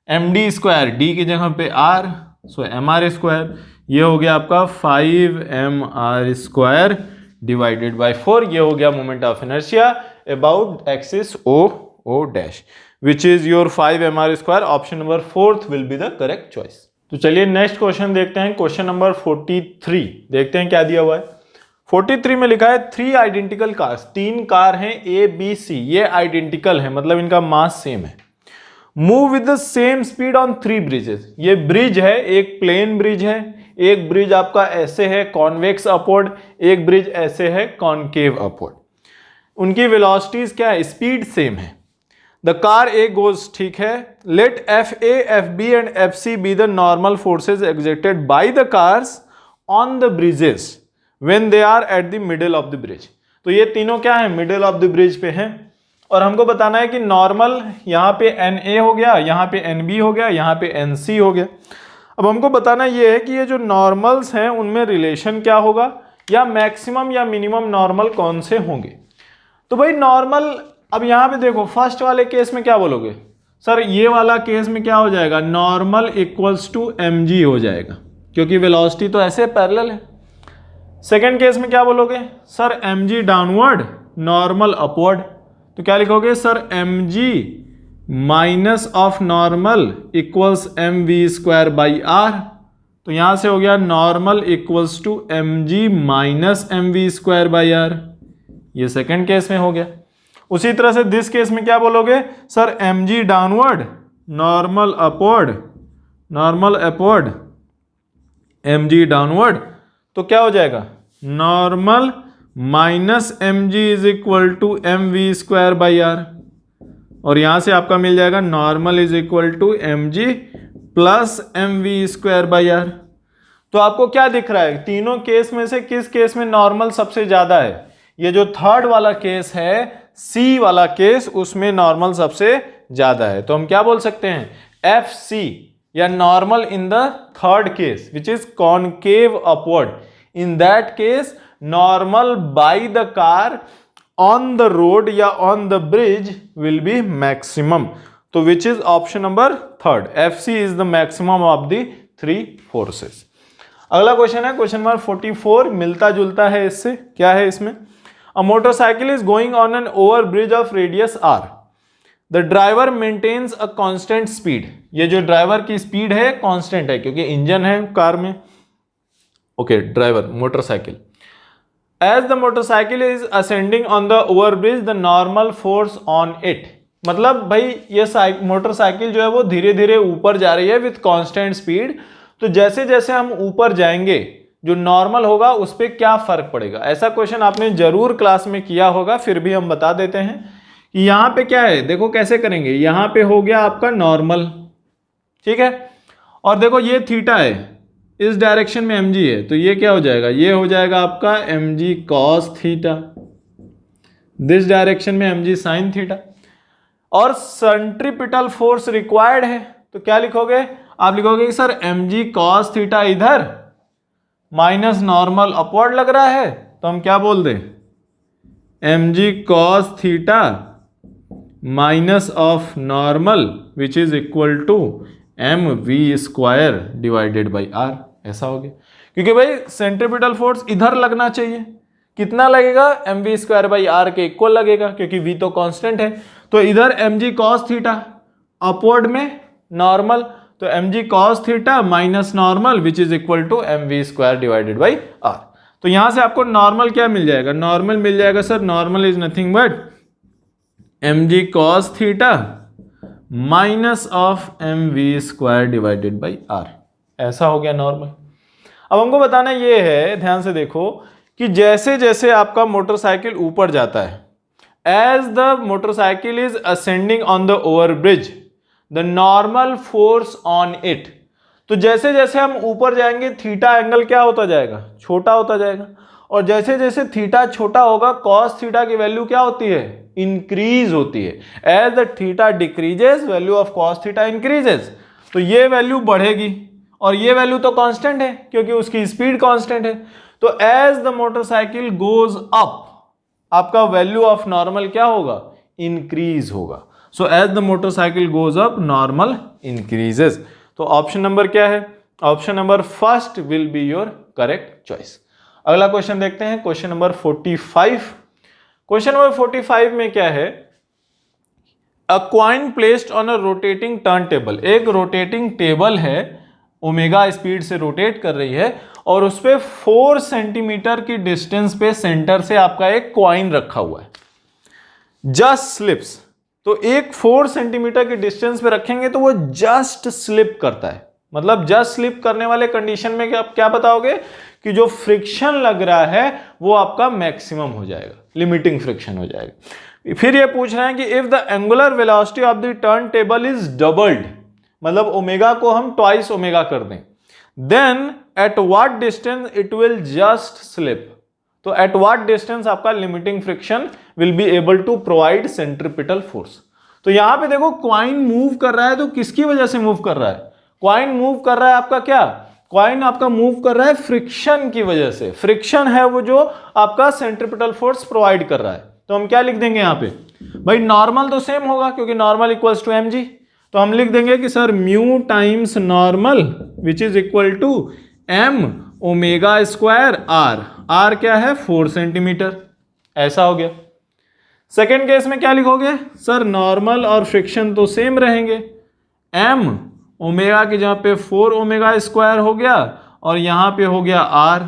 md², d की जगह पे r, सो mr², ये हो गया आपका 5mr² डिवाइडेड बाय 4, ये हो गया moment of inertia about axis o dash, which is your 5mr²। Option number 4 will be the correct choice. तो चलिए नेक्स्ट क्वेश्चन देखते हैं, क्वेश्चन नंबर 43, देखते हैं क्या दिया हुआ है। 43 में लिखा है 3 आइडेंटिकल कार्स, 3 कार हैं A B C, ये आइडेंटिकल है मतलब इनका मास सेम है। Move with the same speed on 3 bridges, ये ब्रिज है, एक प्लेन ब्रिज है, एक ब्रिज आपका ऐसे है कॉन्वेक्स अपवर्ड, एक ब्रिज ऐसे है कॉनकेव अपवर्ड। उनकी वेलोसिटीज क्या है, स्पीड सेम है। द कार ए गोज, ठीक है, let FA, FB and FC be the normal forces exerted by the cars on the bridges when they are at the middle of the bridge. तो ये तीनों क्या है, middle of the bridge पे हैं, और हमको बताना है कि नॉर्मल यहाँ पे NA हो गया, यहाँ पे NB हो गया, यहाँ पे NC हो गया। अब हमको बताना ये है कि ये जो नॉर्मल्स हैं उनमें रिलेशन क्या होगा, या मैक्सिमम या मिनिमम नॉर्मल कौन से होंगे। तो भाई नॉर्मल, अब यहाँ पे देखो फर्स्ट वाले केस में क्या बोलोगे सर, ये वाला केस में क्या हो जाएगा, नॉर्मल इक्वल्स टू mg हो जाएगा, क्योंकि वेलोसिटी तो ऐसे पैरेलल है। सेकेंड केस में क्या बोलोगे sir, mg downward normal upward, तो क्या लिखोगे sir, mg minus of normal equals mv²/r। तो यहां से हो गया normal equals to mg minus mv²/r, ये सेकेंड केस में हो गया। उसी तरह से दिस केस में क्या बोलोगे sir, mg downward normal upward mg downward, तो क्या हो जाएगा normal minus mg is equal to mv²/r, और यहां से आपका मिल जाएगा normal is equal to mg plus mv²/r। तो आपको क्या दिख रहा है, तीनों केस में से किस केस में नॉर्मल सबसे ज्यादा है, ये जो थर्ड वाला केस है C वाला केस, उसमें नॉर्मल सबसे ज्यादा है। तो हम क्या बोल सकते हैं, FC या normal in the third case which is concave upward, in that case normal by the car on the road या on the bridge will be maximum. तो which is option number 3, FC is the maximum of the 3 forces. अगला question है question number 44, मिलता जुलता है इससे, क्या है इसमें, A motorcycle is going on an overbridge of radius r. The driver maintains a constant speed. ये जो ड्राइवर की स्पीड है कांस्टेंट है क्योंकि इंजन है कार में। Okay, driver motorcycle. As the motorcycle is ascending on the overbridge, the normal force on it. मतलब भाई ये मोटरसाइकिल जो है वो धीरे धीरे ऊपर जा रही है विथ कांस्टेंट स्पीड। तो जैसे जैसे हम ऊपर जाएंगे जो नॉर्मल होगा उस पर क्या फर्क पड़ेगा, ऐसा क्वेश्चन आपने जरूर क्लास में किया होगा, फिर भी हम बता देते हैं कि यहाँ पे क्या है। देखो कैसे करेंगे, यहाँ पे हो गया आपका नॉर्मल, ठीक है, और देखो ये थीटा है, इस डायरेक्शन में mg है, तो ये क्या हो जाएगा, ये हो जाएगा आपका mg cos theta, this direction में mg sin थीटा। और सेंट्रीपिटल फोर्स रिक्वायर्ड है, तो क्या लिखोगे? आप लिखोगे कि सर mg cos थीटा इधर माइनस नॉर्मल अपवर्ड लग रहा है, तो हम क्या बोल दें? mg cos theta minus of normal which is equal to mv square divided by r। ऐसा हो गया, क्योंकि भाई सेंट्रीपिटल फोर्स इधर लगना चाहिए। कितना लगेगा? mv स्क्वायर बाई r के इक्वल लगेगा, क्योंकि v तो कांस्टेंट है। तो इधर mg cos थीटा, अपवर्ड में नॉर्मल, तो mg cos theta minus normal which is equal to mv square divided by r। तो यहां से आपको नॉर्मल क्या मिल जाएगा? नॉर्मल मिल जाएगा sir, normal is nothing but mg cos theta minus of mv square divided by r। ऐसा हो गया नॉर्मल। अब हमको बताना ये है, ध्यान से देखो, कि जैसे जैसे आपका मोटरसाइकिल ऊपर जाता है, as the motorcycle is ascending on the overbridge the normal force on it, तो जैसे जैसे हम ऊपर जाएंगे थीटा एंगल क्या होता जाएगा? छोटा होता जाएगा। और जैसे जैसे थीटा छोटा होगा कॉस थीटा की वैल्यू क्या होती है? इंक्रीज होती है। As the theta decreases value of cos theta increases, तो ये वैल्यू बढ़ेगी और ये वैल्यू तो कांस्टेंट है क्योंकि उसकी स्पीड कांस्टेंट है। तो as the motorcycle goes up, आपका वैल्यू ऑफ नॉर्मल क्या होगा? इंक्रीज होगा। So as the motorcycle goes up normal increases. तो ऑप्शन नंबर क्या है? Option number first will be your correct choice. अगला क्वेश्चन देखते हैं, क्वेश्चन नंबर 45। क्वेश्चन नंबर 45 में क्या है? अ coin placed on a rotating turn table, एक रोटेटिंग टेबल है, ओमेगा स्पीड से रोटेट कर रही है और उस पे 4 सेंटीमीटर की डिस्टेंस पे सेंटर से आपका एक कॉइन रखा हुआ है। जस्ट स्लिप्स, तो एक 4 सेंटीमीटर की डिस्टेंस पे रखेंगे तो वो जस्ट स्लिप करता है। मतलब जस्ट स्लिप करने वाले कंडीशन में क्या बताओगे? कि जो फ्रिक्शन लग रहा है वो आपका मैक्सिमम हो जाएगा, लिमिटिंग फ्रिक्शन हो जाएगा। फिर ये पूछ रहे हैं कि if the angular velocity of the turn table is doubled, मतलब ओमेगा को हम ट्वाइस ओमेगा कर दें, then at what distance it will just slip, तो एट व्हाट डिस्टेंस आपका limiting friction will be able to provide centripetal force. तो यहां पे देखो कॉइन मूव कर रहा है, तो किसकी वजह से मूव कर रहा है? कॉइन मूव कर रहा है आपका क्या? कॉइन आपका मूव कर रहा है फ्रिक्शन की वजह से। फ्रिक्शन है वो जो आपका सेंट्रीपिटल फोर्स प्रोवाइड कर रहा है। तो हम क्या लिख देंगे यहां पे? भाई नॉर्मल तो सेम होगा क्योंकि नॉर्मल इक्वल्स टू mg, तो हम लिख देंगे कि sir mu times normal which is equal to m omega square r। r क्या है? 4 सेंटीमीटर। ऐसा हो गया। सेकेंड केस में क्या लिखोगे? सर नॉर्मल और फ्रिक्शन तो सेम रहेंगे, m ओमेगा की जहां पे 4 ओमेगा स्क्वायर हो गया और यहां पे हो गया r,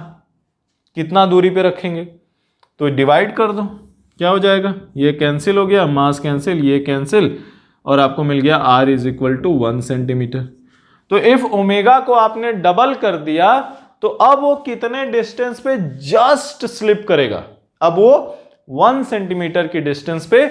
कितना दूरी पे रखेंगे? तो डिवाइड कर दो, क्या हो जाएगा? ये कैंसिल हो गया, मास कैंसिल, ये कैंसिल, और आपको मिल गया r is equal to 1 centimetre. तो इफ ओमेगा को आपने डबल कर दिया तो अब वो कितने डिस्टेंस पे जस्ट स्लिप करेगा? अब वो 1 सेंटीमीटर की डिस्टेंस पे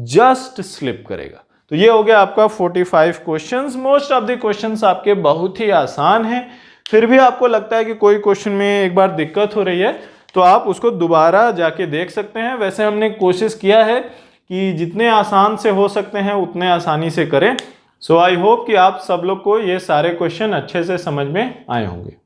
जस्ट स्लिप करेगा। तो ये हो गया आपका 45 questions. Most of the questions आपके बहुत ही आसान हैं। फिर भी आपको लगता है कि कोई क्वेश्चन में एक बार दिक्कत हो रही है तो आप उसको दोबारा जाके देख सकते हैं। वैसे हमने कोशिश किया है कि जितने आसान से हो सकते हैं उतने आसानी से करें। सो आई होप कि आप सब लोग को ये सारे क्वेश्चन अच्छे से समझ में आए होंगे।